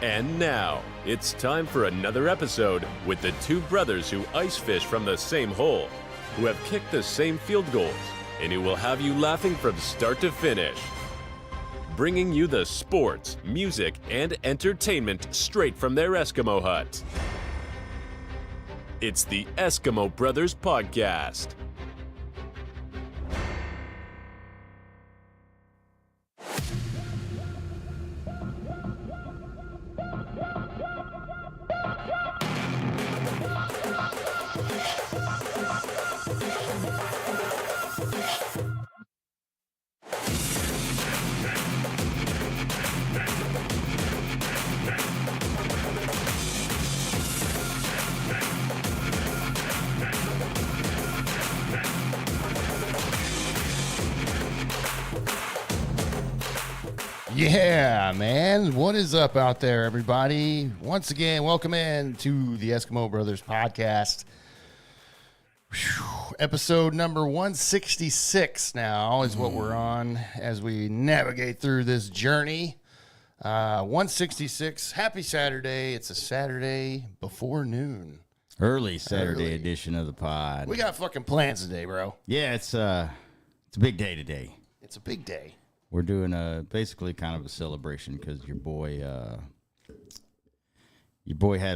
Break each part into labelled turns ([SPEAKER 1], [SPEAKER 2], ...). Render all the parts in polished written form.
[SPEAKER 1] And now, it's time for another episode with the two brothers who ice fish from the same hole, who have kicked the same field goals, and who will have you laughing from start to finish. Bringing you the sports, music, and entertainment straight from their Eskimo hut. It's the Eskimo Brothers Podcast.
[SPEAKER 2] Yeah, man. What is up out there, everybody? Once again, welcome in to the Eskimo Brothers Podcast. Whew. Episode number 166 now is what we're on as we navigate through this journey. 166. Happy Saturday. It's a Saturday before noon.
[SPEAKER 3] Early Saturday edition of the pod.
[SPEAKER 2] We got fucking plans today, bro.
[SPEAKER 3] Yeah, it's a big day today.
[SPEAKER 2] It's a big day.
[SPEAKER 3] We're doing basically kind of a celebration because your boy had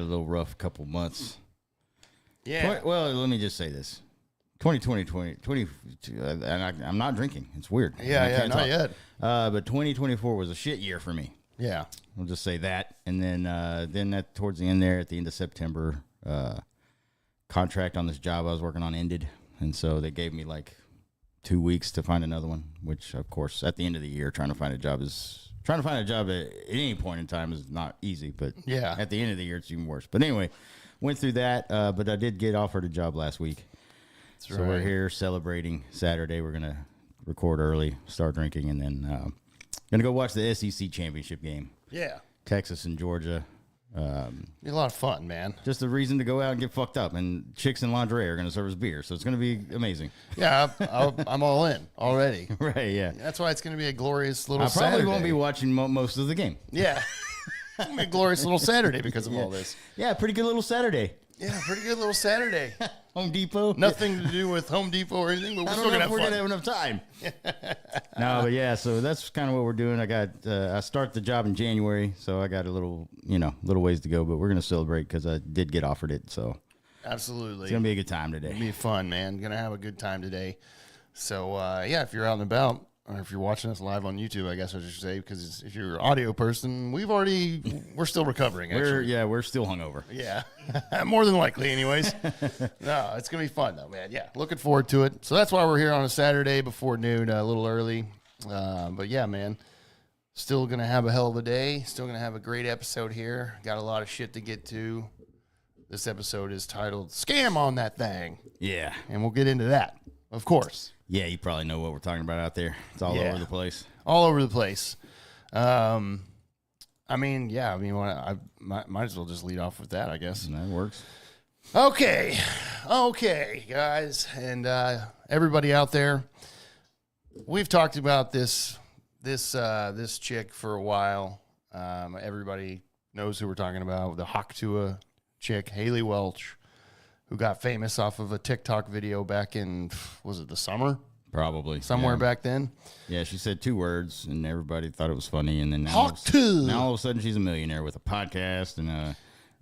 [SPEAKER 3] a little rough couple months.
[SPEAKER 2] Yeah.
[SPEAKER 3] Well, let me just say this. 2020, I'm not drinking. It's weird.
[SPEAKER 2] Yeah, not yet.
[SPEAKER 3] But 2024 was a shit year for me.
[SPEAKER 2] Yeah.
[SPEAKER 3] I'll just say that. And then towards the end there, at the end of September, contract on this job I was working on ended. And so they gave me like 2 weeks to find another one, which of course at the end of the year, trying to find a job at any point in time is not easy, but
[SPEAKER 2] yeah,
[SPEAKER 3] at the end of the year, it's even worse. But anyway, went through that. But I did get offered a job last week. That's so right. We're here celebrating Saturday. We're going to record early, start drinking, and then going to go watch the SEC championship game.
[SPEAKER 2] Yeah. Texas
[SPEAKER 3] and Georgia.
[SPEAKER 2] Be a lot of fun, man.
[SPEAKER 3] Just a reason to go out and get fucked up, and chicks in lingerie are going to serve us beer, so it's going to be amazing.
[SPEAKER 2] Yeah, I'm all in already.
[SPEAKER 3] Right, yeah.
[SPEAKER 2] That's why it's going to be a glorious little Saturday.
[SPEAKER 3] I probably won't be watching most of the game.
[SPEAKER 2] Yeah. It's going to be a glorious little Saturday because of all this.
[SPEAKER 3] Yeah, pretty good little Saturday.
[SPEAKER 2] Yeah, pretty good little Saturday.
[SPEAKER 3] Home Depot.
[SPEAKER 2] Nothing to do with Home Depot or anything, but we're still going to have fun.
[SPEAKER 3] We're going to have enough time. No, but yeah, so that's kind of what we're doing. I start the job in January, so I got a little ways to go, but we're going to celebrate because I did get offered it, so.
[SPEAKER 2] Absolutely.
[SPEAKER 3] It's going to be a good time today.
[SPEAKER 2] It'll be fun, man. Going to have a good time today. So, yeah, if you're out and about, or if you're watching us live on YouTube, I guess I should say, because if you're an audio person, we're still recovering, actually.
[SPEAKER 3] We're still hungover.
[SPEAKER 2] Yeah, more than likely anyways. No, it's going to be fun, though, man. Yeah, looking forward to it. So that's why we're here on a Saturday before noon, a little early. But, yeah, man, still going to have a hell of a day. Still going to have a great episode here. Got a lot of shit to get to. This episode is titled Scam on That Thang.
[SPEAKER 3] Yeah.
[SPEAKER 2] And we'll get into that, of course.
[SPEAKER 3] Yeah, you probably know what we're talking about out there. It's all over the place.
[SPEAKER 2] All over the place. I might as well just lead off with that, I guess.
[SPEAKER 3] That works.
[SPEAKER 2] Okay, guys, and everybody out there. We've talked about this chick for a while. Everybody knows who we're talking about. The Haktua chick, Haley Welch, who got famous off of a TikTok video back in, was it the summer?
[SPEAKER 3] Probably.
[SPEAKER 2] Somewhere back then.
[SPEAKER 3] Yeah, she said 2 words, and everybody thought it was funny. And then now all of a sudden she's a millionaire with a podcast and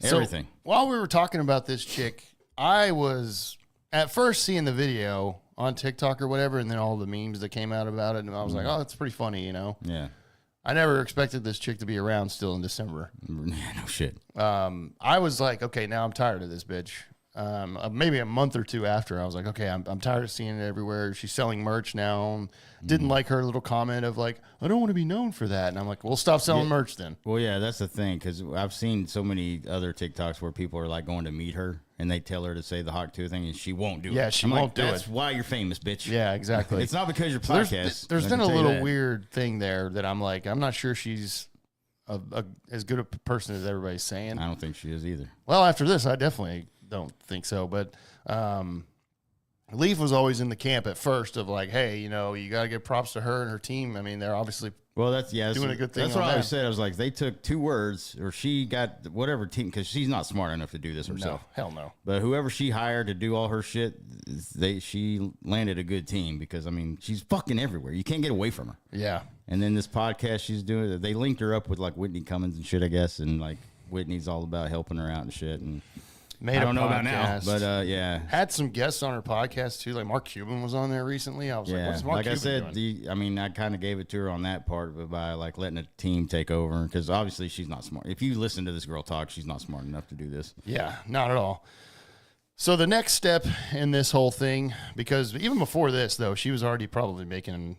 [SPEAKER 3] everything.
[SPEAKER 2] So, while we were talking about this chick, I was at first seeing the video on TikTok or whatever, and then all the memes that came out about it, and I was like, oh, that's pretty funny, you know?
[SPEAKER 3] Yeah.
[SPEAKER 2] I never expected this chick to be around still in December.
[SPEAKER 3] Yeah, no shit.
[SPEAKER 2] I was like, okay, now I'm tired of this bitch. Maybe a month or two after, I was like, okay, I'm tired of seeing it everywhere. She's selling merch now. Didn't like her little comment of like, I don't want to be known for that. And I'm like, well, stop selling merch then.
[SPEAKER 3] Well, yeah, that's the thing, because I've seen so many other TikToks where people are like going to meet her and they tell her to say the Hawk 2 thing and she won't do it.
[SPEAKER 2] Yeah, she won't do it.
[SPEAKER 3] That's why you're famous, bitch.
[SPEAKER 2] Yeah, exactly.
[SPEAKER 3] It's not because you're podcast.
[SPEAKER 2] There's been a little weird thing there that I'm like, I'm not sure she's as good a person as everybody's saying.
[SPEAKER 3] I don't think she is either.
[SPEAKER 2] Well, after this, I definitely don't think so. But Leaf was always in the camp at first of like, hey, you know, you got to give props to her and her team. I mean, they're obviously doing a good thing.
[SPEAKER 3] That's what I always said. I was like, they took 2 words, or she got whatever team, because she's not smart enough to do this herself.
[SPEAKER 2] No, hell no.
[SPEAKER 3] But whoever she hired to do all her shit, she landed a good team, because, I mean, she's fucking everywhere. You can't get away from her.
[SPEAKER 2] Yeah.
[SPEAKER 3] And then this podcast she's doing, they linked her up with like Whitney Cummings and shit, I guess, and like Whitney's all about helping her out and shit. And
[SPEAKER 2] Made
[SPEAKER 3] I don't
[SPEAKER 2] a
[SPEAKER 3] know about now,
[SPEAKER 2] podcast.
[SPEAKER 3] but yeah.
[SPEAKER 2] Had some guests on her podcast too. Like Mark Cuban was on there recently. I was like, what's Mark
[SPEAKER 3] like
[SPEAKER 2] Cuban
[SPEAKER 3] I said,
[SPEAKER 2] doing?
[SPEAKER 3] I mean, I kind of gave it to her on that part, but by like letting a team take over, because obviously she's not smart. If you listen to this girl talk, she's not smart enough to do this.
[SPEAKER 2] Yeah, not at all. So the next step in this whole thing, because even before this, though, she was already probably making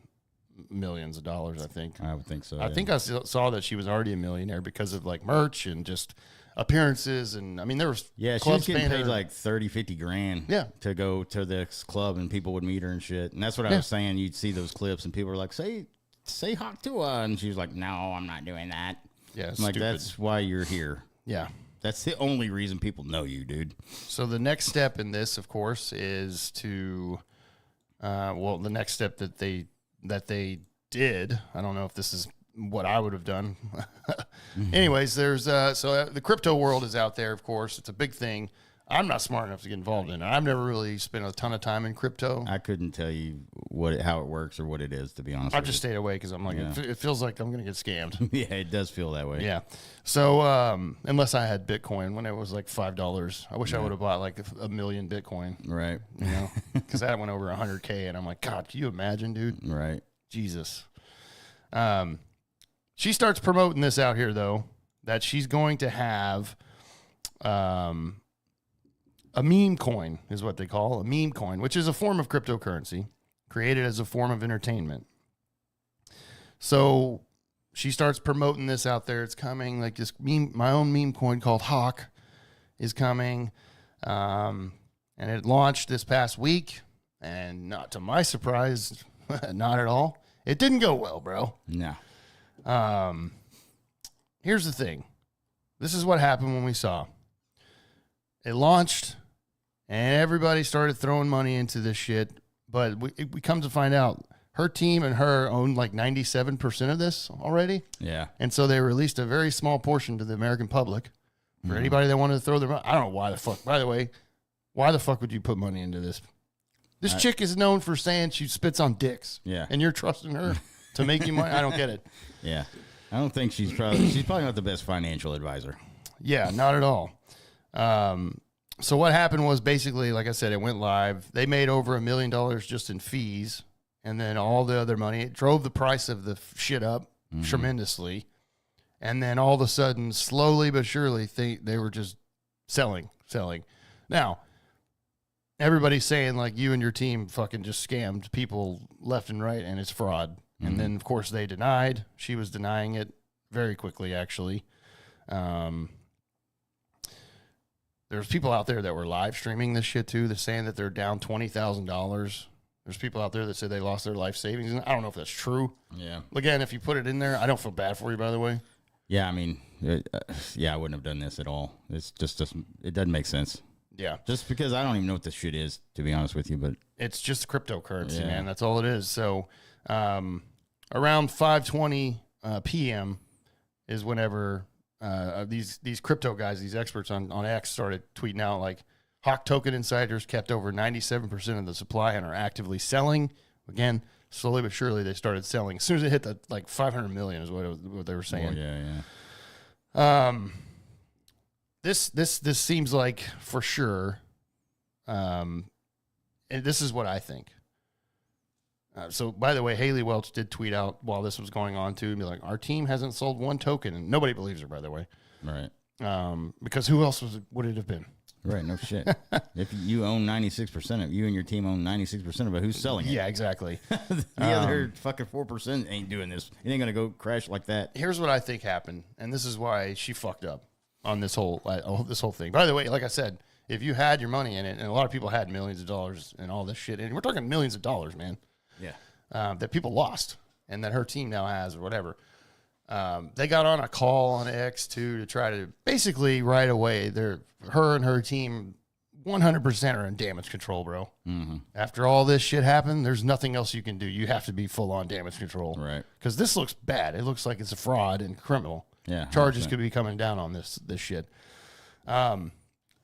[SPEAKER 2] millions of dollars, I think.
[SPEAKER 3] I would think so.
[SPEAKER 2] I think I saw that she was already a millionaire because of like merch and just appearances. And I mean, there was
[SPEAKER 3] she was
[SPEAKER 2] clubs
[SPEAKER 3] getting
[SPEAKER 2] paying
[SPEAKER 3] paid
[SPEAKER 2] her
[SPEAKER 3] like 30, 50 grand to go to this club, and people would meet her and shit. And that's what I was saying. You'd see those clips and people were like, say Hawk Tua. And she was like, no, I'm not doing that.
[SPEAKER 2] Yeah,
[SPEAKER 3] I'm like, that's why you're here.
[SPEAKER 2] Yeah.
[SPEAKER 3] That's the only reason people know you, dude.
[SPEAKER 2] So the next step in this, of course, is to, the next step that they did. I don't know if this is what I would have done. Anyways, there's the crypto world is out there. Of course, it's a big thing. I'm not smart enough to get involved in it. I've never really spent a ton of time in crypto.
[SPEAKER 3] I couldn't tell you how it works or what it is, to be honest.
[SPEAKER 2] I've just stayed away because I'm like, it feels like I'm going to get scammed.
[SPEAKER 3] Yeah, it does feel that way.
[SPEAKER 2] Yeah. So unless I had Bitcoin when it was like $5, I wish I would have bought like a million Bitcoin.
[SPEAKER 3] Right.
[SPEAKER 2] You know, because that went over 100K, and I'm like, God, can you imagine, dude?
[SPEAKER 3] Right.
[SPEAKER 2] Jesus. She starts promoting this out here, though, that she's going to have a meme coin is what they call a meme coin, which is a form of cryptocurrency created as a form of entertainment. So she starts promoting this out there. It's coming, like this meme, my own meme coin called Hawk is coming. And it launched this past week, and not to my surprise, not at all. It didn't go well, bro.
[SPEAKER 3] No.
[SPEAKER 2] Here's the thing. This is what happened when we saw. It launched, and everybody started throwing money into this shit. But we come to find out, her team and her own like 97% of this already.
[SPEAKER 3] Yeah.
[SPEAKER 2] And so they released a very small portion to the American public for anybody that wanted to throw their money. I don't know why the fuck. By the way, why the fuck would you put money into this? This chick is known for saying she spits on dicks.
[SPEAKER 3] Yeah.
[SPEAKER 2] And you're trusting her to make you money? I don't get it.
[SPEAKER 3] Yeah. I don't think she's probably not the best financial advisor.
[SPEAKER 2] Yeah, not at all. So what happened was basically, like I said, it went live. They made over $1 million just in fees, and then all the other money. It drove the price of the shit up tremendously. And then all of a sudden, slowly but surely, they were just selling. Now, everybody's saying, like, you and your team fucking just scammed people left and right, and it's fraud. And then, of course, they denied. She was denying it very quickly, actually. There's people out there that were live streaming this shit, too. They're saying that they're down $20,000. There's people out there that said they lost their life savings. And I don't know if that's true.
[SPEAKER 3] Yeah.
[SPEAKER 2] Again, if you put it in there, I don't feel bad for you, by the way.
[SPEAKER 3] Yeah, I mean, I wouldn't have done this at all. It's just it doesn't make sense.
[SPEAKER 2] Yeah.
[SPEAKER 3] Just because I don't even know what this shit is, to be honest with you. But
[SPEAKER 2] it's just cryptocurrency, man. That's all it is. So around 5:20 p.m. is whenever these crypto guys, these experts on X started tweeting out, like, Hawk Token insiders kept over 97% of the supply and are actively selling. Again, slowly but surely they started selling. As soon as it hit the like 500 million is what they were saying. This seems like for sure. And this is what I think. So, by the way, Haley Welch did tweet out while this was going on too, and be like, "Our team hasn't sold one token," and nobody believes her, by the way.
[SPEAKER 3] Right.
[SPEAKER 2] Because who else would it have been?
[SPEAKER 3] Right. No shit. If you own 96% of you and your team own 96% of it, who's selling it?
[SPEAKER 2] Yeah, exactly.
[SPEAKER 3] The other fucking 4% ain't doing this. It ain't gonna go crash like that.
[SPEAKER 2] Here's what I think happened, and this is why she fucked up on this whole thing. By the way, like I said, if you had your money in it, and a lot of people had millions of dollars and all this shit, and we're talking millions of dollars, man.
[SPEAKER 3] Yeah.
[SPEAKER 2] That people lost, and that her team now has, or whatever. They got on a call on X too to try to basically right away. Her and her team 100% are in damage control, bro. After all this shit happened, there's nothing else you can do. You have to be full on damage control.
[SPEAKER 3] Right.
[SPEAKER 2] Because this looks bad. It looks like it's a fraud and criminal.
[SPEAKER 3] Yeah.
[SPEAKER 2] Charges
[SPEAKER 3] 100%.
[SPEAKER 2] could be coming down on this shit. But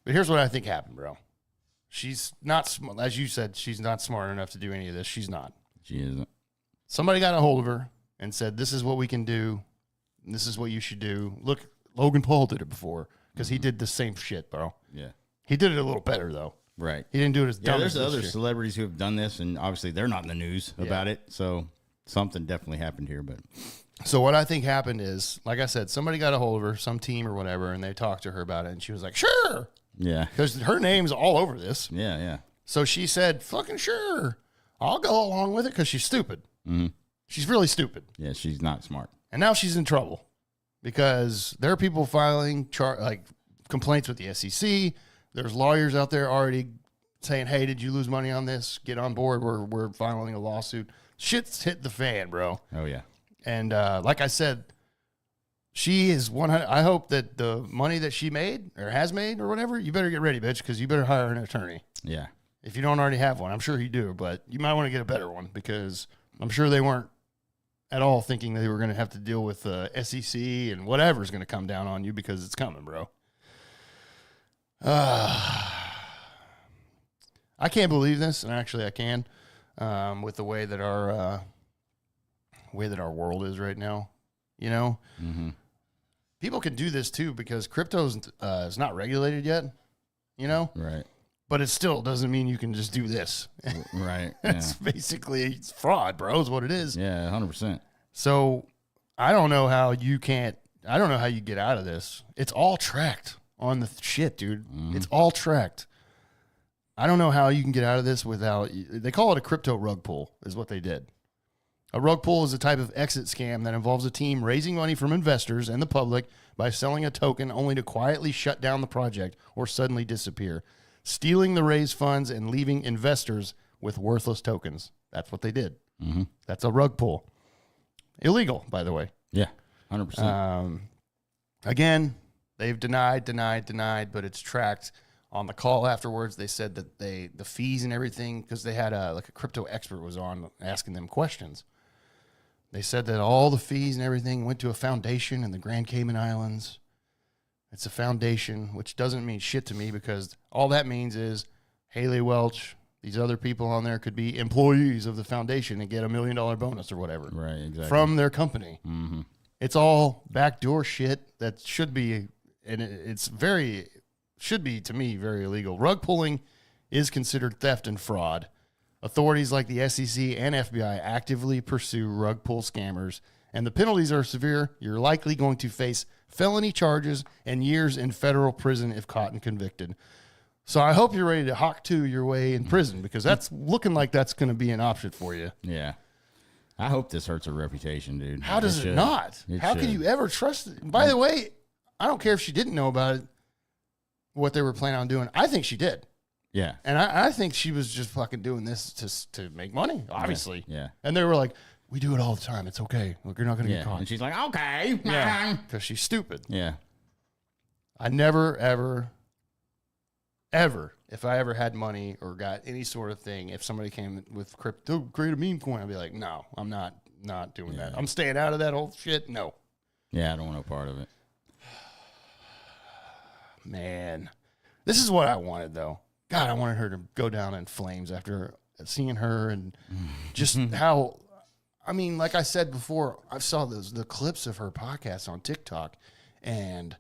[SPEAKER 2] here's what I think happened, bro. She's not, as you said, she's not smart enough to do any of this. She's not.
[SPEAKER 3] She isn't.
[SPEAKER 2] Somebody got a hold of her and said, this is what we can do. And this is what you should do. Look, Logan Paul did it before because he did the same shit, bro.
[SPEAKER 3] Yeah.
[SPEAKER 2] He did it a little better, though.
[SPEAKER 3] Right.
[SPEAKER 2] He didn't do it as dumb
[SPEAKER 3] there's
[SPEAKER 2] as this
[SPEAKER 3] other
[SPEAKER 2] shit.
[SPEAKER 3] celebrities who have done this, and obviously they're not in the news about it. So something definitely happened here. But
[SPEAKER 2] So what I think happened is, like I said, somebody got a hold of her, some team or whatever, and they talked to her about it, and she was like, sure,
[SPEAKER 3] yeah.
[SPEAKER 2] because her name's all over this.
[SPEAKER 3] Yeah, yeah.
[SPEAKER 2] So she said, fucking sure, I'll go along with it because she's stupid.
[SPEAKER 3] Mm-hmm.
[SPEAKER 2] She's really stupid.
[SPEAKER 3] Yeah, she's not smart.
[SPEAKER 2] And now she's in trouble because there are people filing complaints with the SEC. There's lawyers out there already saying, hey, did you lose money on this? Get on board. We're filing a lawsuit. Shit's hit the fan, bro.
[SPEAKER 3] Oh, yeah.
[SPEAKER 2] And like I said, she is 100. I hope that the money that she made or has made or whatever, you better get ready, bitch, because you better hire an attorney. Yeah. If you don't already have one, I'm sure you do, but you might want to get a better one because I'm sure they weren't at all thinking they were going to have to deal with SEC and whatever's going to come down on you because it's coming, bro. I can't believe this, and actually I can, with the way that our world is right now. You know, people can do this too because crypto is not regulated yet. You know,
[SPEAKER 3] right?
[SPEAKER 2] But it still doesn't mean you can just do this.
[SPEAKER 3] Right?
[SPEAKER 2] It's basically fraud, bro. Is what it is.
[SPEAKER 3] Yeah, 100%.
[SPEAKER 2] So I don't know how you can't. I don't know how you get out of this. It's all tracked on the shit, dude. It's all tracked. I don't know how you can get out of this without. They call it a crypto rug pull, is what they did. A rug pull is a type of exit scam that involves a team raising money from investors and the public by selling a token only to quietly shut down the project or suddenly disappear, stealing the raised funds and leaving investors with worthless tokens. That's what they did. That's a rug pull. Illegal, by the way.
[SPEAKER 3] Yeah, 100%.
[SPEAKER 2] Again, they've denied, but it's tracked. On the call afterwards, they said that the fees and everything, because they had a crypto expert was on asking them questions. They said that all the fees and everything went to a foundation in the Grand Cayman Islands. It's a foundation, which doesn't mean shit to me because all that means is Haley Welch, these other people on there could be employees of the foundation and get $1 million bonus or whatever.
[SPEAKER 3] Right, exactly.
[SPEAKER 2] From their company. It's all backdoor shit that should be, and should be to me very illegal. Rug pulling is considered theft and fraud. Authorities like the SEC and FBI actively pursue rug pull scammers, and the penalties are severe. You're likely going to face felony charges and years in federal prison if caught and convicted. So I hope you're ready to hawk to your way in prison because that's looking like that's going to be an option for you.
[SPEAKER 3] Yeah. I hope this hurts her reputation, dude.
[SPEAKER 2] How does it not? How can you ever trust it? By the way, I don't care if she didn't know about it, what they were planning on doing. I think she did.
[SPEAKER 3] Yeah.
[SPEAKER 2] And I think she was just fucking doing this to make money, obviously.
[SPEAKER 3] Yeah.
[SPEAKER 2] And they were like, we do it all the time. It's okay. Look, you're not going to get caught.
[SPEAKER 3] And she's like, okay.
[SPEAKER 2] Yeah. Because she's stupid.
[SPEAKER 3] Yeah.
[SPEAKER 2] I never, ever, if I ever had money or got any sort of thing, if somebody came with crypto, create a meme coin, I'd be like, no, I'm not doing that. I'm staying out of that whole shit. No.
[SPEAKER 3] Yeah, I don't want no part of it.
[SPEAKER 2] Man. This is what I wanted, though. God, I wanted her to go down in flames after seeing her and just how, I mean, like I said before, I saw the clips of her podcast on TikTok, and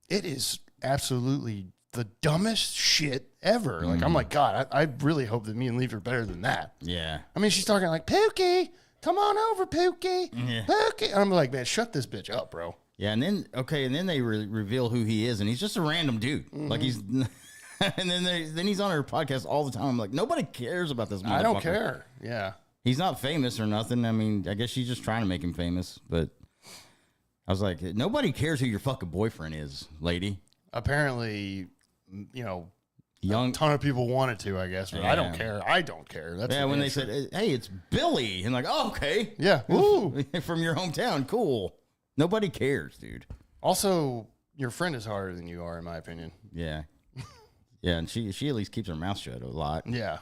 [SPEAKER 2] it is absolutely the dumbest shit ever. Like, I'm like, God, I really hope that me and Leaf are better than that.
[SPEAKER 3] Yeah.
[SPEAKER 2] I mean, she's talking like, Pookie, come on over, Pookie. Yeah. Pookie. And I'm like, man, shut this bitch up, bro.
[SPEAKER 3] Yeah, and then they reveal who he is, and he's just a random dude. Like he's, and then he's on her podcast all the time. I'm like, nobody cares about this motherfucker.
[SPEAKER 2] I don't care. Yeah,
[SPEAKER 3] he's not famous or nothing. I mean, I guess she's just trying to make him famous. But I was like, nobody cares who your fucking boyfriend is, lady.
[SPEAKER 2] Apparently, you know,
[SPEAKER 3] a
[SPEAKER 2] ton of people wanted to, I guess, but I don't care. I don't care. That's
[SPEAKER 3] when they said, "Hey, it's Billy," and like, oh, okay,
[SPEAKER 2] yeah, woo,
[SPEAKER 3] from your hometown, cool. Nobody cares, dude.
[SPEAKER 2] Also, your friend is harder than you are, in my opinion.
[SPEAKER 3] Yeah. Yeah, and she at least keeps her mouth shut a lot.
[SPEAKER 2] Yeah.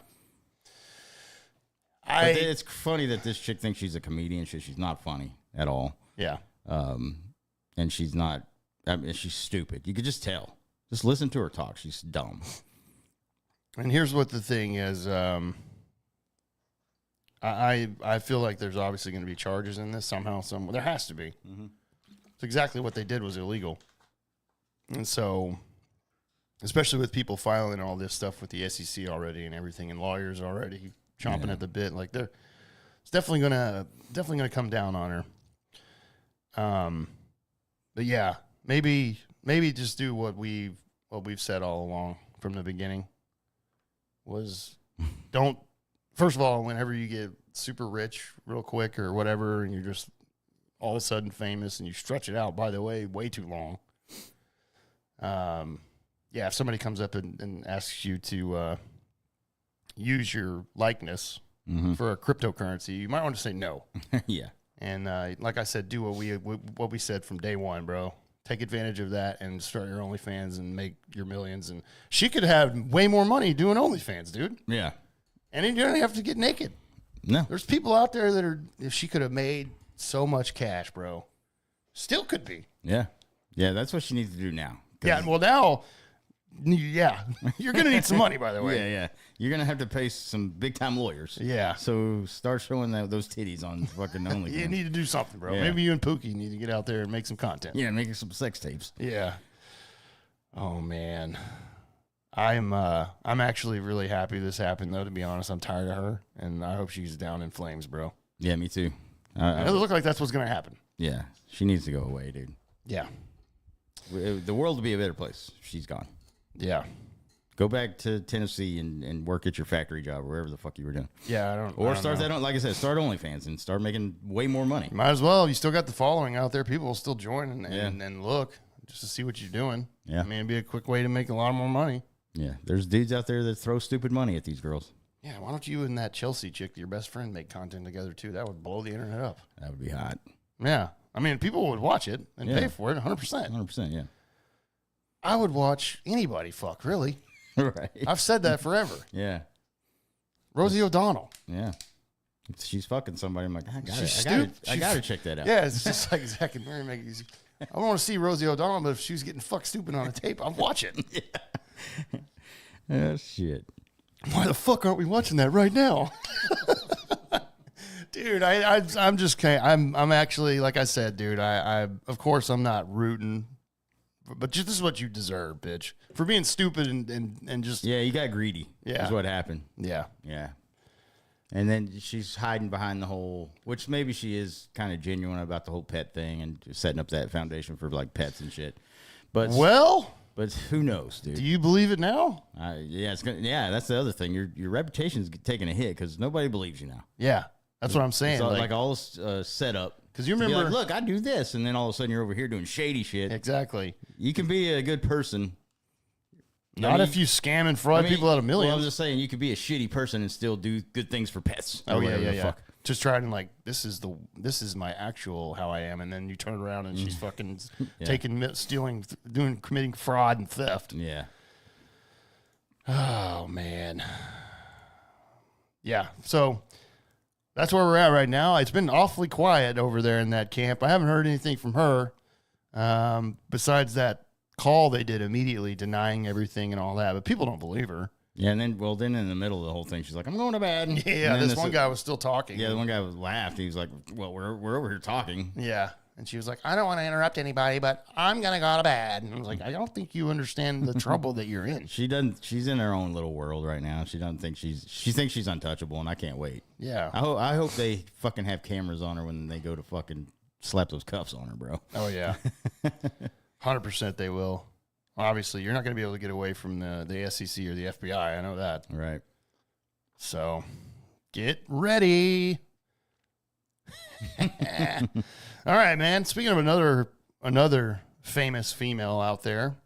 [SPEAKER 3] But it's funny that this chick thinks she's a comedian. She's not funny at all.
[SPEAKER 2] Yeah.
[SPEAKER 3] And she's not. I mean, she's stupid. You could just tell. Just listen to her talk. She's dumb.
[SPEAKER 2] And here's what the thing is. I feel like there's obviously going to be charges in this somehow. There has to be. Mm-hmm. It's exactly what they did was illegal. And so, especially with people filing all this stuff with the SEC already and everything, and lawyers already chomping at the bit, like it's definitely gonna come down on her. But yeah, maybe just do what we've said all along from the beginning. Was don't first of all, whenever you get super rich real quick or whatever, and you're just all of a sudden famous and you stretch it out, by the way, way too long. Yeah, if somebody comes up and asks you to use your likeness for a cryptocurrency, you might want to say no.
[SPEAKER 3] Yeah.
[SPEAKER 2] And like I said, do what we said from day one, bro. Take advantage of that and start your OnlyFans and make your millions. And she could have way more money doing OnlyFans, dude.
[SPEAKER 3] Yeah.
[SPEAKER 2] And you don't have to get naked.
[SPEAKER 3] No.
[SPEAKER 2] There's people out there that are, if she could have made so much cash, bro, still could be.
[SPEAKER 3] Yeah. Yeah, that's what she needs to do now.
[SPEAKER 2] Yeah, well, now, yeah, you're going to need some money, by the way.
[SPEAKER 3] Yeah, yeah. You're going to have to pay some big-time lawyers.
[SPEAKER 2] Yeah.
[SPEAKER 3] So start showing those titties on fucking OnlyFans.
[SPEAKER 2] You need to do something, bro.
[SPEAKER 3] Yeah.
[SPEAKER 2] Maybe you and Pookie need to get out there and make some content.
[SPEAKER 3] Yeah, making some sex tapes.
[SPEAKER 2] Yeah. Oh, man. I'm actually really happy this happened, though, to be honest. I'm tired of her, and I hope she's down in flames, bro.
[SPEAKER 3] Yeah, me too.
[SPEAKER 2] It doesn't look like that's what's going to happen.
[SPEAKER 3] Yeah, she needs to go away, dude.
[SPEAKER 2] Yeah.
[SPEAKER 3] The world would be a better place if she's gone.
[SPEAKER 2] Yeah.
[SPEAKER 3] Go back to Tennessee and work at your factory job, wherever the fuck you were doing.
[SPEAKER 2] Yeah, I don't
[SPEAKER 3] start
[SPEAKER 2] know.
[SPEAKER 3] that on, like I said, start OnlyFans and start making way more money.
[SPEAKER 2] Might as well. You still got the following out there. People will still join and look just to see what you're doing.
[SPEAKER 3] Yeah.
[SPEAKER 2] I mean, it'd be a quick way to make a lot more money.
[SPEAKER 3] Yeah, there's dudes out there that throw stupid money at these girls.
[SPEAKER 2] Yeah, why don't you and that Chelsea chick, your best friend, make content together too? That would blow the internet up.
[SPEAKER 3] That would be hot.
[SPEAKER 2] Yeah. I mean, people would watch it and pay for it 100%.
[SPEAKER 3] 100%, yeah.
[SPEAKER 2] I would watch anybody fuck, really.
[SPEAKER 3] Right.
[SPEAKER 2] I've said that forever.
[SPEAKER 3] Yeah.
[SPEAKER 2] Rosie O'Donnell.
[SPEAKER 3] Yeah. If she's fucking somebody, I'm like, I
[SPEAKER 2] She's
[SPEAKER 3] gotta check that out.
[SPEAKER 2] Yeah, it's just like Zach and Mary make these. I want to see Rosie O'Donnell, but if she was getting fucked stupid on a tape, I'm watching.
[SPEAKER 3] Oh, shit.
[SPEAKER 2] Why the fuck aren't we watching that right now? Dude, I'm just kidding. I'm actually, like I said, dude, I of course I'm not rooting, but this is what you deserve, bitch. For being stupid and just.
[SPEAKER 3] Yeah, you got greedy.
[SPEAKER 2] Yeah.
[SPEAKER 3] Is what happened.
[SPEAKER 2] Yeah.
[SPEAKER 3] Yeah. And then she's hiding behind the whole, which maybe she is kind of genuine about the whole pet thing and setting up that foundation for like pets and shit. But who knows, dude?
[SPEAKER 2] Do you believe it now?
[SPEAKER 3] Yeah, that's the other thing. Your reputation's taking a hit because nobody believes you now.
[SPEAKER 2] Yeah, that's what I'm saying.
[SPEAKER 3] It's like all set up.
[SPEAKER 2] Because you remember,
[SPEAKER 3] look, I do this, and then all of a sudden you're over here doing shady shit.
[SPEAKER 2] Exactly.
[SPEAKER 3] You can be a good person.
[SPEAKER 2] Not if you scam and fraud people out of millions.
[SPEAKER 3] Well, I'm just saying you could be a shitty person and still do good things for pets.
[SPEAKER 2] Oh yeah. Fuck. Just trying to like this is my actual how I am, and then you turn around and she's fucking stealing, committing fraud and theft.
[SPEAKER 3] Yeah.
[SPEAKER 2] Oh man. Yeah. So that's where we're at right now. It's been awfully quiet over there in that camp. I haven't heard anything from her, besides that call they did immediately denying everything and all that. But people don't believe her.
[SPEAKER 3] Yeah, and then in the middle of the whole thing, she's like, "I'm going to bed."
[SPEAKER 2] Yeah, this one guy was still talking.
[SPEAKER 3] Yeah, the one guy was laughed. He was like, "Well, we're over here talking."
[SPEAKER 2] Yeah, and she was like, "I don't want to interrupt anybody, but I'm gonna go to bed." And I was like, "I don't think you understand the trouble that you're in."
[SPEAKER 3] She doesn't. She's in her own little world right now. She doesn't think she thinks she's untouchable, and I can't wait.
[SPEAKER 2] Yeah,
[SPEAKER 3] I hope they fucking have cameras on her when they go to fucking slap those cuffs on her, bro.
[SPEAKER 2] Oh yeah, 100% they will. Obviously, you're not going to be able to get away from the SEC or the FBI. I know that.
[SPEAKER 3] Right.
[SPEAKER 2] So, get ready. All right, man. Speaking of another famous female out there,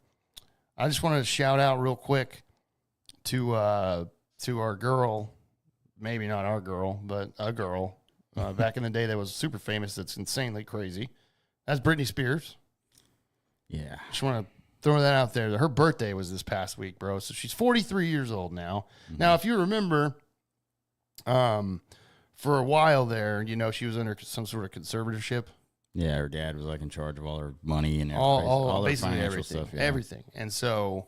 [SPEAKER 2] I just wanted to shout out real quick to our girl, maybe not our girl, but a girl back in the day that was super famous. That's insanely crazy. That's Britney Spears.
[SPEAKER 3] Yeah.
[SPEAKER 2] Just want to throwing that out there. Her birthday was this past week, bro. So she's 43 years old now. Mm-hmm. Now, if you remember, for a while there, you know, she was under some sort of conservatorship.
[SPEAKER 3] Yeah, her dad was like in charge of all her money and
[SPEAKER 2] all
[SPEAKER 3] her
[SPEAKER 2] basically
[SPEAKER 3] financial
[SPEAKER 2] everything,
[SPEAKER 3] stuff. Yeah.
[SPEAKER 2] Everything. And so,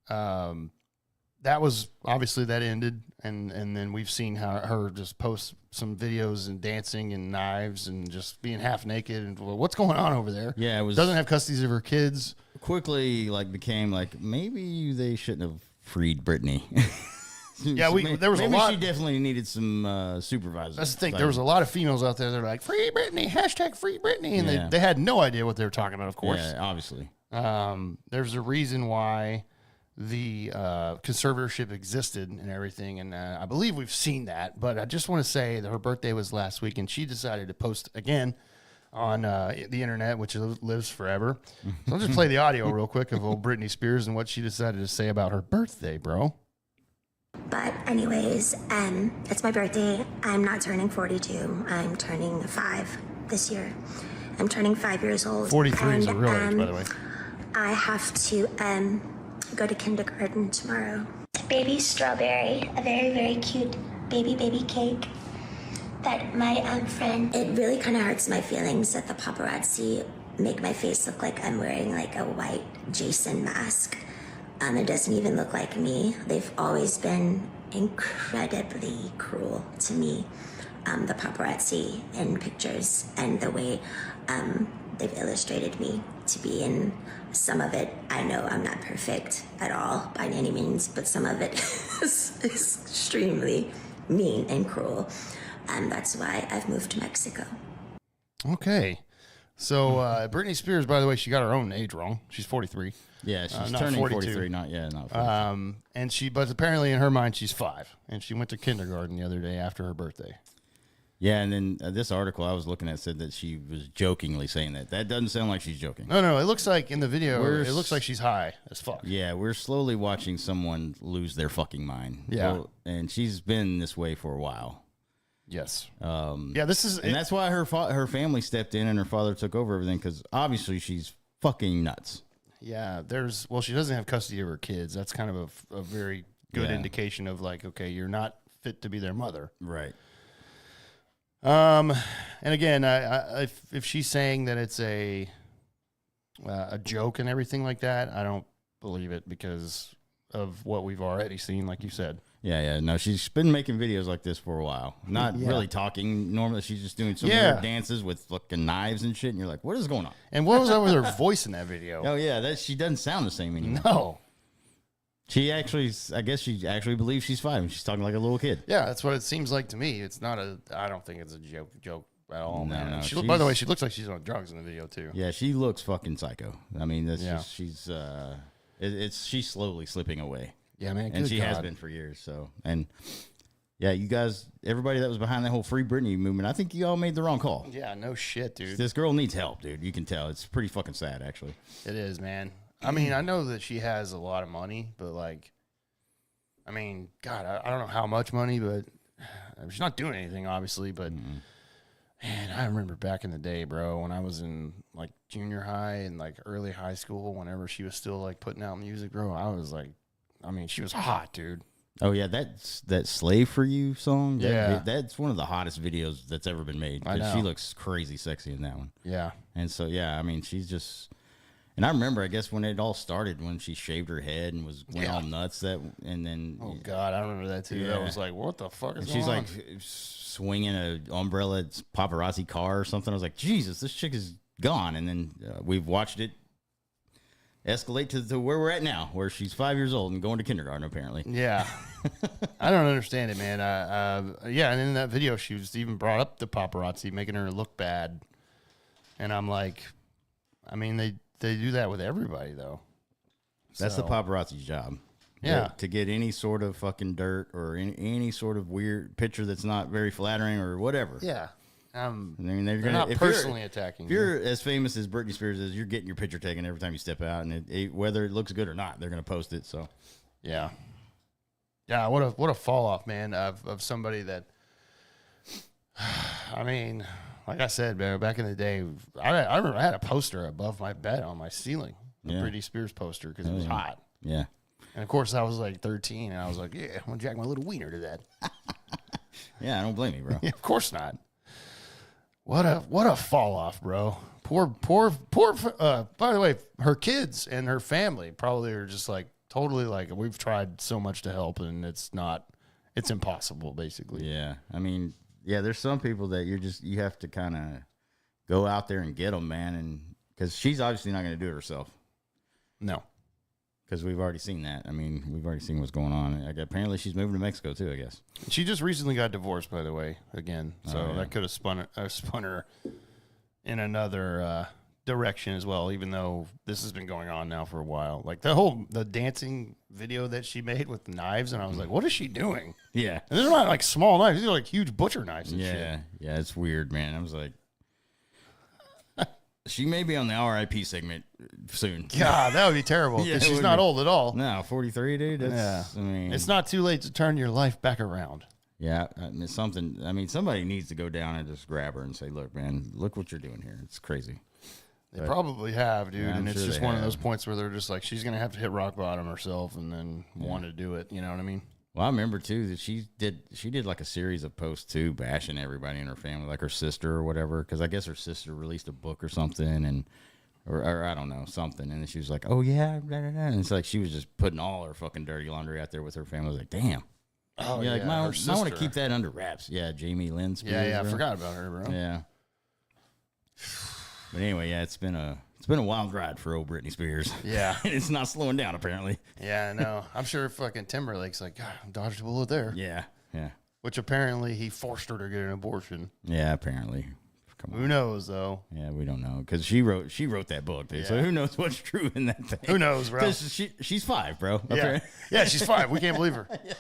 [SPEAKER 2] that was obviously that ended, and then we've seen her just post some videos and dancing and knives and just being half naked and what's going on over there.
[SPEAKER 3] Yeah, it was
[SPEAKER 2] doesn't have custody of her kids.
[SPEAKER 3] Quickly, like became like maybe they shouldn't have freed Britney.
[SPEAKER 2] Yeah, there was a lot.
[SPEAKER 3] Maybe she definitely needed some supervisors.
[SPEAKER 2] That's the thing. There was a lot of females out there that were like, "Free Britney!" #Free Britney, and they had no idea what they were talking about. Of course,
[SPEAKER 3] yeah, obviously.
[SPEAKER 2] There's a reason why the conservatorship existed and everything, and I believe we've seen that. But I just want to say that her birthday was last week, and she decided to post again on the internet, which lives forever. So I'll just play the audio real quick of old Britney Spears and what she decided to say about her birthday, bro.
[SPEAKER 4] But anyways, it's my birthday. I'm not turning 42. I'm turning 5 this year. I'm turning 5 years old.
[SPEAKER 2] 43 is a real age, by the way.
[SPEAKER 4] I have to go to kindergarten tomorrow. Baby strawberry, a very, very cute baby cake that my friend... It really kind of hurts my feelings that the paparazzi make my face look like I'm wearing like a white Jason mask. It doesn't even look like me. They've always been incredibly cruel to me, the paparazzi in pictures and the way they've illustrated me to be in some of it. I know I'm not perfect at all by any means, but some of it is extremely mean and cruel. And that's why I've moved to Mexico.
[SPEAKER 2] Okay. So Britney Spears, by the way, she got her own age wrong. She's 43.
[SPEAKER 3] Yeah, she's
[SPEAKER 2] not
[SPEAKER 3] turning
[SPEAKER 2] 42.
[SPEAKER 3] 43. Not 43.
[SPEAKER 2] But apparently in her mind, she's 5. And she went to kindergarten the other day after her birthday.
[SPEAKER 3] Yeah, and then this article I was looking at said that she was jokingly saying that. That doesn't sound like she's joking.
[SPEAKER 2] No, it looks like in the video, it looks like she's high as fuck.
[SPEAKER 3] Yeah, we're slowly watching someone lose their fucking mind.
[SPEAKER 2] Yeah.
[SPEAKER 3] Well, and she's been this way for a while.
[SPEAKER 2] Yes.
[SPEAKER 3] This is... And that's why her family stepped in and her father took over everything, because obviously she's fucking nuts.
[SPEAKER 2] Yeah, she doesn't have custody of her kids. That's kind of a very good indication of like, okay, you're not fit to be their mother.
[SPEAKER 3] Right.
[SPEAKER 2] And again, if she's saying that it's a joke and everything like that, I don't believe it because of what we've already seen, like you said.
[SPEAKER 3] Yeah. No, she's been making videos like this for a while. Not really talking. Normally, she's just doing some weird dances with fucking knives and shit. And you're like, what is going on?
[SPEAKER 2] And what was up with her voice in that video?
[SPEAKER 3] Oh, yeah. She doesn't sound the same anymore.
[SPEAKER 2] No.
[SPEAKER 3] I guess she actually believes she's 5 and she's talking like a little kid.
[SPEAKER 2] Yeah, that's what it seems like to me. It's not I don't think it's a joke at all, man.
[SPEAKER 3] No,
[SPEAKER 2] by the way, she looks like she's on drugs in the video, too.
[SPEAKER 3] Yeah, she looks fucking psycho. I mean, she's slowly slipping away.
[SPEAKER 2] Yeah, man.
[SPEAKER 3] And she has been for years. So, and yeah, you guys, everybody that was behind that whole Free Britney movement, I think you all made the wrong call.
[SPEAKER 2] Yeah, no shit, dude.
[SPEAKER 3] This girl needs help, dude. You can tell. It's pretty fucking sad, actually.
[SPEAKER 2] It is, man. I mean, I know that she has a lot of money, but like, I mean, God, I don't know how much money, but she's not doing anything, obviously. But man, I remember back in the day, bro, when I was in like junior high and like early high school, whenever she was still like putting out music, bro, I was like, I mean, she was hot, dude.
[SPEAKER 3] Oh yeah, that "Slave for You" song.
[SPEAKER 2] Yeah,
[SPEAKER 3] that's one of the hottest videos that's ever been made.
[SPEAKER 2] I know.
[SPEAKER 3] She looks crazy sexy in that one.
[SPEAKER 2] Yeah,
[SPEAKER 3] and so yeah, I mean, she's just. And I remember, I guess, when it all started, when she shaved her head and went all nuts. And then
[SPEAKER 2] God, I remember that too.
[SPEAKER 3] Yeah.
[SPEAKER 2] I was like, what the fuck is going on?
[SPEAKER 3] She's like swinging an umbrella paparazzi car or something. I was like, Jesus, this chick is gone. And then we've watched it escalate to where we're at now, where she's 5 years old and going to kindergarten, apparently.
[SPEAKER 2] Yeah. I don't understand it, man. Yeah, and in that video, she was even brought up the paparazzi, making her look bad. And I'm like, I mean, they do that with everybody, though.
[SPEAKER 3] That's the paparazzi's job.
[SPEAKER 2] Yeah.
[SPEAKER 3] To get any sort of fucking dirt or any sort of weird picture that's not very flattering or whatever.
[SPEAKER 2] Yeah.
[SPEAKER 3] I mean, they're
[SPEAKER 2] not personally attacking
[SPEAKER 3] you. If you're as famous as Britney Spears is, you're getting your picture taken every time you step out, and whether it looks good or not, they're going to post it. So,
[SPEAKER 2] yeah, what a fall off, man, of somebody that. I mean, like I said, man, back in the day, I remember I had a poster above my bed on my ceiling. Britney Spears poster because it was hot.
[SPEAKER 3] Yeah.
[SPEAKER 2] And of course, I was like 13, and I was like, yeah, I'm gonna jack my little wiener to that.
[SPEAKER 3] Yeah, I don't blame you, bro.
[SPEAKER 2] Yeah, of course not. What a fall off, bro. Poor. By the way, her kids and her family probably are just like totally like, we've tried so much to help, and it's impossible, basically.
[SPEAKER 3] Yeah, I mean, yeah, there's some people that you have to kind of go out there and get them, man, and because she's obviously not going to do it herself.
[SPEAKER 2] No.
[SPEAKER 3] Because we've already seen that. I mean, we've already seen what's going on. Apparently, she's moving to Mexico too, I guess.
[SPEAKER 2] She just recently got divorced, by the way, again. So that could have spun her in another direction as well, even though this has been going on now for a while. Like the dancing video that she made with knives, and I was like, what is she doing?
[SPEAKER 3] Yeah.
[SPEAKER 2] And these are not like small knives. These are like huge butcher knives and shit.
[SPEAKER 3] Yeah, it's weird, man. I was like, she may be on the RIP segment soon.
[SPEAKER 2] God, that would be terrible because she's not old at all.
[SPEAKER 3] No, 43, dude. I mean,
[SPEAKER 2] it's not too late to turn your life back around.
[SPEAKER 3] Yeah, it's something. I mean, somebody needs to go down and just grab her and say, look, man, look what you're doing here. It's crazy.
[SPEAKER 2] They probably have, dude.
[SPEAKER 3] Yeah,
[SPEAKER 2] and it's
[SPEAKER 3] sure
[SPEAKER 2] just one of those points where they're just like, she's going to have to hit rock bottom herself and then want to do it. You know what I mean?
[SPEAKER 3] Well, I remember too that she did like a series of posts too, bashing everybody in her family, like her sister or whatever, because I guess her sister released a book or something, or I don't know, something, and then she was like, "Oh yeah," blah, blah, blah. And it's like she was just putting all her fucking dirty laundry out there with her family. I was like, "Damn."
[SPEAKER 2] Oh
[SPEAKER 3] yeah, like, I want to
[SPEAKER 2] sister.
[SPEAKER 3] keep that under wraps. Yeah, Jamie Lynn Spears.
[SPEAKER 2] Yeah, I
[SPEAKER 3] bro.
[SPEAKER 2] forgot about her, bro.
[SPEAKER 3] Yeah. But anyway, yeah, it's been a wild ride for old Britney Spears.
[SPEAKER 2] Yeah.
[SPEAKER 3] And it's not slowing down apparently.
[SPEAKER 2] Yeah, I know. I'm sure fucking Timberlake's like, God, dodged a bullet there.
[SPEAKER 3] Yeah.
[SPEAKER 2] Which apparently he forced her to get an abortion.
[SPEAKER 3] Yeah, apparently. Come on.
[SPEAKER 2] Who knows, though?
[SPEAKER 3] Yeah, we don't know because she wrote that book, dude. So who knows what's true in that thing?
[SPEAKER 2] Who knows, bro?
[SPEAKER 3] 'Cause she's 5, bro.
[SPEAKER 2] Yeah, yeah, she's 5. We can't believe her. Yeah.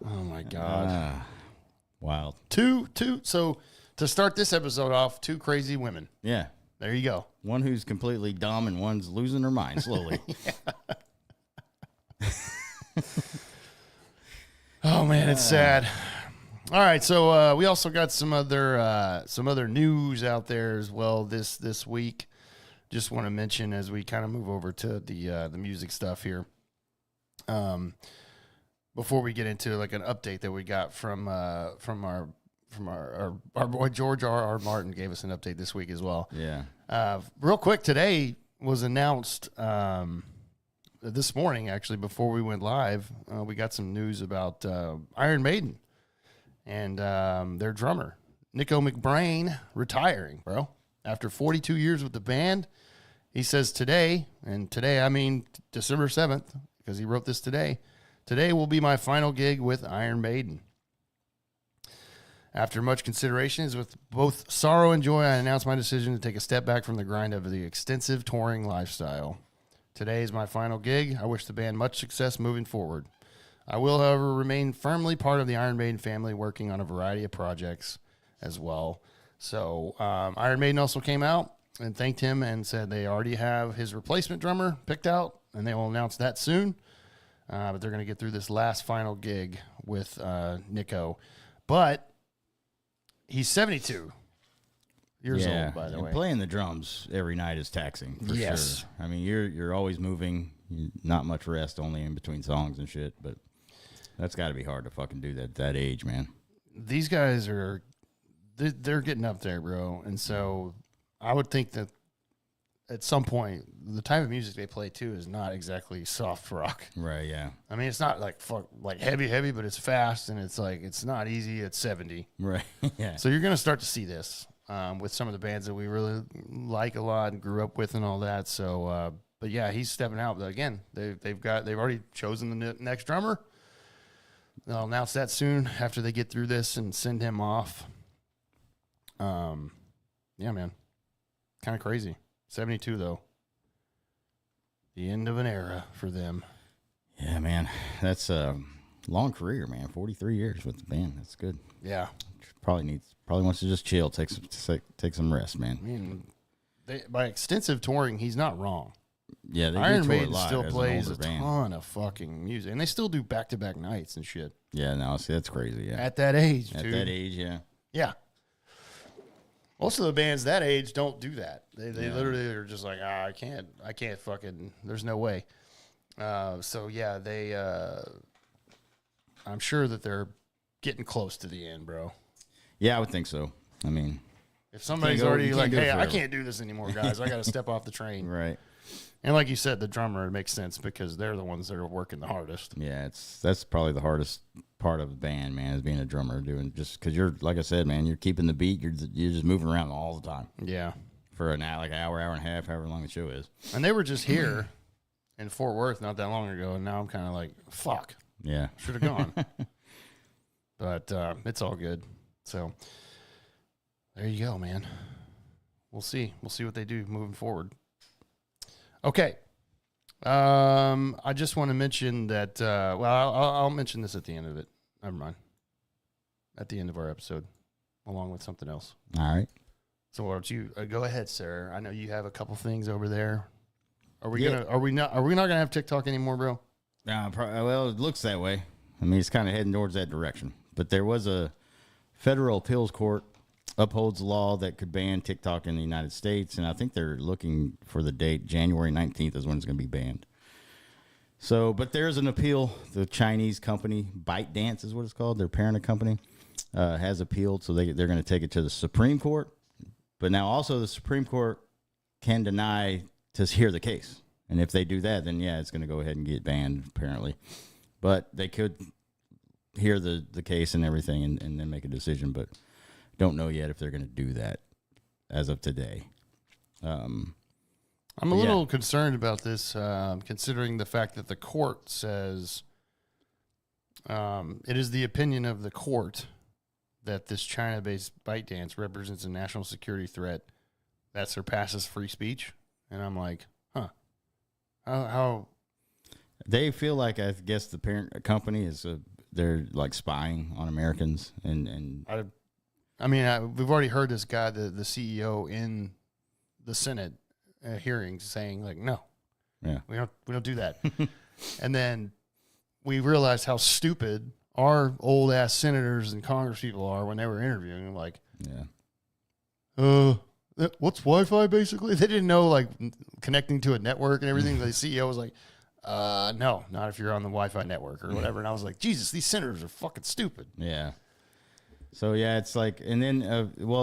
[SPEAKER 2] Oh my God.
[SPEAKER 3] Wild.
[SPEAKER 2] Two. So to start this episode off, 2 crazy women.
[SPEAKER 3] Yeah.
[SPEAKER 2] There you go.
[SPEAKER 3] One who's completely dumb and one's losing her mind slowly.
[SPEAKER 2] Oh man, it's sad. All right, so we also got some other news out there as well this week. Just want to mention as we kind of move over to the music stuff here. Before we get into like an update that we got from our boy George R.R. Martin gave us an update this week as well.
[SPEAKER 3] Yeah.
[SPEAKER 2] Real quick, today was announced this morning, actually, before we went live. We got some news about Iron Maiden and their drummer, Nico McBrain, retiring, bro. After 42 years with the band, he says today, and today I mean December 7th, because he wrote this today, today will be my final gig with Iron Maiden. After much consideration, is with both sorrow and joy, I announced my decision to take a step back from the grind of the extensive touring lifestyle. Today is my final gig. I wish the band much success moving forward. I will, however, remain firmly part of the Iron Maiden family, working on a variety of projects as well. So Iron Maiden also came out and thanked him and said they already have his replacement drummer picked out, and they will announce that soon. But they're going to get through this last final gig with Nico. But he's 72 years old, by the way.
[SPEAKER 3] Playing the drums every night is taxing, for sure. I mean, you're always moving, not much rest, only in between songs and shit, but that's got to be hard to fucking do that at that age, man.
[SPEAKER 2] These guys they're getting up there, bro. And so I would think that at some point, the type of music they play, too, is not exactly soft rock.
[SPEAKER 3] Right, yeah.
[SPEAKER 2] I mean, it's not like heavy, but it's fast, and it's not easy at 70.
[SPEAKER 3] Right, yeah.
[SPEAKER 2] So you're going to start to see this with some of the bands that we really like a lot and grew up with and all that. So, but yeah, he's stepping out. But again, they've already chosen the next drummer. They'll announce that soon after they get through this and send him off. Yeah, man, kind of crazy. 72 though. The end of an era for them.
[SPEAKER 3] Yeah, man, that's a long career, man. 43 years with the band. That's good.
[SPEAKER 2] Yeah.
[SPEAKER 3] Probably wants to just chill, take some rest, man.
[SPEAKER 2] I mean, by extensive touring, he's not wrong.
[SPEAKER 3] Yeah, they
[SPEAKER 2] Iron
[SPEAKER 3] do tour a
[SPEAKER 2] Maiden
[SPEAKER 3] lot
[SPEAKER 2] still
[SPEAKER 3] as an
[SPEAKER 2] plays a
[SPEAKER 3] older band.
[SPEAKER 2] ton of fucking music, and they still do back-to-back nights and shit.
[SPEAKER 3] Yeah, no, see, that's crazy. Yeah,
[SPEAKER 2] At that age,
[SPEAKER 3] at
[SPEAKER 2] dude.
[SPEAKER 3] that age, yeah.
[SPEAKER 2] Yeah. Most of the bands that age don't do that. They literally are just like, I can't fucking, there's no way. So yeah, I'm sure that they're getting close to the end, bro.
[SPEAKER 3] Yeah, I would think so. I mean,
[SPEAKER 2] if somebody's already like, hey, I can't do this anymore, guys. I got to step off the train.
[SPEAKER 3] Right.
[SPEAKER 2] And like you said, the drummer, it makes sense because they're the ones that are working the hardest.
[SPEAKER 3] Yeah, that's probably the hardest part of the band, man, is being a drummer, doing just because you're, like I said, man, you're keeping the beat. You're just moving around all the time.
[SPEAKER 2] Yeah.
[SPEAKER 3] For an hour, like an hour and a half, however long the show is.
[SPEAKER 2] And they were just here in Fort Worth not that long ago, and now I'm kind of like, fuck.
[SPEAKER 3] Yeah.
[SPEAKER 2] Should have gone. But it's all good. So there you go, man. We'll see. We'll see what they do moving forward. Okay. I just want to mention that, I'll mention this at the end of it. Never mind. At the end of our episode, along with something else.
[SPEAKER 3] All right.
[SPEAKER 2] So why don't you go ahead, sir? I know you have a couple things over there. Are we not gonna have TikTok anymore, bro?
[SPEAKER 3] Well, it looks that way. I mean, it's kind of heading towards that direction. But there was a federal appeals court upholds a law that could ban TikTok in the United States, and I think they're looking for the date. January 19th is when it's going to be banned. So, but there's an appeal. The Chinese company, ByteDance is what it's called, their parent company, has appealed, so they're going to take it to the Supreme Court. But now also the Supreme Court can deny to hear the case. And if they do that, then, yeah, it's going to go ahead and get banned, apparently. But they could hear the case and everything and then make a decision, but don't know yet if they're going to do that as of today.
[SPEAKER 2] I'm a little concerned about this, considering the fact that the court says it is the opinion of the court that this China-based ByteDance represents a national security threat that surpasses free speech. And I'm like, how? They
[SPEAKER 3] feel like, I guess, the parent company is they're like spying on Americans, and
[SPEAKER 2] we've already heard this guy, the CEO in the Senate hearings, saying like, no, we don't do that. And then we realized how stupid our old ass senators and Congress people are when they were interviewing them. Like, what's Wi-Fi basically? They didn't know like connecting to a network and everything. The CEO was like, no, not if you're on the Wi-Fi network or whatever. And I was like, Jesus, these senators are fucking stupid.
[SPEAKER 3] Yeah. So, yeah, it's like, and then,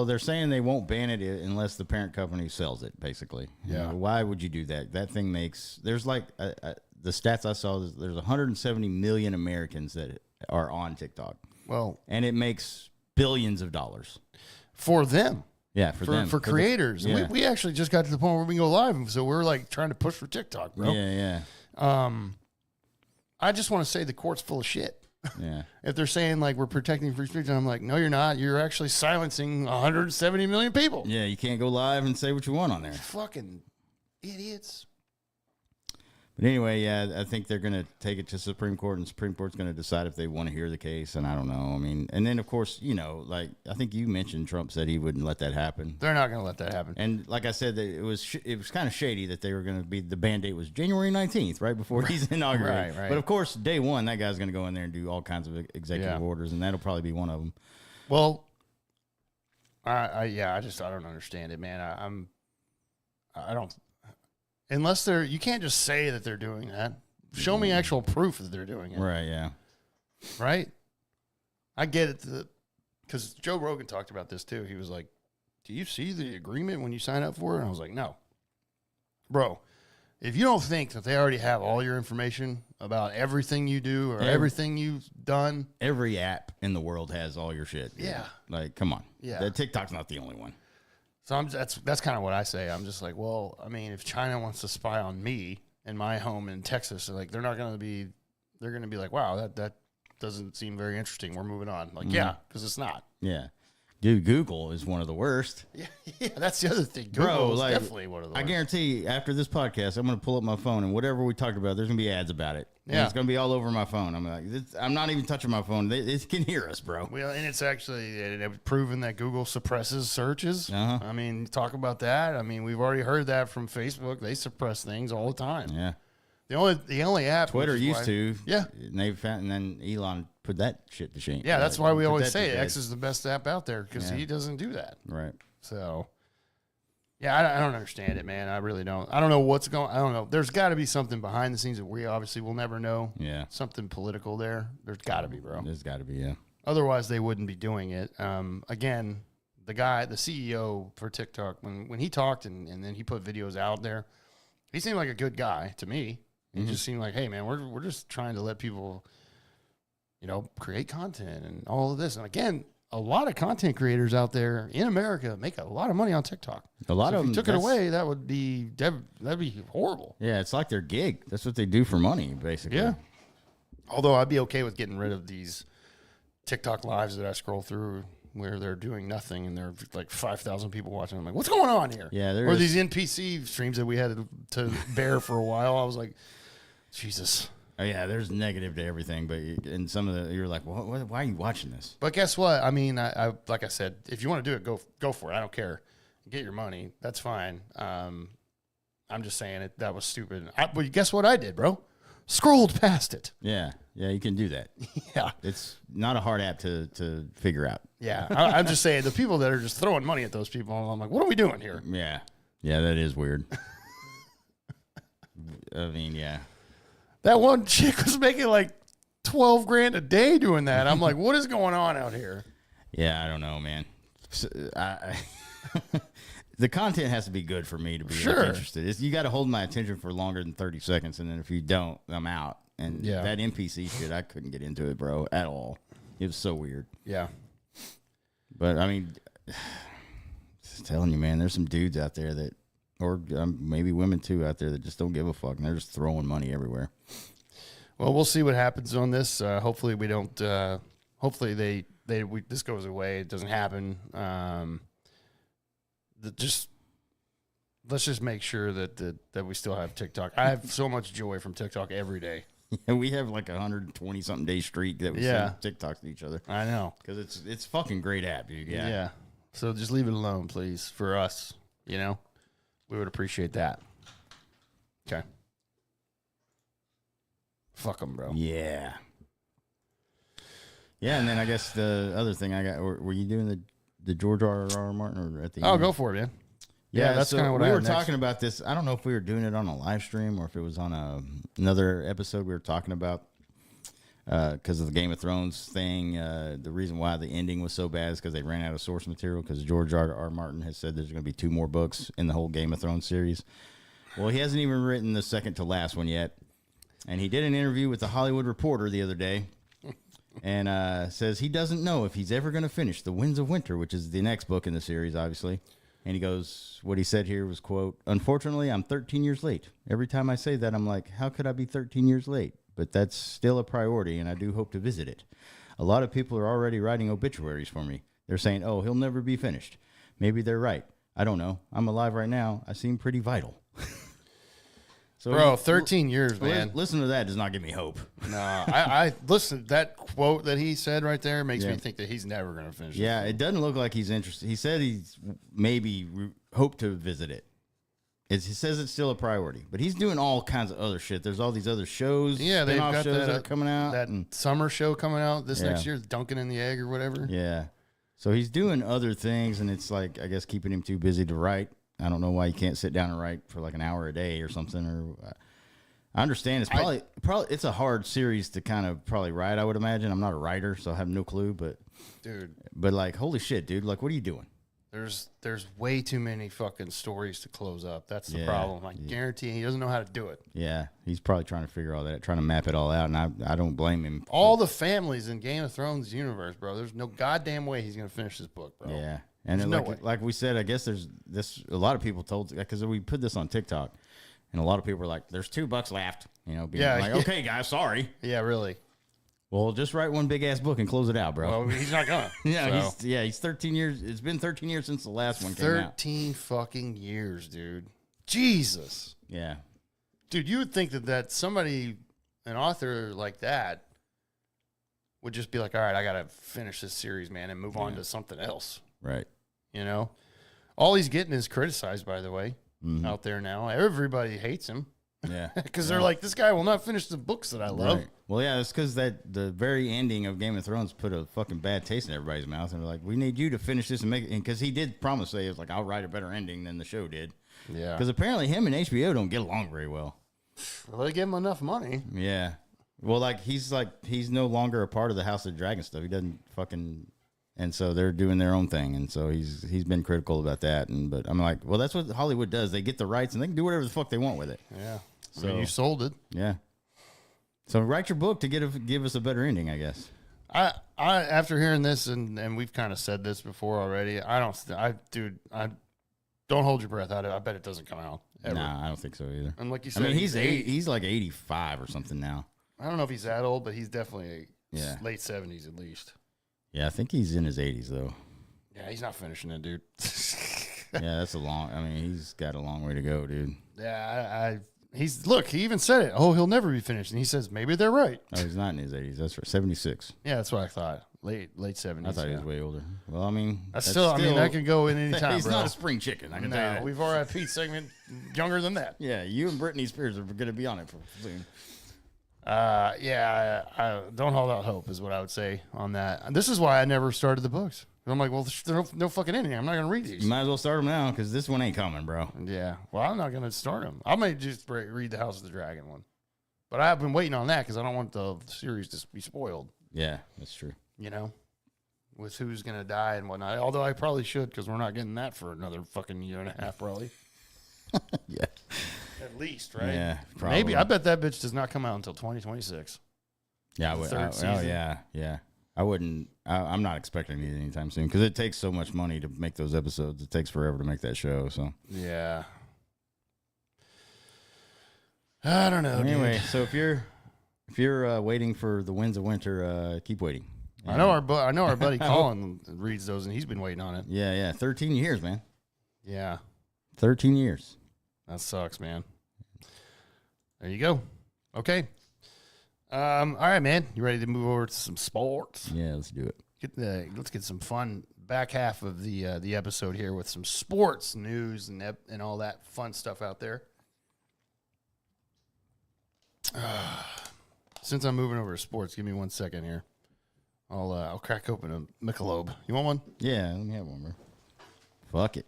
[SPEAKER 3] they're saying they won't ban it unless the parent company sells it, basically.
[SPEAKER 2] Yeah.
[SPEAKER 3] Why would you do that? That thing there's like, the stats I saw, there's 170 million Americans that are on TikTok.
[SPEAKER 2] Well,
[SPEAKER 3] and it makes billions of dollars.
[SPEAKER 2] For them.
[SPEAKER 3] Yeah, for them.
[SPEAKER 2] For creators.
[SPEAKER 3] Yeah.
[SPEAKER 2] We actually just got to the point where we can go live, so we're like trying to push for TikTok, bro.
[SPEAKER 3] Yeah.
[SPEAKER 2] I just want to say the court's full of shit.
[SPEAKER 3] Yeah.
[SPEAKER 2] If they're saying like we're protecting free speech, and I'm like, no, you're not. You're actually silencing 170 million people.
[SPEAKER 3] Yeah, you can't go live and say what you want on there.
[SPEAKER 2] Fucking idiots.
[SPEAKER 3] But anyway, yeah, I think they're going to take it to Supreme Court, and Supreme Court's going to decide if they want to hear the case, and I don't know. I mean, and then, of course, like, I think you mentioned Trump said he wouldn't let that happen.
[SPEAKER 2] They're not going to let that happen.
[SPEAKER 3] And like I said, it was kind of shady that they were going to be, the ban date was January 19th, right before he's inaugurated.
[SPEAKER 2] Right.
[SPEAKER 3] But, of course, day one, that guy's going to go in there and do all kinds of executive orders, and that'll probably be one of them.
[SPEAKER 2] Well, I don't understand it, man. I don't. Unless you can't just say that they're doing that. Show me actual proof that they're doing it.
[SPEAKER 3] Right, yeah.
[SPEAKER 2] Right? I get it. Because Joe Rogan talked about this too. He was like, do you see the agreement when you sign up for it? And I was like, no. Bro, if you don't think that they already have all your information about everything you do or everything you've done.
[SPEAKER 3] Every app in the world has all your shit. Dude.
[SPEAKER 2] Yeah.
[SPEAKER 3] Like, come on.
[SPEAKER 2] Yeah.
[SPEAKER 3] The TikTok's not the only one.
[SPEAKER 2] So that's kind of what I say. I'm just like, well, I mean, if China wants to spy on me in my home in Texas, they're going to be like, wow, that doesn't seem very interesting. We're moving on. Like, yeah, because it's not.
[SPEAKER 3] Yeah. Dude, Google is one of the worst.
[SPEAKER 2] Yeah, that's the other thing. Google is definitely one of the worst.
[SPEAKER 3] I guarantee after this podcast, I'm going to pull up my phone, and whatever we talked about, there's going to be ads about it. Yeah. And it's going to be all over my phone. I'm like, I'm not even touching my phone. They can hear us, bro.
[SPEAKER 2] Well, and it's actually proven that Google suppresses searches.
[SPEAKER 3] Uh-huh.
[SPEAKER 2] I mean, talk about that. I mean, we've already heard that from Facebook. They suppress things all the time.
[SPEAKER 3] Yeah.
[SPEAKER 2] The only app
[SPEAKER 3] Twitter used to.
[SPEAKER 2] Yeah.
[SPEAKER 3] And then Elon put that shit to shame.
[SPEAKER 2] Yeah, that's why we always say X is the best app out there because he doesn't do that.
[SPEAKER 3] Right.
[SPEAKER 2] So, yeah, I don't understand it, man. I really don't. I don't know what's going. I don't know. There's got to be something behind the scenes that we obviously will never know.
[SPEAKER 3] Yeah.
[SPEAKER 2] Something political there. There's got to be, bro.
[SPEAKER 3] There's got to be, yeah.
[SPEAKER 2] Otherwise, they wouldn't be doing it. Again, the CEO for TikTok, when he talked and then he put videos out there, he seemed like a good guy to me. He just seemed like, hey, man, we're just trying to let people, create content and all of this. And again, a lot of content creators out there in America make a lot of money on TikTok.
[SPEAKER 3] A lot of
[SPEAKER 2] them. If you took it away, that'd be horrible.
[SPEAKER 3] Yeah, it's like their gig. That's what they do for money, basically.
[SPEAKER 2] Yeah. Although I'd be okay with getting rid of these TikTok lives that I scroll through where they're doing nothing and there are like 5,000 people watching. I'm like, what's going on here?
[SPEAKER 3] Yeah,
[SPEAKER 2] or these NPC streams that we had to bear for a while. I was like, Jesus.
[SPEAKER 3] Oh, yeah, there's negative to everything, but in some of you're like, why are you watching this?
[SPEAKER 2] But guess what? I mean, I like I said, if you want to do it, go for it. I don't care. Get your money. That's fine. I'm just saying that was stupid. But guess what I did, bro? Scrolled past it.
[SPEAKER 3] Yeah, you can do that.
[SPEAKER 2] Yeah.
[SPEAKER 3] It's not a hard app to figure out.
[SPEAKER 2] Yeah, I'm just saying the people that are just throwing money at those people, I'm like, what are we doing here?
[SPEAKER 3] Yeah, that is weird. I mean, yeah.
[SPEAKER 2] That one chick was making like $12,000 a day doing that. I'm like, what is going on out here?
[SPEAKER 3] Yeah, I don't know, man. So, the content has to be good for me to be interested. You got to hold my attention for longer than 30 seconds, and then if you don't, I'm out. And that NPC shit, I couldn't get into it, bro, at all. It was so weird.
[SPEAKER 2] Yeah.
[SPEAKER 3] But, I mean, just telling you, man, there's some dudes out there that, or maybe women too out there that just don't give a fuck, and they're just throwing money everywhere.
[SPEAKER 2] Well, we'll see what happens on this. Hopefully we don't, hopefully this goes away. It doesn't happen. Let's just make sure that we still have TikTok. I have so much joy from TikTok every day.
[SPEAKER 3] Yeah, we have like 120 something day streak that we send TikToks to each other.
[SPEAKER 2] I know,
[SPEAKER 3] because it's fucking great app, dude.
[SPEAKER 2] Yeah. So just leave it alone, please, for us. We would appreciate that. Okay. Fuck them, bro.
[SPEAKER 3] Yeah. Yeah, and then I guess the other thing I got, were you doing the George R.R. Martin or at the end?
[SPEAKER 2] Oh, go for it, man. Yeah, that's kind of what
[SPEAKER 3] we were talking about this. I don't know if we were doing it on a live stream or if it was on another episode we were talking about because of the Game of Thrones thing. The reason why the ending was so bad is because they ran out of source material because George R.R. Martin has said there's going to be 2 more books in the whole Game of Thrones series. Well, he hasn't even written the second to last one yet. And he did an interview with the Hollywood Reporter the other day and says he doesn't know if he's ever going to finish The Winds of Winter, which is the next book in the series, obviously. And he goes, what he said here was, quote, "Unfortunately, I'm 13 years late. Every time I say that, I'm like, how could I be 13 years late? But that's still a priority, and I do hope to visit it. A lot of people are already writing obituaries for me. They're saying, oh, he'll never be finished. Maybe they're right. I don't know. I'm alive right now. I seem pretty vital." So,
[SPEAKER 2] bro, 13 years, man.
[SPEAKER 3] Listen to that does not give me hope.
[SPEAKER 2] No, I listen. That quote that he said right there makes me think that he's never going to finish.
[SPEAKER 3] Yeah, it doesn't look like he's interested. He said he's maybe hope to visit it. He says it's still a priority, but he's doing all kinds of other shit. There's all these other shows.
[SPEAKER 2] Yeah, they've got
[SPEAKER 3] shows that are coming out.
[SPEAKER 2] That summer show coming out this next year, Dunkin' in the Egg or whatever.
[SPEAKER 3] Yeah, so he's doing other things, and it's like I guess keeping him too busy to write. I don't know why you can't sit down and write for like an hour a day or something. Or I understand it's probably it's a hard series to kind of probably write. I would imagine. I'm not a writer, so I have no clue. But like holy shit, dude! Like, what are you doing?
[SPEAKER 2] There's way too many fucking stories to close up. That's the problem. I guarantee he doesn't know how to do it.
[SPEAKER 3] Yeah, he's probably trying to figure all that, trying to map it all out, and I don't blame him.
[SPEAKER 2] All the families in Game of Thrones universe, bro. There's no goddamn way he's gonna finish this book, bro.
[SPEAKER 3] Yeah. And like we said, I guess there's this. A lot of people told because we put this on TikTok, and a lot of people were like, "There's 2 books left." Okay, guys, sorry.
[SPEAKER 2] Yeah, really.
[SPEAKER 3] Well, just write one big ass book and close it out, bro.
[SPEAKER 2] Well, he's not gonna.
[SPEAKER 3] He's 13 years. It's been 13 years since the last one came out.
[SPEAKER 2] 13 fucking years, dude. Jesus.
[SPEAKER 3] Yeah,
[SPEAKER 2] dude, you would think that somebody, an author like that, would just be like, "All right, I gotta finish this series, man, and move on to something else."
[SPEAKER 3] Right.
[SPEAKER 2] All he's getting is criticized, by the way, out there now. Everybody hates him.
[SPEAKER 3] Yeah.
[SPEAKER 2] Because they're like, this guy will not finish the books that I love.
[SPEAKER 3] Right. Well, yeah, it's because that the very ending of Game of Thrones put a fucking bad taste in everybody's mouth, and they're like, we need you to finish this and make it. And because he did promise, say, it's like, I'll write a better ending than the show did.
[SPEAKER 2] Yeah.
[SPEAKER 3] Because apparently him and HBO don't get along very well.
[SPEAKER 2] Well, they give him enough money.
[SPEAKER 3] Yeah. Well, he's no longer a part of the House of the Dragon stuff. He doesn't fucking, and so they're doing their own thing, and so he's been critical about that. But I'm like, well, that's what Hollywood does. They get the rights and they can do whatever the fuck they want with it.
[SPEAKER 2] Yeah.
[SPEAKER 3] So
[SPEAKER 2] I mean, you sold it.
[SPEAKER 3] Yeah. So write your book to give us a better ending, I guess.
[SPEAKER 2] I after hearing this, and we've kind of said this before already. I don't hold your breath. I bet it doesn't come out ever.
[SPEAKER 3] Nah, I don't think so either.
[SPEAKER 2] And like you said,
[SPEAKER 3] I mean, he's like 85 or something now.
[SPEAKER 2] I don't know if he's that old, but he's definitely
[SPEAKER 3] Yeah.
[SPEAKER 2] late 70s at least.
[SPEAKER 3] Yeah, I think he's in his 80s though.
[SPEAKER 2] Yeah, he's not finishing it, dude.
[SPEAKER 3] Yeah, that's he's got a long way to go, dude.
[SPEAKER 2] Yeah, he even said it. Oh, he'll never be finished. And he says, maybe they're right.
[SPEAKER 3] Oh, he's not in his 80s. That's right. 76.
[SPEAKER 2] Yeah, that's what I thought. Late 70s.
[SPEAKER 3] I thought he was way older. Well, I mean,
[SPEAKER 2] That's still, I mean, that can go in any time,
[SPEAKER 3] he's
[SPEAKER 2] bro.
[SPEAKER 3] not a spring chicken. I can tell you that.
[SPEAKER 2] We've RIP segment younger than that.
[SPEAKER 3] Yeah, you and Britney Spears are going to be on it for soon.
[SPEAKER 2] I don't hold out hope is what I would say on that. And this is why I never started the books. I'm like, well, there's no fucking ending. I'm not going to read these.
[SPEAKER 3] You might as well start them now because this one ain't coming, bro.
[SPEAKER 2] Yeah. Well, I'm not going to start them. I may just read the House of the Dragon one. But I've been waiting on that because I don't want the series to be spoiled,
[SPEAKER 3] Yeah, that's true.
[SPEAKER 2] you know, with who's going to die and whatnot. Although I probably should because we're not getting that for another fucking year and a half, probably.
[SPEAKER 3] Yeah.
[SPEAKER 2] At least, right?
[SPEAKER 3] Yeah, probably.
[SPEAKER 2] Maybe. I bet that bitch does not come out until 2026.
[SPEAKER 3] Yeah, I would.
[SPEAKER 2] third
[SPEAKER 3] Oh,
[SPEAKER 2] season.
[SPEAKER 3] yeah. I wouldn't. I'm not expecting it anytime soon because it takes so much money to make those episodes. It takes forever to make that show. So
[SPEAKER 2] Yeah. I don't know.
[SPEAKER 3] anyway,
[SPEAKER 2] dude.
[SPEAKER 3] so if you're waiting for the Winds of Winter, keep waiting.
[SPEAKER 2] I know our buddy Colin reads those, and he's been waiting on it.
[SPEAKER 3] Yeah. 13 years, man.
[SPEAKER 2] Yeah,
[SPEAKER 3] 13 years.
[SPEAKER 2] that sucks, man. There you go. Okay. All right, man. You ready to move over to some sports?
[SPEAKER 3] Yeah, let's do it.
[SPEAKER 2] Let's get some fun back half of the episode here with some sports news and all that fun stuff out there. Since I'm moving over to sports, give me 1 second here. I'll crack open a Michelob. You want one?
[SPEAKER 3] Yeah, let me have one, bro. Fuck it.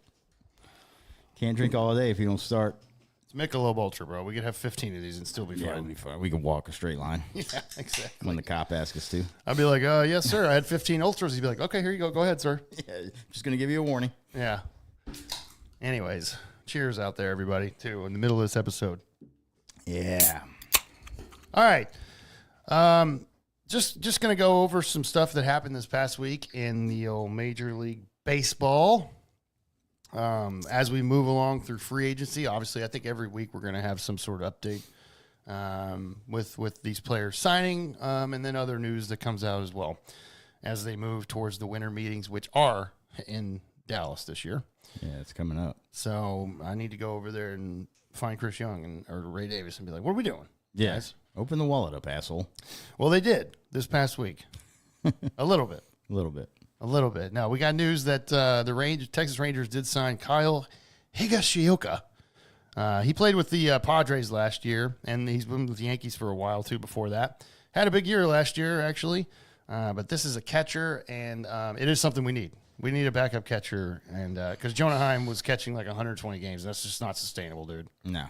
[SPEAKER 3] Can't drink all day if you don't start.
[SPEAKER 2] It's Michelob Ultra, bro. We could have 15 of these and still be
[SPEAKER 3] Yeah,
[SPEAKER 2] fine.
[SPEAKER 3] we'll be fine. We can walk a straight line
[SPEAKER 2] Yeah, exactly.
[SPEAKER 3] when the cop asks us to.
[SPEAKER 2] I'd be like, yes, sir. I had 15 Ultras. He'd be like, okay, here you go. Go ahead, sir.
[SPEAKER 3] Yeah, just gonna give you a warning.
[SPEAKER 2] Yeah. Anyways, cheers out there, everybody, too, in the middle of this episode.
[SPEAKER 3] Yeah.
[SPEAKER 2] All right. Just going to go over some stuff that happened this past week in the old Major League Baseball. As we move along through free agency, obviously, I think every week we're going to have some sort of update with these players signing and then other news that comes out as well as they move towards the winter meetings, which are in Dallas this year.
[SPEAKER 3] Yeah, it's coming up.
[SPEAKER 2] So I need to go over there and find Chris Young or Ray Davis and be like, what are we doing?
[SPEAKER 3] Yes. Open the wallet up, asshole.
[SPEAKER 2] Well, they did this past week. A little bit.
[SPEAKER 3] A little bit.
[SPEAKER 2] A little bit. Now, we got news that the Texas Rangers did sign Kyle Higashioka. He played with the Padres last year, and he's been with the Yankees for a while, too, before that. Had a big year last year, actually. But this is a catcher, and it is something we need. We need a backup catcher, and because Jonah Heim was catching like 120 games. That's just not sustainable, dude.
[SPEAKER 3] No.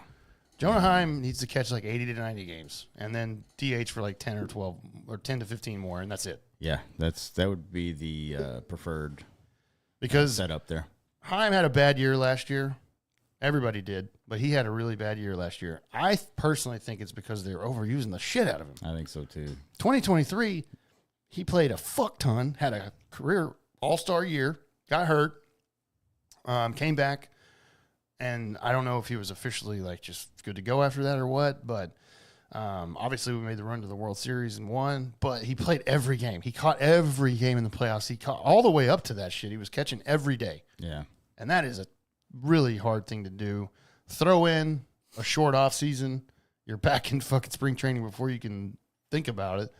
[SPEAKER 2] Jonah Heim needs to catch like 80 to 90 games, and then DH for like 10 or 12 or 10 to 15 more, and that's it.
[SPEAKER 3] Yeah, that would be the preferred
[SPEAKER 2] Because
[SPEAKER 3] setup there.
[SPEAKER 2] Heim had a bad year last year. Everybody did, but he had a really bad year last year. I personally think it's because they're overusing the shit out of him.
[SPEAKER 3] I think so too.
[SPEAKER 2] 2023, he played a fuck ton, had a career all-star year, got hurt, came back, and I don't know if he was officially like just good to go after that or what, but obviously we made the run to the World Series and won, but he played every game. He caught every game in the playoffs. He caught all the way up to that shit. He was catching every day.
[SPEAKER 3] Yeah.
[SPEAKER 2] And that is a really hard thing to do. Throw in a short off season. You're back in fucking spring training before you can think about it.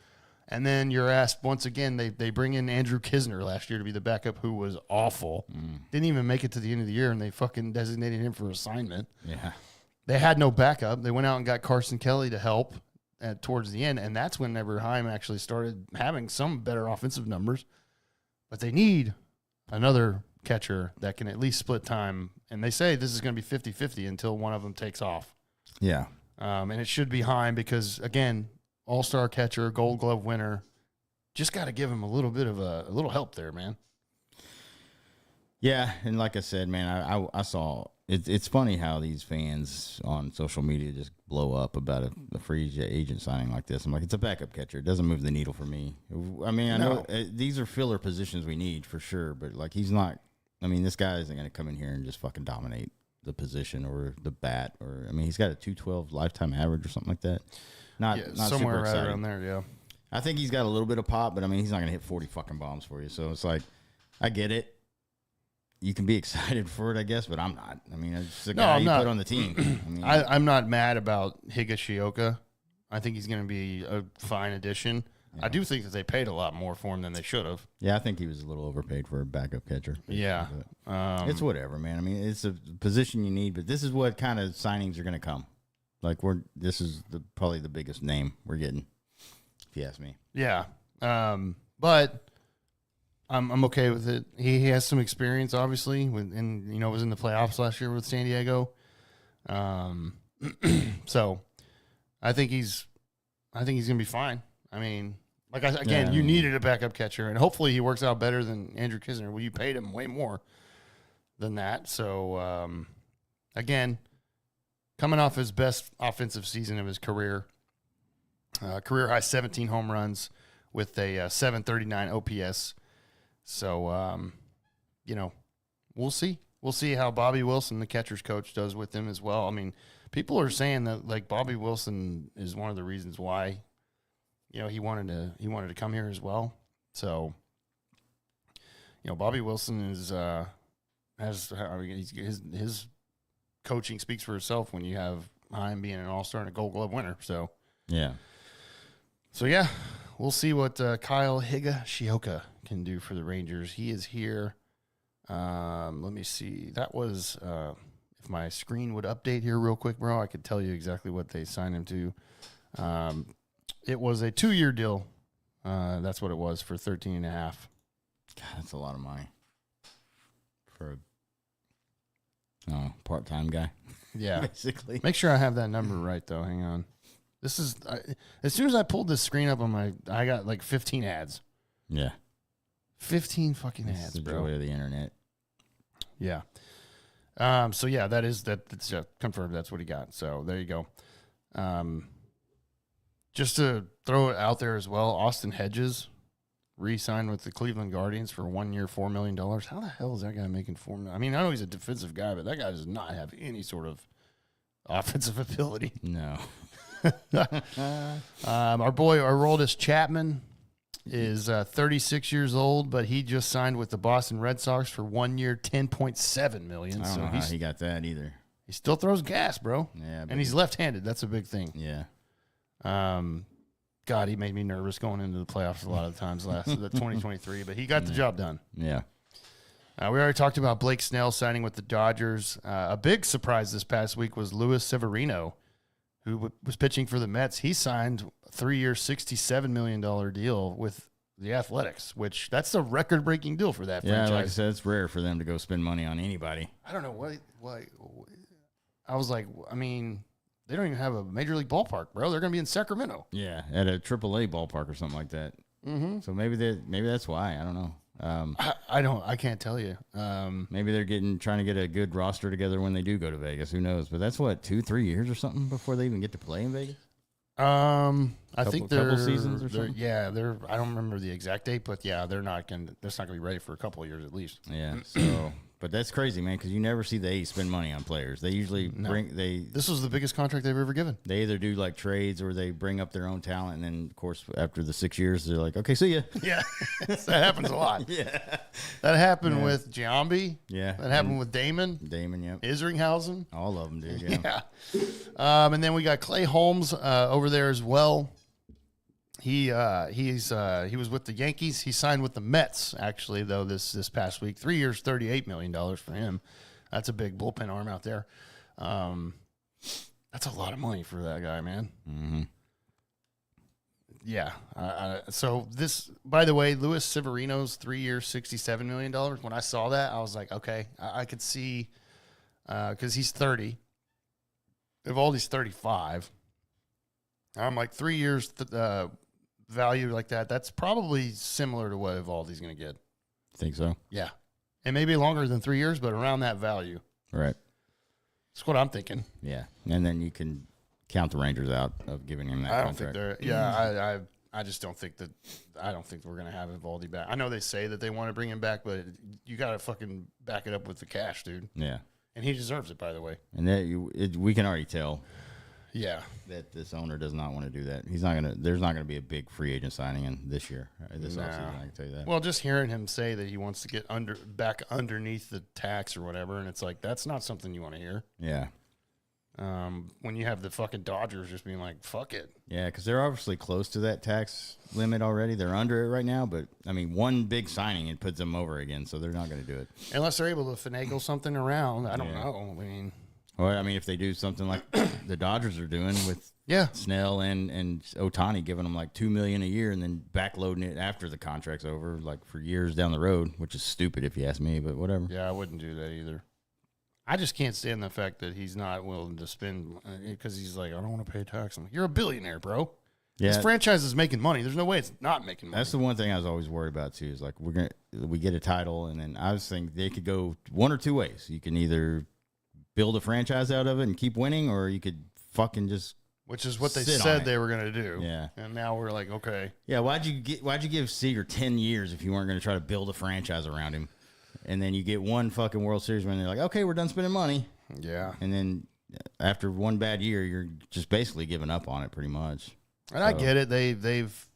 [SPEAKER 2] And then you're asked once again, they bring in Andrew Kisner last year to be the backup, who was awful. Didn't even make it to the end of the year, and they fucking designated him for assignment.
[SPEAKER 3] Yeah.
[SPEAKER 2] they had no backup. They went out and got Carson Kelly to help towards the end, and that's whenever Heim actually started having some better offensive numbers. But they need another catcher that can at least split time, and they say this is going to be 50-50 until one of them takes off.
[SPEAKER 3] Yeah.
[SPEAKER 2] And it should be Heim because, again, all-star catcher, Gold Glove winner, just got to give him a little bit of a little help there, man.
[SPEAKER 3] Yeah, and like I said, man, I saw it's funny how these fans on social media just blow up about a free agent signing like this. I'm like, it's a backup catcher. It doesn't move the needle for me. I mean, I know these are filler positions we need for sure, but like he's not. I mean, this guy isn't going to come in here and just fucking dominate the position or the bat. Or I mean, he's got a 212 lifetime average or something like that. Not
[SPEAKER 2] somewhere
[SPEAKER 3] super
[SPEAKER 2] right
[SPEAKER 3] exciting.
[SPEAKER 2] around there. Yeah,
[SPEAKER 3] I think he's got a little bit of pop, but I mean, he's not going to hit 40 fucking bombs for you. So it's like, I get it. You can be excited for it, I guess, but I'm not. I mean, it's the guy you put on the team. I mean,
[SPEAKER 2] I'm not mad about Higashioka. I think he's going to be a fine addition. Yeah. I do think that they paid a lot more for him than they should have.
[SPEAKER 3] Yeah, I think he was a little overpaid for a backup catcher.
[SPEAKER 2] Yeah.
[SPEAKER 3] It's whatever, man. I mean, it's a position you need, but this is what kind of signings are going to come. Like, this is probably the biggest name we're getting, if you ask me.
[SPEAKER 2] Yeah. But I'm okay with it. He has some experience, obviously, and was in the playoffs last year with San Diego. So I think he's gonna be fine. I mean, you needed a backup catcher, and hopefully he works out better than Andrew Kisner. Well, you paid him way more than that. So again, coming off his best offensive season of his career, career high 17 home runs with a 739 OPS. So, we'll see. We'll see how Bobby Wilson, the catcher's coach, does with him as well. I mean, people are saying that like Bobby Wilson is one of the reasons why, he wanted to come here as well. So, Bobby Wilson his coaching speaks for itself when you have Heim being an all-star and a Gold Glove winner. So,
[SPEAKER 3] yeah.
[SPEAKER 2] So, yeah, we'll see what Kyle Higashioka can do for the Rangers. He is here. Let me see. That was, if my screen would update here real quick, bro, I could tell you exactly what they signed him to. It was a 2-year deal. That's what it was for 13.5.
[SPEAKER 3] God, that's a lot of money for a part-time guy.
[SPEAKER 2] Yeah.
[SPEAKER 3] Basically.
[SPEAKER 2] Make sure I have that number right, though. Hang on. This is as soon as I pulled this screen up I got like 15 ads.
[SPEAKER 3] Yeah.
[SPEAKER 2] 15 fucking
[SPEAKER 3] That's
[SPEAKER 2] ads,
[SPEAKER 3] the
[SPEAKER 2] bro.
[SPEAKER 3] joy of the internet.
[SPEAKER 2] Yeah. So yeah, that's confirmed. That's what he got. So there you go. Just to throw it out there as well, Austin Hedges re-signed with the Cleveland Guardians for 1 year, $4 million. How the hell is that guy making $4 million? I mean, I know he's a defensive guy, but that guy does not have any sort of offensive ability.
[SPEAKER 3] No.
[SPEAKER 2] Our oldest Chapman is 36 years old, but he just signed with the Boston Red Sox for 1 year, $10.7 million.
[SPEAKER 3] I don't know how he got that either.
[SPEAKER 2] He still throws gas, bro.
[SPEAKER 3] Yeah,
[SPEAKER 2] and he's left-handed. That's a big thing.
[SPEAKER 3] Yeah.
[SPEAKER 2] God, he made me nervous going into the playoffs a lot of the times the 2023, but he got the job done.
[SPEAKER 3] Yeah.
[SPEAKER 2] We already talked about Blake Snell signing with the Dodgers. A big surprise this past week was Luis Severino, who was pitching for the Mets. He signed a 3-year, $67 million deal with the Athletics, which that's a record-breaking deal for that franchise.
[SPEAKER 3] Yeah, like I said, it's rare for them to go spend money on anybody.
[SPEAKER 2] I don't know why. I was like, I mean, they don't even have a major league ballpark, bro. They're going to be in Sacramento.
[SPEAKER 3] Yeah, at a AAA ballpark or something like that.
[SPEAKER 2] Mm-hmm.
[SPEAKER 3] So maybe that's why. I don't know.
[SPEAKER 2] I can't tell you.
[SPEAKER 3] Maybe they're trying to get a good roster together when they do go to Vegas. Who knows? But that's what 2-3 years or something before they even get to play in Vegas.
[SPEAKER 2] I think they're
[SPEAKER 3] couple seasons or something.
[SPEAKER 2] Yeah, I don't remember the exact date, but yeah, they're not gonna be ready for a couple of years at least.
[SPEAKER 3] Yeah. So, but that's crazy, man, because you never see the A's spend money on players. They usually
[SPEAKER 2] This was the biggest contract they've ever given.
[SPEAKER 3] They either do like trades or they bring up their own talent, and then of course after the 6 years they're like, okay, see ya.
[SPEAKER 2] Yeah, that happens a lot.
[SPEAKER 3] Yeah,
[SPEAKER 2] that happened with Giambi.
[SPEAKER 3] Yeah,
[SPEAKER 2] that happened with Damon.
[SPEAKER 3] Yep.
[SPEAKER 2] Isringhausen.
[SPEAKER 3] All of them, dude. Yeah.
[SPEAKER 2] And then we got Clay Holmes over there as well. He was with the Yankees. He signed with the Mets actually though this past week. 3 years, $38 million for him. That's a big bullpen arm out there. That's a lot of money for that guy, man.
[SPEAKER 3] Mm-hmm.
[SPEAKER 2] Yeah. So this, by the way, Luis Severino's 3 years, $67 million. When I saw that, I was like, okay, I could see, because he's 30. Evaldi's 35. I'm like 3 years value like that. That's probably similar to what Evaldi's going to get.
[SPEAKER 3] Think so?
[SPEAKER 2] Yeah. And maybe longer than 3 years, but around that value.
[SPEAKER 3] Right.
[SPEAKER 2] That's what I'm thinking.
[SPEAKER 3] Yeah. And then you can count the Rangers out of giving him that
[SPEAKER 2] I don't
[SPEAKER 3] contract.
[SPEAKER 2] think they're. Yeah, I just don't think that. I don't think we're gonna have Evaldi back. I know they say that they want to bring him back, but you got to fucking back it up with the cash, dude.
[SPEAKER 3] Yeah.
[SPEAKER 2] And he deserves it, by the way.
[SPEAKER 3] And we can already tell
[SPEAKER 2] Yeah.
[SPEAKER 3] that this owner does not want to do that. He's not gonna. There's not gonna be a big free agent signing in this year, this offseason. I can tell you that.
[SPEAKER 2] Well, just hearing him say that he wants to get back underneath the tax or whatever, and it's like that's not something you want to hear.
[SPEAKER 3] Yeah.
[SPEAKER 2] When you have the fucking Dodgers just being like, "Fuck it."
[SPEAKER 3] Yeah, because they're obviously close to that tax limit already. They're under it right now, but I mean, one big signing it puts them over again, so they're not going to do it.
[SPEAKER 2] Unless they're able to finagle something around. I don't know. I mean,
[SPEAKER 3] or I mean, if they do something like the Dodgers are doing with Snell and Ohtani, giving them like $2 million a year and then backloading it after the contract's over, like for years down the road, which is stupid if you ask me, but whatever.
[SPEAKER 2] Yeah, I wouldn't do that either. I just can't stand the fact that he's not willing to spend because he's like, I don't want to pay tax. I'm like, you're a billionaire, bro.
[SPEAKER 3] Yeah.
[SPEAKER 2] This franchise is making money. There's no way it's not making money.
[SPEAKER 3] That's the one thing I was always worried about too. Is like we get a title, and then I was thinking they could go one or two ways. You can either build a franchise out of it and keep winning, or you could fucking just
[SPEAKER 2] which is what they
[SPEAKER 3] sit on
[SPEAKER 2] said
[SPEAKER 3] it.
[SPEAKER 2] they were going to do.
[SPEAKER 3] Yeah,
[SPEAKER 2] and now we're like, okay,
[SPEAKER 3] yeah. Why'd you give Seager 10 years if you weren't going to try to build a franchise around him? And then you get one fucking World Series when they're like, okay, we're done spending money.
[SPEAKER 2] Yeah,
[SPEAKER 3] and then after one bad year, you're just basically giving up on it pretty much.
[SPEAKER 2] And I get it. They've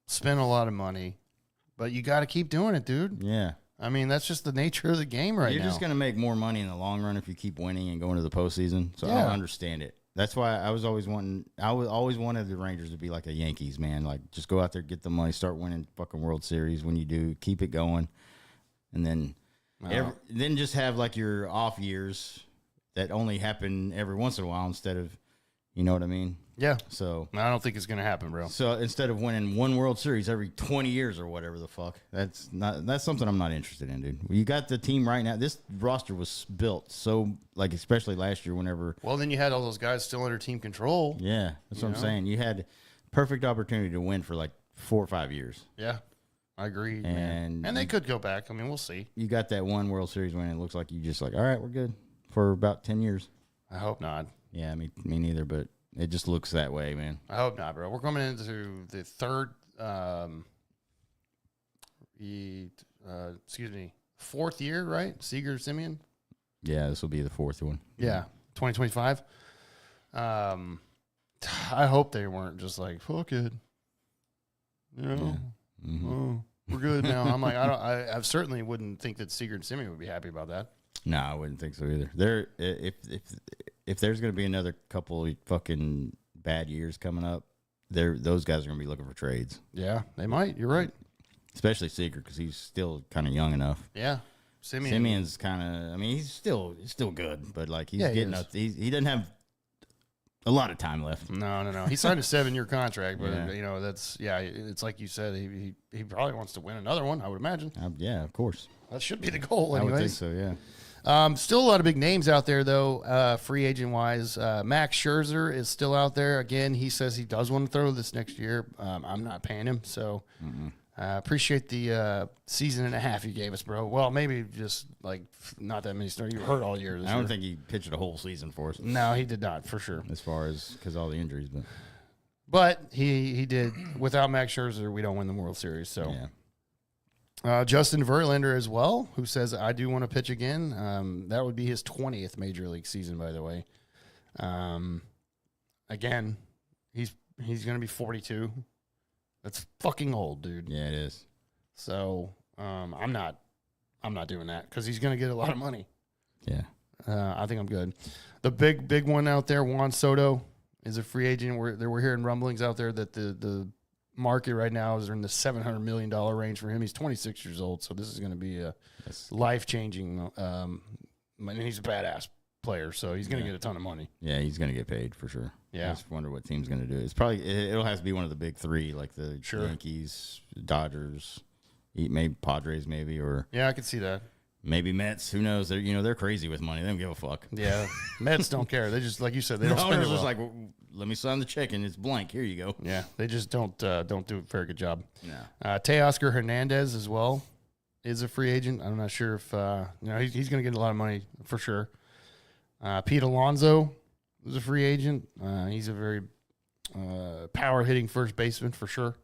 [SPEAKER 2] spent a lot of money, but you got to keep doing it, dude.
[SPEAKER 3] Yeah.
[SPEAKER 2] I mean, that's just the nature of the game right now.
[SPEAKER 3] You're just going to make more money in the long run if you keep winning and going to the postseason. So I don't understand it. That's why I always wanted the Rangers to be like a Yankees, man. Like, just go out there, get the money, start winning fucking World Series. When you do, keep it going. And then then just have like your off years that only happen every once in a while instead of, you know what I mean?
[SPEAKER 2] Yeah.
[SPEAKER 3] So
[SPEAKER 2] I don't think it's going to happen, bro.
[SPEAKER 3] So instead of winning one World Series every 20 years or whatever the fuck, that's something I'm not interested in, dude. You got the team right now. This roster was built so, like, especially last year whenever.
[SPEAKER 2] Well, then you had all those guys still under team control.
[SPEAKER 3] Yeah, that's what I'm saying. You had perfect opportunity to win for like 4 or 5 years.
[SPEAKER 2] Yeah, I agree.
[SPEAKER 3] And
[SPEAKER 2] they could go back. I mean, we'll see.
[SPEAKER 3] You got that one World Series win. It looks like you just like, all right, we're good for about 10 years.
[SPEAKER 2] I hope not.
[SPEAKER 3] Yeah, me neither, but it just looks that way, man.
[SPEAKER 2] I hope not, bro. We're coming into the third, fourth year, right? Seager, Simeon?
[SPEAKER 3] Yeah, this will be the fourth one.
[SPEAKER 2] Yeah, 2025. I hope they weren't just like, fuck it. You know, we're good now. I'm like, I certainly wouldn't think that Seager and Simeon would be happy about that.
[SPEAKER 3] No, I wouldn't think so either. If there's going to be another couple of fucking bad years coming up, those guys are going to be looking for trades.
[SPEAKER 2] Yeah, they might. You're right.
[SPEAKER 3] Especially Seager because he's still kind of young enough.
[SPEAKER 2] Yeah,
[SPEAKER 3] Simeon's kind of. I mean, he's still good, but like he's getting up. He doesn't have a lot of time left.
[SPEAKER 2] No. He signed a 7-year contract, but you know it's like you said. He probably wants to win another one. I would imagine.
[SPEAKER 3] Yeah, of course.
[SPEAKER 2] That should be the goal. Anyways.
[SPEAKER 3] I would think so. Yeah.
[SPEAKER 2] Still a lot of big names out there, though, free agent wise. Max Scherzer is still out there. Again, he says he does want to throw this next year. I'm not paying him, so appreciate the season and a half you gave us, bro. Well, maybe just like not that many starts. You were hurt all year.
[SPEAKER 3] I don't think he pitched a whole season for us.
[SPEAKER 2] No, he did not, for sure.
[SPEAKER 3] As far as because all the injuries,
[SPEAKER 2] but he did. Without Max Scherzer, we don't win the World Series. So.
[SPEAKER 3] Yeah.
[SPEAKER 2] Justin Verlander as well, who says, I do want to pitch again. That would be his 20th Major League season, by the way. Again, he's going to be 42. That's fucking old, dude.
[SPEAKER 3] Yeah, it is.
[SPEAKER 2] So I'm not doing that because he's going to get a lot of money.
[SPEAKER 3] Yeah.
[SPEAKER 2] I think I'm good. The big one out there, Juan Soto, is a free agent. We're hearing rumblings out there that the market right now is in the $700 million range for him. He's 26 years old, so this is going to be a life-changing. And he's a badass player, so he's going to get a ton of money.
[SPEAKER 3] Yeah, he's going to get paid for sure.
[SPEAKER 2] Yeah.
[SPEAKER 3] I just wonder what team's going to do. It's probably it'll have to be one of the big three, like the Yankees, Dodgers, maybe Padres, maybe, or
[SPEAKER 2] yeah, I could see that.
[SPEAKER 3] Maybe Mets. Who knows? They're crazy with money. They don't give a fuck.
[SPEAKER 2] Yeah, Mets don't care. They just, like you said, they don't spend it well.
[SPEAKER 3] Just like, well, let me sign the check and it's blank. Here you go.
[SPEAKER 2] Yeah, they just don't do a very good job.
[SPEAKER 3] No.
[SPEAKER 2] Teoscar Hernandez as well is a free agent. I'm not sure if he's going to get a lot of money for sure. Pete Alonso is a free agent. He's a very power hitting first baseman for sure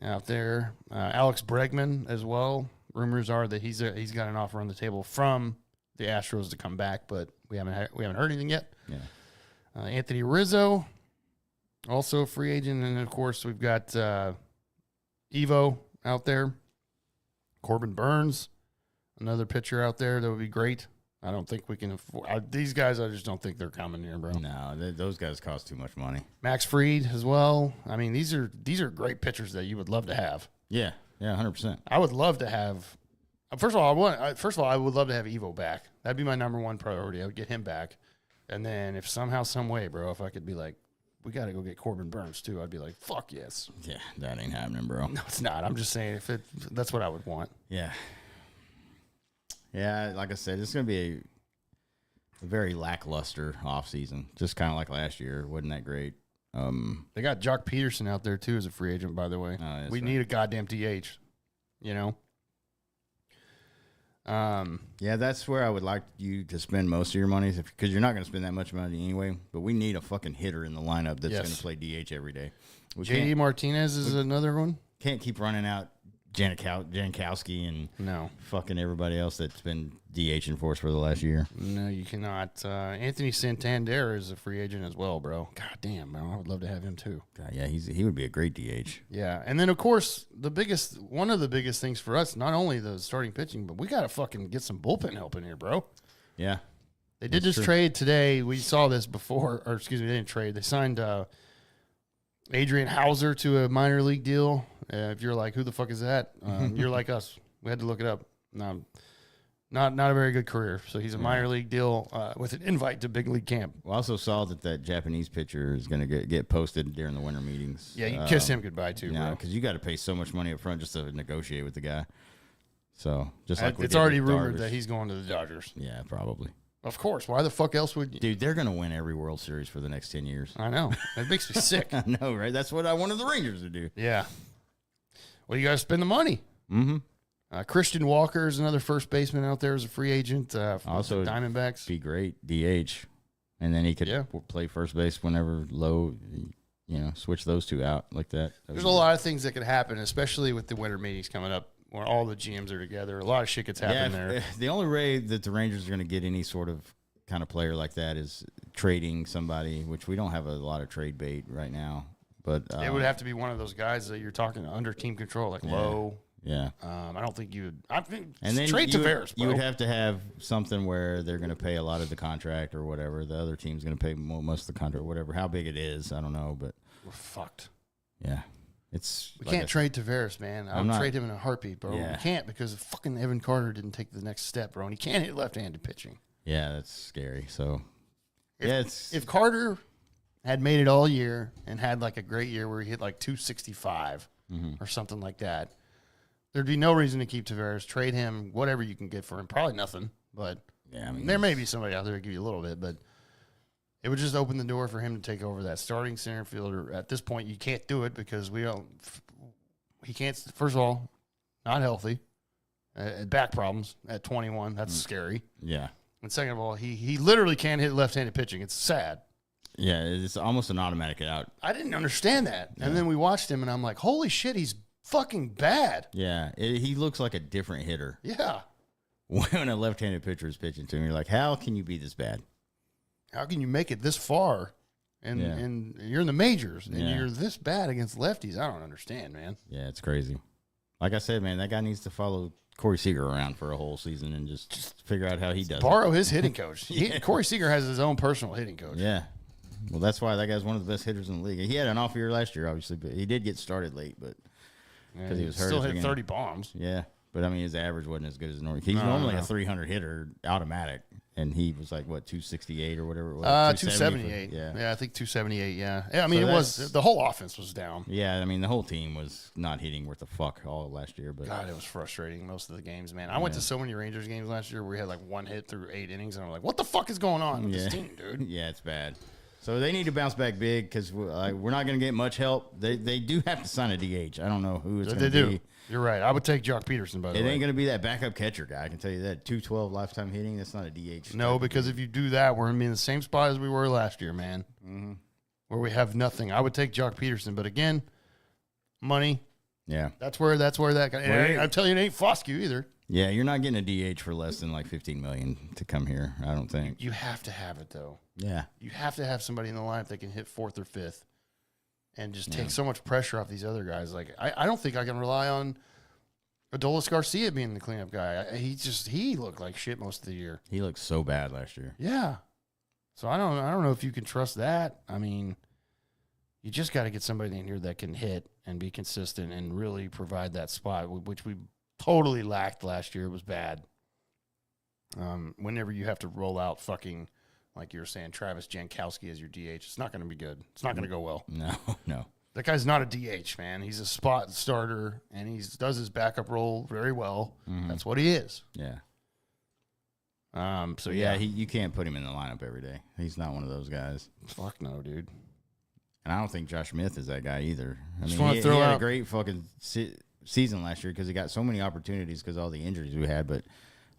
[SPEAKER 2] out there. Alex Bregman as well. Rumors are that he's got an offer on the table from the Astros to come back, but we haven't heard anything yet.
[SPEAKER 3] Yeah.
[SPEAKER 2] Anthony Rizzo, also a free agent, and of course we've got Evo out there. Corbin Burns, another pitcher out there that would be great. I don't think we can afford these guys. I just don't think they're coming here, bro.
[SPEAKER 3] No, those guys cost too much money.
[SPEAKER 2] Max Fried as well. I mean, these are great pitchers that you would love to have.
[SPEAKER 3] Yeah, 100%.
[SPEAKER 2] I would love to have. First of all, I would love to have Evo back. That'd be my number one priority. I would get him back, and then if somehow, some way, bro, if I could be like, we got to go get Corbin Burns too, I'd be like, fuck yes.
[SPEAKER 3] Yeah, that ain't happening, bro.
[SPEAKER 2] No, it's not. I'm just saying that's what I would want.
[SPEAKER 3] Yeah. Yeah, like I said, it's going to be a very lackluster offseason, just kind of like last year. Wasn't that great?
[SPEAKER 2] They got Jock Peterson out there too as a free agent, by the way. We need a goddamn DH, you know.
[SPEAKER 3] Yeah, that's where I would like you to spend most of your money, because you're not going to spend that much money anyway. But we need a fucking hitter in the lineup that's going to play DH every day.
[SPEAKER 2] JD Martinez is another one.
[SPEAKER 3] Can't keep running out Jankowski and fucking everybody else that's been DHing for us for the last year.
[SPEAKER 2] No, you cannot. Anthony Santander is a free agent as well, bro. God damn, bro. I would love to have him too.
[SPEAKER 3] God, yeah, he would be a great DH.
[SPEAKER 2] Yeah, and then of course one of the biggest things for us, not only the starting pitching, but we got to fucking get some bullpen help in here, bro.
[SPEAKER 3] Yeah,
[SPEAKER 2] they did this trade today. We saw this before, or excuse me, they didn't trade. They signed Adrian Hauser to a minor league deal. If you're like, who the fuck is that? You're like us. We had to look it up. No, not a very good career. So he's a minor league deal with an invite to big league camp.
[SPEAKER 3] We also saw that Japanese pitcher is going to get posted during the winter meetings.
[SPEAKER 2] Yeah, you kiss him goodbye too, bro.
[SPEAKER 3] Because you got to pay so much money up front just to negotiate with the guy. So just like
[SPEAKER 2] it's already rumored that he's going to the Dodgers.
[SPEAKER 3] Yeah, probably.
[SPEAKER 2] Of course. Why the fuck else would you?
[SPEAKER 3] Dude, they're going to win every World Series for the next 10 years.
[SPEAKER 2] I know. That makes me sick.
[SPEAKER 3] I know, right? That's what I wanted the Rangers to do.
[SPEAKER 2] Yeah. Well, you got to spend the money.
[SPEAKER 3] Mm-hmm.
[SPEAKER 2] Christian Walker is another first baseman out there as a free agent.
[SPEAKER 3] Also,
[SPEAKER 2] the Diamondbacks.
[SPEAKER 3] Be great, DH. And then he could play first base whenever low, switch those two out like that.
[SPEAKER 2] There's a lot of things that could happen, especially with the winter meetings coming up where all the GMs are together. A lot of shit gets happen there.
[SPEAKER 3] The only way that the Rangers are going to get any sort of kind of player like that is trading somebody, which we don't have a lot of trade bait right now. But
[SPEAKER 2] it would have to be one of those guys that you're talking under team control, like Lowe.
[SPEAKER 3] Yeah.
[SPEAKER 2] I don't think you would. I think
[SPEAKER 3] and then
[SPEAKER 2] trade Tavares, bro.
[SPEAKER 3] You would have to have something where they're going to pay a lot of the contract or whatever. The other team's going to pay most of the contract, whatever. How big it is, I don't know, but
[SPEAKER 2] we're fucked.
[SPEAKER 3] Yeah.
[SPEAKER 2] We can't trade Tavares, man. I would trade him in a heartbeat, bro. Yeah. We can't because fucking Evan Carter didn't take the next step, bro. And he can't hit left-handed pitching.
[SPEAKER 3] Yeah, that's scary. So,
[SPEAKER 2] if Carter had made it all year and had like a great year where he hit like 265 or something like that, there'd be no reason to keep Tavares. Trade him, whatever you can get for him. Probably nothing, but there may be somebody out there to give you a little bit, but it would just open the door for him to take over that starting center fielder. At this point, you can't do it because he can't, first of all, not healthy, back problems at 21. That's scary.
[SPEAKER 3] Yeah.
[SPEAKER 2] And second of all, he literally can't hit left-handed pitching. It's sad.
[SPEAKER 3] Yeah, it's almost an automatic out.
[SPEAKER 2] I didn't understand that. Yeah. And then we watched him, and I'm like, holy shit, he's fucking bad.
[SPEAKER 3] Yeah, he looks like a different hitter.
[SPEAKER 2] Yeah.
[SPEAKER 3] When a left-handed pitcher is pitching to him, you're like, how can you be this bad?
[SPEAKER 2] How can you make it this far? And you're in the majors, and you're this bad against lefties. I don't understand, man.
[SPEAKER 3] Yeah, it's crazy. Like I said, man, that guy needs to follow Corey Seager around for a whole season and just figure out how he does
[SPEAKER 2] borrow his hitting coach. Corey Seager has his own personal hitting coach.
[SPEAKER 3] Yeah. Well, that's why that guy's one of the best hitters in the league. He had an off year last year, obviously, but he did get started late, but because he was hurt.
[SPEAKER 2] Still hit 30 bombs.
[SPEAKER 3] Yeah. But I mean, his average wasn't as good as normal. He's normally a 300 hitter automatic, and he was like what 268 or whatever it was.
[SPEAKER 2] 278. Yeah, I think 278. Yeah. I mean,
[SPEAKER 3] So
[SPEAKER 2] it was the whole offense was down.
[SPEAKER 3] Yeah, I mean, the whole team was not hitting worth a fuck all last year. But
[SPEAKER 2] God, it was frustrating most of the games, man. I went to so many Rangers games last year where we had like one hit through 8 innings, and I'm like, what the fuck is going on with this team, dude?
[SPEAKER 3] Yeah, it's bad. So they need to bounce back big because we're not going to get much help. They do have to sign a DH. I don't know who it's going to be.
[SPEAKER 2] You're right. I would take Jock Peterson, by the way.
[SPEAKER 3] It ain't going to be that backup catcher guy. I can tell you that. 212 lifetime hitting, that's not a DH.
[SPEAKER 2] No, because if you do that, we're going to be in the same spot as we were last year, man, where we have nothing. I would take Jock Peterson, but again, money.
[SPEAKER 3] Yeah.
[SPEAKER 2] That's where that guy. And I'm telling you, it ain't Foscue either.
[SPEAKER 3] Yeah, you're not getting a DH for less than like $15 million to come here, I don't think.
[SPEAKER 2] You have to have it, though.
[SPEAKER 3] Yeah.
[SPEAKER 2] You have to have somebody in the lineup that can hit 4th or 5th and just take so much pressure off these other guys. Like, I don't think I can rely on Adolis Garcia being the cleanup guy. He looked like shit most of the year.
[SPEAKER 3] He looked so bad last year.
[SPEAKER 2] Yeah. So I don't know if you can trust that. I mean, you just got to get somebody in here that can hit and be consistent and really provide that spot, which we totally lacked last year. It was bad. Whenever you have to roll out fucking, like you were saying, Travis Jankowski as your DH, it's not going to be good. It's not going to go well.
[SPEAKER 3] No. That
[SPEAKER 2] guy's not a DH, man. He's a spot starter, and he does his backup role very well. That's what he is.
[SPEAKER 3] Yeah.
[SPEAKER 2] So
[SPEAKER 3] you can't put him in the lineup every day. He's not one of those guys.
[SPEAKER 2] Fuck no, dude.
[SPEAKER 3] And I don't think Josh Smith is that guy either. I mean, he
[SPEAKER 2] had
[SPEAKER 3] a great fucking season last year because he got so many opportunities because of all the injuries we had. But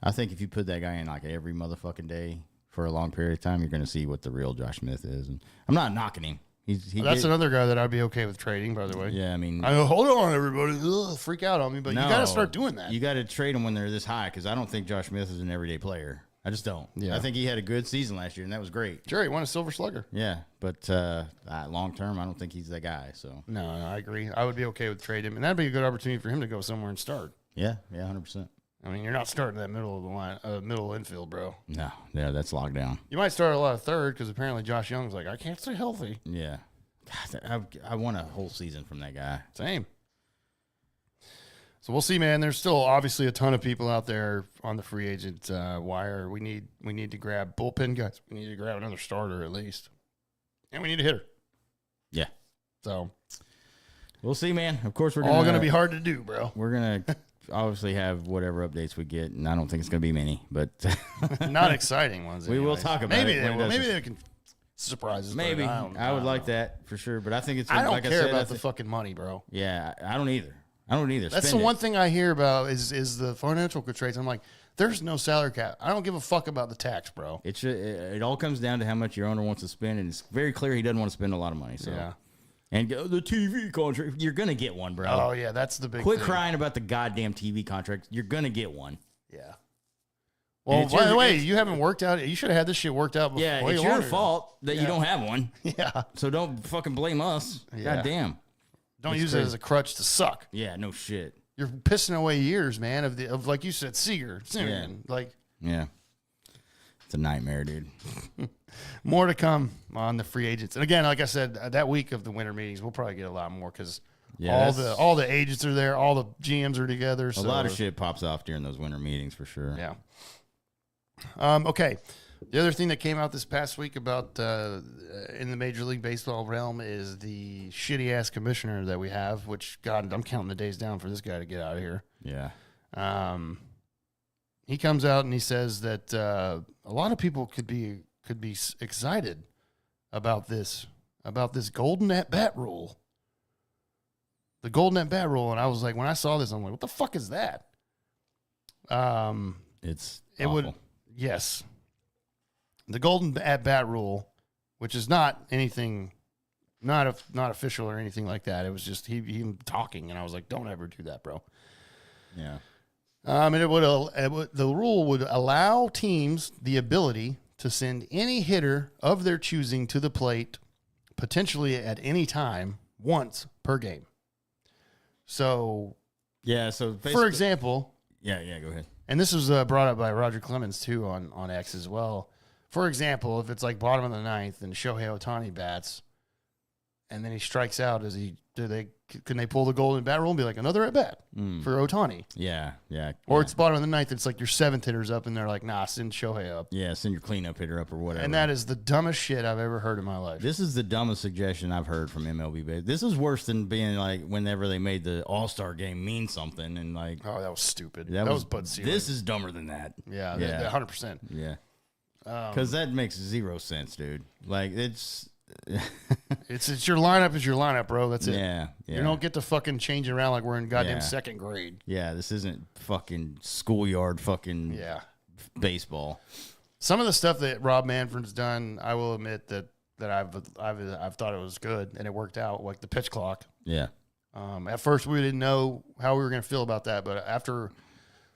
[SPEAKER 3] I think if you put that guy in like every motherfucking day for a long period of time, you're going to see what the real Josh Smith is. And I'm not knocking him. That's
[SPEAKER 2] another guy that I'd be okay with trading, by the way.
[SPEAKER 3] Yeah, I mean,
[SPEAKER 2] hold on, everybody. Ugh, freak out on me, but you got to start doing that.
[SPEAKER 3] You got to trade them when they're this high because I don't think Josh Smith is an everyday player. I just don't. Yeah. I think he had a good season last year, and that was great.
[SPEAKER 2] Sure, he won a Silver Slugger.
[SPEAKER 3] Yeah, but long term, I don't think he's that guy. So
[SPEAKER 2] no, I agree. I would be okay with trading him, and that'd be a good opportunity for him to go somewhere and start.
[SPEAKER 3] Yeah, 100%.
[SPEAKER 2] I mean, you're not starting that middle of the line, middle infield, bro.
[SPEAKER 3] No, yeah, that's locked down.
[SPEAKER 2] You might start a lot of third because apparently Josh Young's like, I can't stay healthy.
[SPEAKER 3] Yeah. God, I want a whole season from that guy.
[SPEAKER 2] Same. So we'll see, man. There's still obviously a ton of people out there on the free agent wire. We need to grab bullpen guys. We need to grab another starter at least, and we need a hitter.
[SPEAKER 3] Yeah.
[SPEAKER 2] So
[SPEAKER 3] we'll see, man. Of course, we're
[SPEAKER 2] all going to be hard to do, bro.
[SPEAKER 3] We're gonna obviously have whatever updates we get, and I don't think it's going to be many, but
[SPEAKER 2] not exciting ones.
[SPEAKER 3] We will talk about it.
[SPEAKER 2] Maybe they can. Surprises.
[SPEAKER 3] Maybe I would like that for sure, but I think it's.
[SPEAKER 2] I don't care about the fucking money, bro.
[SPEAKER 3] Yeah, I don't either.
[SPEAKER 2] That's the one thing I hear about is the financial constraints. I'm like, there's no salary cap. I don't give a fuck about the tax, bro.
[SPEAKER 3] It all comes down to how much your owner wants to spend, and it's very clear he doesn't want to spend a lot of money. So
[SPEAKER 2] yeah.
[SPEAKER 3] And the TV contract, you're gonna get one, bro.
[SPEAKER 2] Oh yeah, that's the big.
[SPEAKER 3] Quit
[SPEAKER 2] thing.
[SPEAKER 3] crying about the goddamn TV contract. You're gonna get one.
[SPEAKER 2] Yeah. Well, by the way, you haven't worked out. You should have had this shit worked out before.
[SPEAKER 3] Yeah, it's your fault that you don't have one.
[SPEAKER 2] Yeah.
[SPEAKER 3] So don't fucking blame us. Yeah. God damn.
[SPEAKER 2] Don't use it as a crutch to suck.
[SPEAKER 3] Yeah, no shit.
[SPEAKER 2] You're pissing away years, man, of like you said, Seager.
[SPEAKER 3] Yeah.
[SPEAKER 2] Like.
[SPEAKER 3] Yeah. It's a nightmare, dude.
[SPEAKER 2] More to come on the free agents. And again, like I said, that week of the winter meetings, we'll probably get a lot more because all the agents are there, all the GMs are together.
[SPEAKER 3] A lot of shit pops off during those winter meetings for sure.
[SPEAKER 2] Yeah. Okay. The other thing that came out this past week about in the Major League Baseball realm is the shitty ass commissioner that we have. Which God, I'm counting the days down for this guy to get out of here.
[SPEAKER 3] Yeah.
[SPEAKER 2] He comes out and he says that a lot of people could be excited about this golden at bat rule. The golden at bat rule, and I was like, when I saw this, I'm like, what the fuck is that?
[SPEAKER 3] It's
[SPEAKER 2] it
[SPEAKER 3] awful.
[SPEAKER 2] would. Yes. The golden at-bat rule, which is not anything, not official or anything like that. It was just him talking, and I was like, don't ever do that, bro.
[SPEAKER 3] Yeah.
[SPEAKER 2] And the rule would allow teams the ability to send any hitter of their choosing to the plate, potentially at any time, once per game. So,
[SPEAKER 3] yeah. So,
[SPEAKER 2] for example,
[SPEAKER 3] yeah, go ahead.
[SPEAKER 2] And this was brought up by Roger Clemens, too, on X as well. For example, if it's like bottom of the ninth and Shohei Ohtani bats, and then he strikes out, do they can they pull the golden bat rule and be like another at bat for Ohtani?
[SPEAKER 3] Yeah.
[SPEAKER 2] Or it's bottom of the ninth. It's like your seventh hitter's up, and they're like, nah, send Shohei up.
[SPEAKER 3] Yeah, send your cleanup hitter up or whatever.
[SPEAKER 2] And that is the dumbest shit I've ever heard in my life.
[SPEAKER 3] This is the dumbest suggestion I've heard from MLB. This is worse than being like whenever they made the All-Star game mean something and like.
[SPEAKER 2] Oh, that was stupid. That was Bud Selig.
[SPEAKER 3] This is dumber than that.
[SPEAKER 2] Yeah, 100%.
[SPEAKER 3] Yeah. Because that makes 0 sense, dude. Like it's
[SPEAKER 2] your lineup is your lineup, bro. That's it.
[SPEAKER 3] Yeah.
[SPEAKER 2] You don't get to fucking change it around like we're in goddamn second grade.
[SPEAKER 3] Yeah, this isn't fucking schoolyard fucking baseball. Some
[SPEAKER 2] of the stuff that Rob Manfred's done, I will admit that I've thought it was good and it worked out, like the pitch clock.
[SPEAKER 3] Yeah.
[SPEAKER 2] At first we didn't know how we were going to feel about that, but after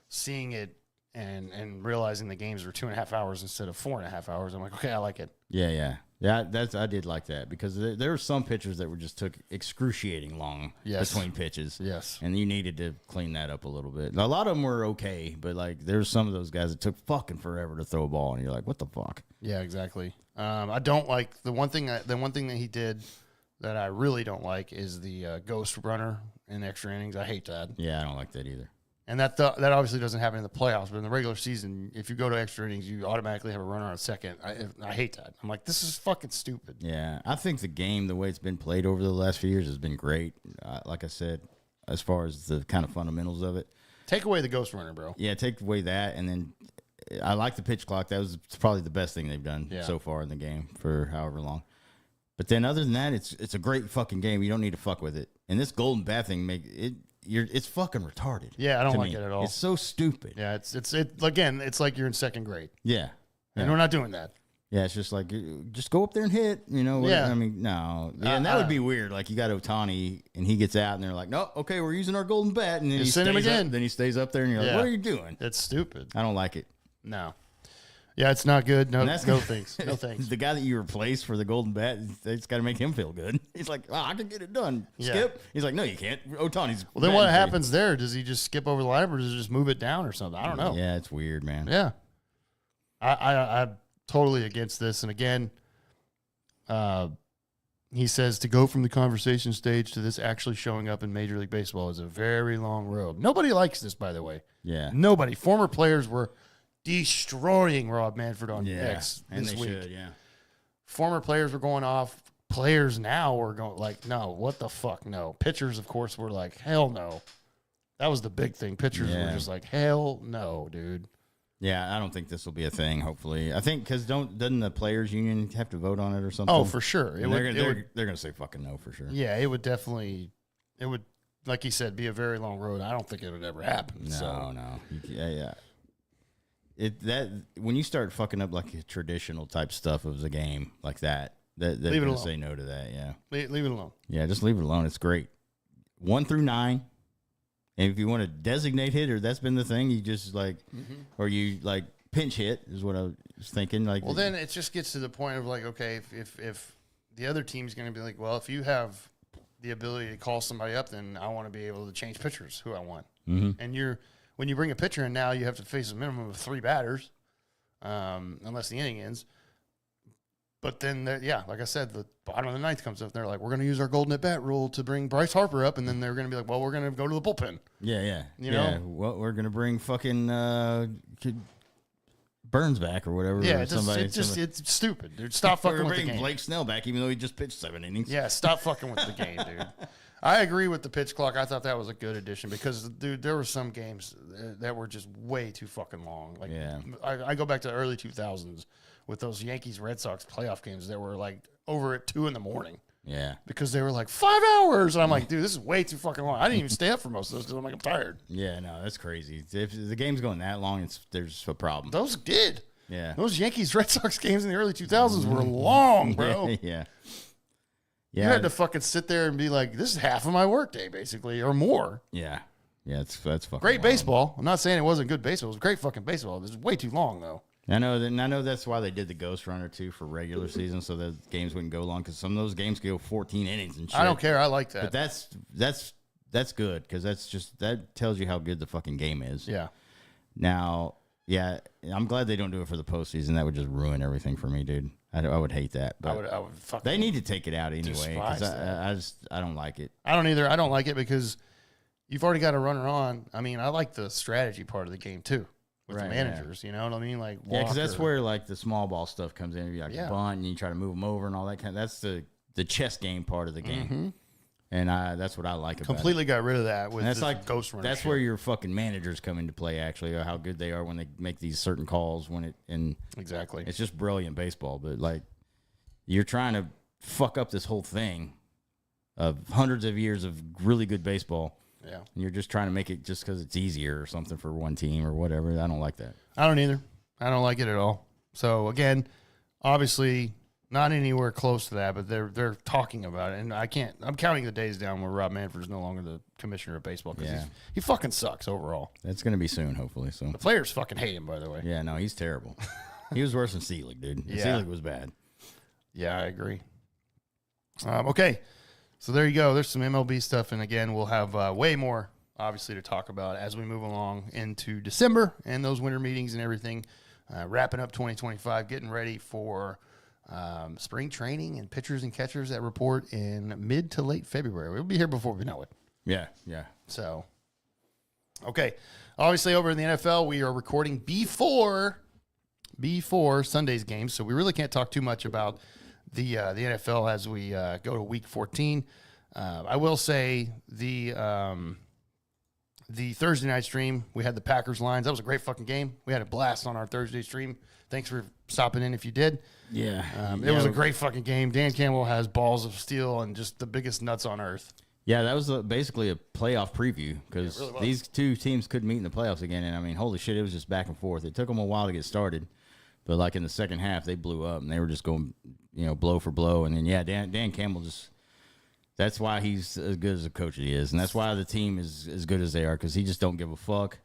[SPEAKER 2] seeing it and realizing the games were 2.5 hours instead of 4.5 hours, I'm like, okay, I like it.
[SPEAKER 3] Yeah. I did like that because there were some pitchers that took excruciating long between pitches.
[SPEAKER 2] Yes.
[SPEAKER 3] And you needed to clean that up a little bit. A lot of them were okay, but like there's some of those guys that took fucking forever to throw a ball, and you're like, what the fuck?
[SPEAKER 2] Yeah, exactly. I don't like the one thing that he did that I really don't like is the ghost runner in extra innings. I hate that.
[SPEAKER 3] Yeah, I don't like that either.
[SPEAKER 2] And that obviously doesn't happen in the playoffs, but in the regular season, if you go to extra innings, you automatically have a runner on second. I hate that. I'm like, this is fucking stupid.
[SPEAKER 3] Yeah, I think the game, the way it's been played over the last few years, has been great. Like I said, as far as the kind of fundamentals of it.
[SPEAKER 2] Take away the ghost runner, bro.
[SPEAKER 3] Yeah, take away that, and then I like the pitch clock. That was probably the best thing they've done so far in the game for however long. But then other than that, it's a great fucking game. You don't need to fuck with it. And this golden bat thing it's fucking retarded.
[SPEAKER 2] Yeah, I don't like it at all.
[SPEAKER 3] It's so stupid.
[SPEAKER 2] Yeah, it's again, it's like you're in second grade.
[SPEAKER 3] Yeah.
[SPEAKER 2] And we're not doing that.
[SPEAKER 3] Yeah, it's just like, just go up there and hit,
[SPEAKER 2] Yeah.
[SPEAKER 3] I mean, no. Yeah, and that would be weird. Like, you got Ohtani, and he gets out, and they're like, no, okay, we're using our golden bat. And then
[SPEAKER 2] send him again.
[SPEAKER 3] Then he stays up there, and you're like, what are you doing?
[SPEAKER 2] It's stupid.
[SPEAKER 3] I don't like it.
[SPEAKER 2] No. Yeah, it's not good. No thanks. No thanks.
[SPEAKER 3] The guy that you replaced for the golden bat, it's got to make him feel good. He's like, I can get it done.
[SPEAKER 2] Yeah.
[SPEAKER 3] Skip. He's like, no, you can't. Ohtani's.
[SPEAKER 2] Well, then what happens there? Does he just skip over the lineup, or does he just move it down or something? I don't know.
[SPEAKER 3] Yeah, it's weird, man.
[SPEAKER 2] Yeah. I'm totally against this. And again, he says to go from the conversation stage to this actually showing up in Major League Baseball is a very long road. Nobody likes this, by the way.
[SPEAKER 3] Yeah.
[SPEAKER 2] Nobody. Former players were destroying Rob Manfred on X this week.
[SPEAKER 3] Should, yeah.
[SPEAKER 2] Former players were going off. Players now were going like, no, what the fuck, no. Pitchers, of course, were like, hell no. That was the big thing. Pitchers were just like, hell no, dude.
[SPEAKER 3] Yeah, I don't think this will be a thing. Hopefully, I think because doesn't the players' union have to vote on it or something?
[SPEAKER 2] Oh, for sure.
[SPEAKER 3] They're gonna say fucking no for sure.
[SPEAKER 2] Yeah, it would definitely. It would, like he said, be a very long road. I don't think it would ever happen.
[SPEAKER 3] No. Yeah. When you start fucking up like a traditional type stuff of the game like that, they're gonna say no to that. Yeah,
[SPEAKER 2] leave it alone.
[SPEAKER 3] Yeah, just leave it alone. It's great. 1 through 9. And if you want to designate hitter, that's been the thing. You just like, or you like pinch hit is what I was thinking. Like,
[SPEAKER 2] well, then it just gets to the point of like, okay, if the other team's going to be like, well, if you have the ability to call somebody up, then I want to be able to change pitchers who I want. And when you bring a pitcher in now, you have to face a minimum of 3 batters, unless the inning ends. But then, like I said, the bottom of the ninth comes up. They're like, we're going to use our golden at bat rule to bring Bryce Harper up. And then they're going to be like, well, we're going to go to the bullpen.
[SPEAKER 3] Yeah.
[SPEAKER 2] You know?
[SPEAKER 3] Well, we're going to bring fucking Burns back or whatever.
[SPEAKER 2] Yeah,
[SPEAKER 3] or
[SPEAKER 2] it's stupid. Dude, stop fucking with the game.
[SPEAKER 3] Blake Snell back, even though he just pitched 7 innings.
[SPEAKER 2] Yeah, stop fucking with the game, dude. I agree with the pitch clock. I thought that was a good addition because, dude, there were some games that were just way too fucking long. Like, I go back to the early 2000s with those Yankees-Red Sox playoff games that were, like, over at 2 in the morning.
[SPEAKER 3] Yeah.
[SPEAKER 2] Because they were, like, 5 hours. And I'm like, dude, this is way too fucking long. I didn't even stay up for most of those because I'm like, I'm tired.
[SPEAKER 3] Yeah, no, that's crazy. If the game's going that long, there's a problem.
[SPEAKER 2] Those did.
[SPEAKER 3] Yeah.
[SPEAKER 2] Those Yankees-Red Sox games in the early 2000s were long, bro.
[SPEAKER 3] Yeah.
[SPEAKER 2] You had to fucking sit there and be like, this is half of my workday, basically, or more.
[SPEAKER 3] Yeah. Yeah, that's fucking
[SPEAKER 2] great
[SPEAKER 3] wild.
[SPEAKER 2] Baseball. I'm not saying it wasn't good baseball. It was great fucking baseball. It was way too long, though.
[SPEAKER 3] I know that's why they did the Ghost Runner, too, for regular season, so the games wouldn't go long, because some of those games go 14 innings and shit.
[SPEAKER 2] I don't care. I like that.
[SPEAKER 3] But that's good, because that tells you how good the fucking game is.
[SPEAKER 2] Yeah.
[SPEAKER 3] Now, yeah, I'm glad they don't do it for the postseason. That would just ruin everything for me, dude. I would hate that. But
[SPEAKER 2] I would fucking
[SPEAKER 3] they need to take it out anyway because
[SPEAKER 2] despise
[SPEAKER 3] I don't like it.
[SPEAKER 2] I don't either. I don't like it because you've already got a runner on. I mean, I like the strategy part of the game too with the managers. You know what I mean? Like
[SPEAKER 3] because that's where like the small ball stuff comes in. You like bunt and you try to move them over and all that kind. That's the chess game part of the game. And that's what I like about
[SPEAKER 2] completely
[SPEAKER 3] it.
[SPEAKER 2] got rid of that with
[SPEAKER 3] that's
[SPEAKER 2] like ghost runner.
[SPEAKER 3] That's
[SPEAKER 2] shit.
[SPEAKER 3] where your fucking managers come into play, actually, or how good they are when they make these certain calls.
[SPEAKER 2] Exactly.
[SPEAKER 3] It's just brilliant baseball, but like you're trying to fuck up this whole thing of hundreds of years of really good baseball.
[SPEAKER 2] Yeah.
[SPEAKER 3] And you're just trying to make it just because it's easier or something for one team or whatever. I don't like that.
[SPEAKER 2] I don't either. I don't like it at all. So again, obviously not anywhere close to that, but they're talking about it, and I'm counting the days down where Rob Manfred is no longer the commissioner of baseball because he fucking sucks overall.
[SPEAKER 3] That's going to be soon, hopefully. So
[SPEAKER 2] the players fucking hate him, by the way.
[SPEAKER 3] Yeah, no, he's terrible. He was worse than Seelig, dude.
[SPEAKER 2] Yeah.
[SPEAKER 3] Seelig was bad.
[SPEAKER 2] Yeah, I agree. Okay, so there you go. There's some MLB stuff, and again, we'll have way more, obviously, to talk about as we move along into December and those winter meetings and everything. Wrapping up 2025, getting ready for spring training and pitchers and catchers that report in mid to late February. We'll be here before we know it.
[SPEAKER 3] Yeah.
[SPEAKER 2] So, okay. Obviously, over in the NFL, we are recording before Sunday's game, so we really can't talk too much about the NFL as we go to Week 14. I will say the Thursday night stream, we had the Packers Lions. That was a great fucking game. We had a blast on our Thursday stream. Thanks for stopping in if you did.
[SPEAKER 3] Yeah.
[SPEAKER 2] It was a great fucking game. Dan Campbell has balls of steel and just the biggest nuts on earth.
[SPEAKER 3] Yeah, that was basically a playoff preview because these two teams couldn't meet in the playoffs again. And, I mean, holy shit, it was just back and forth. It took them a while to get started. But, like, in the second half, they blew up, and they were just going, blow for blow. And then, Dan Campbell just – that's why he's as good as a coach he is. And that's why the team is as good as they are because he just don't give a fuck.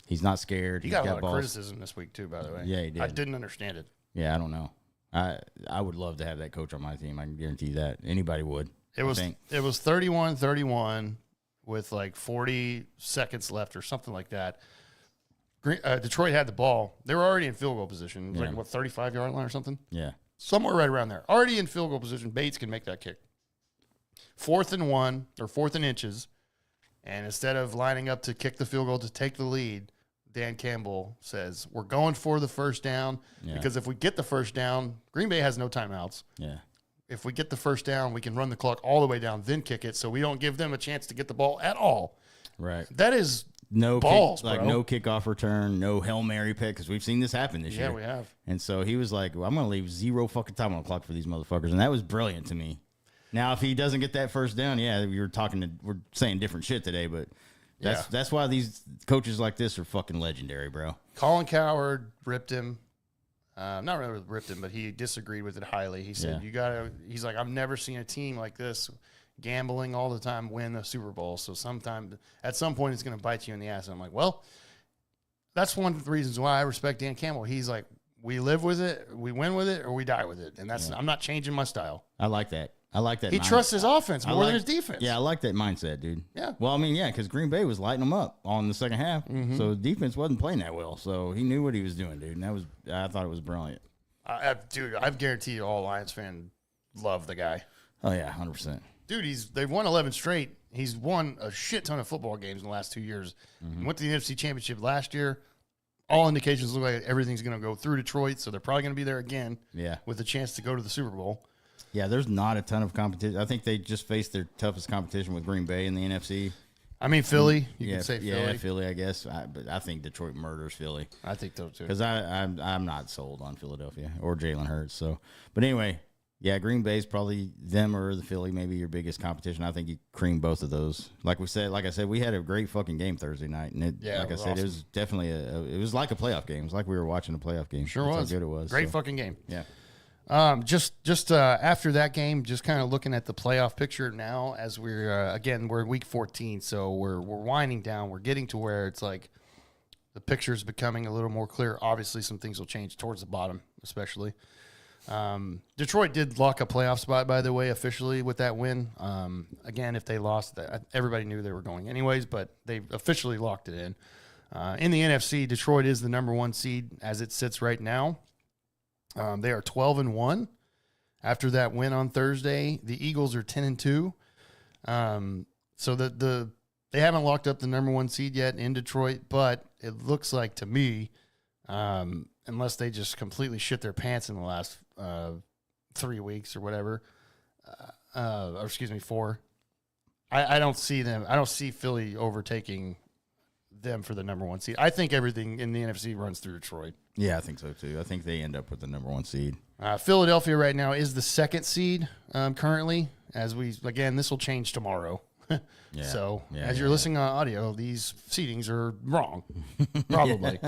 [SPEAKER 3] He's not scared.
[SPEAKER 2] He got a lot of criticism this week, too, by the way.
[SPEAKER 3] Yeah, he did.
[SPEAKER 2] I didn't understand it.
[SPEAKER 3] Yeah, I don't know. I would love to have that coach on my team. I can guarantee you that. Anybody would.
[SPEAKER 2] It was 31-31 with like 40 seconds left or something like that. Detroit had the ball. They were already in field goal position. It was like, 35-yard line or something?
[SPEAKER 3] Yeah.
[SPEAKER 2] Somewhere right around there. Already in field goal position. Bates can make that kick. 4th and 1 or 4th and inches. And instead of lining up to kick the field goal to take the lead, Dan Campbell says, we're going for the first down because if we get the first down, Green Bay has no timeouts.
[SPEAKER 3] Yeah.
[SPEAKER 2] If we get the first down, we can run the clock all the way down, then kick it, so we don't give them a chance to get the ball at all.
[SPEAKER 3] Right.
[SPEAKER 2] That is
[SPEAKER 3] no
[SPEAKER 2] balls,
[SPEAKER 3] bro. No kickoff return, no Hail Mary pick, because we've seen this happen this year.
[SPEAKER 2] Yeah, we have.
[SPEAKER 3] And so he was like, well, I'm going to leave zero fucking time on the clock for these motherfuckers. And that was brilliant to me. Now, if he doesn't get that first down, we're saying different shit today, but that's why these coaches like this are fucking legendary, bro.
[SPEAKER 2] Colin Cowherd ripped him. Not really ripped him, but he disagreed with it highly. He said, he's like, I've never seen a team like this gambling all the time win a Super Bowl. So at some point, it's going to bite you in the ass. And I'm like, well, that's one of the reasons why I respect Dan Campbell. He's like, we live with it, we win with it, or we die with it. And I'm not changing my style.
[SPEAKER 3] I like that. He
[SPEAKER 2] trusts his offense more than his defense.
[SPEAKER 3] Yeah, I like that mindset, dude.
[SPEAKER 2] Yeah.
[SPEAKER 3] Well, I mean, because Green Bay was lighting them up on the second half, so the defense wasn't playing that well. So he knew what he was doing, dude. And I thought it was brilliant.
[SPEAKER 2] Dude, I guarantee you all Lions fans love the guy.
[SPEAKER 3] Oh, yeah, 100%.
[SPEAKER 2] Dude, they've won 11 straight. He's won a shit ton of football games in the last 2 years. He went to the NFC Championship last year. All indications look like everything's going to go through Detroit, so they're probably going to be there again with a chance to go to the Super Bowl.
[SPEAKER 3] Yeah, there's not a ton of competition. I think they just faced their toughest competition with Green Bay in the NFC.
[SPEAKER 2] I mean, Philly. You can say Philly.
[SPEAKER 3] Yeah, Philly, I guess. But I think Detroit murders Philly.
[SPEAKER 2] I think so, too.
[SPEAKER 3] Because I'm not sold on Philadelphia or Jalen Hurts. So, but anyway, yeah, Green Bay's probably them or the Philly, maybe your biggest competition. I think you cream both of those. Like I said, we had a great fucking game Thursday night, and it was awesome. It was definitely it was like a playoff game. It was like we were watching a playoff game.
[SPEAKER 2] Sure
[SPEAKER 3] That's
[SPEAKER 2] was.
[SPEAKER 3] how good it was.
[SPEAKER 2] Great fucking game.
[SPEAKER 3] Yeah.
[SPEAKER 2] Just after that game, just kind of looking at the playoff picture now as we're in week 14, so we're winding down. We're getting to where it's like the picture is becoming a little more clear. Obviously, some things will change towards the bottom, especially. Detroit did lock a playoff spot, by the way, officially with that win. Again, if they lost, everybody knew they were going anyways, but they officially locked it in. In the NFC, Detroit is the number 1 seed as it sits right now. They are 12-1 after that win on Thursday. The Eagles are 10-2. So they haven't locked up the number 1 seed yet in Detroit, but it looks like to me, unless they just completely shit their pants in the last 3 weeks or whatever, or excuse me, 4. I don't see them. I don't see Philly overtaking them for the number 1 seed. I think everything in the NFC runs through Detroit.
[SPEAKER 3] Yeah, I think so too. I think they end up with the number 1 seed.
[SPEAKER 2] Philadelphia right now is the 2nd seed currently. This will change tomorrow. As you're listening on audio, these seedings are wrong, probably.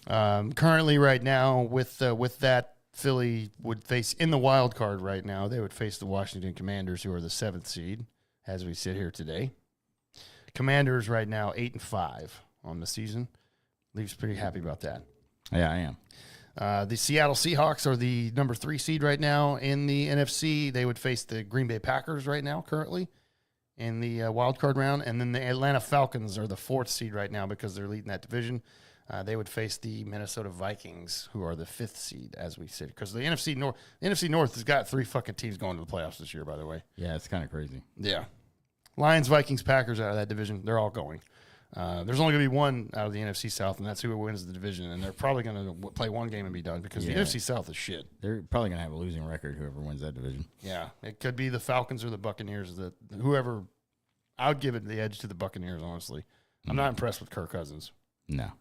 [SPEAKER 2] Currently, right now, with that, Philly would face in the wild card right now. They would face the Washington Commanders, who are the 7th seed, as we sit here today. Commanders right now 8-5 on the season. Leafs pretty happy about that.
[SPEAKER 3] Yeah, I am.
[SPEAKER 2] The Seattle Seahawks are the number 3 seed right now in the NFC. They would face the Green Bay Packers right now, currently, in the wild card round. And then the Atlanta Falcons are the 4th seed right now because they're leading that division. They would face the Minnesota Vikings, who are the 5th seed, as we said. Because the NFC North has got 3 fucking teams going to the playoffs this year, by the way.
[SPEAKER 3] Yeah, it's kind of crazy.
[SPEAKER 2] Yeah. Lions, Vikings, Packers out of that division. They're all going. There's only going to be one out of the NFC South, and that's who wins the division. And they're probably going to play one game and be done because the NFC South is shit.
[SPEAKER 3] They're probably going to have a losing record, whoever wins that division.
[SPEAKER 2] Yeah. It could be the Falcons or the Buccaneers. I would give it the edge to the Buccaneers, honestly. I'm not impressed with Kirk Cousins.
[SPEAKER 3] No.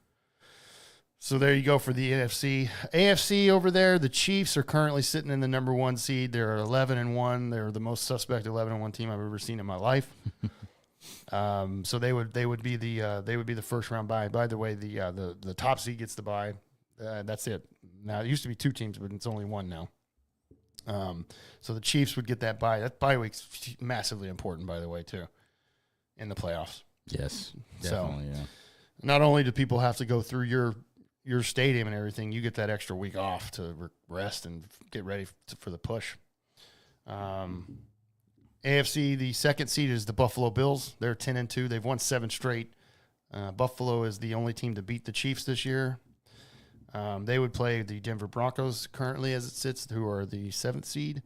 [SPEAKER 2] So there you go for the NFC. AFC over there, the Chiefs are currently sitting in the number 1 seed. They're 11-1. They're the most suspect 11-1 team I've ever seen in my life. So they would be the first round bye. By the way, the top seed gets the bye. That's it. Now it used to be 2 teams, but it's only 1 now. So the Chiefs would get that bye. That bye week's massively important, by the way, too, in the playoffs.
[SPEAKER 3] Yes, definitely.
[SPEAKER 2] So, not only do people have to go through your stadium and everything, you get that extra week off to rest and get ready for the push. AFC, the 2nd seed is the Buffalo Bills. They're 10-2. They've won 7 straight. Buffalo is the only team to beat the Chiefs this year. They would play the Denver Broncos currently as it sits, who are the 7th seed.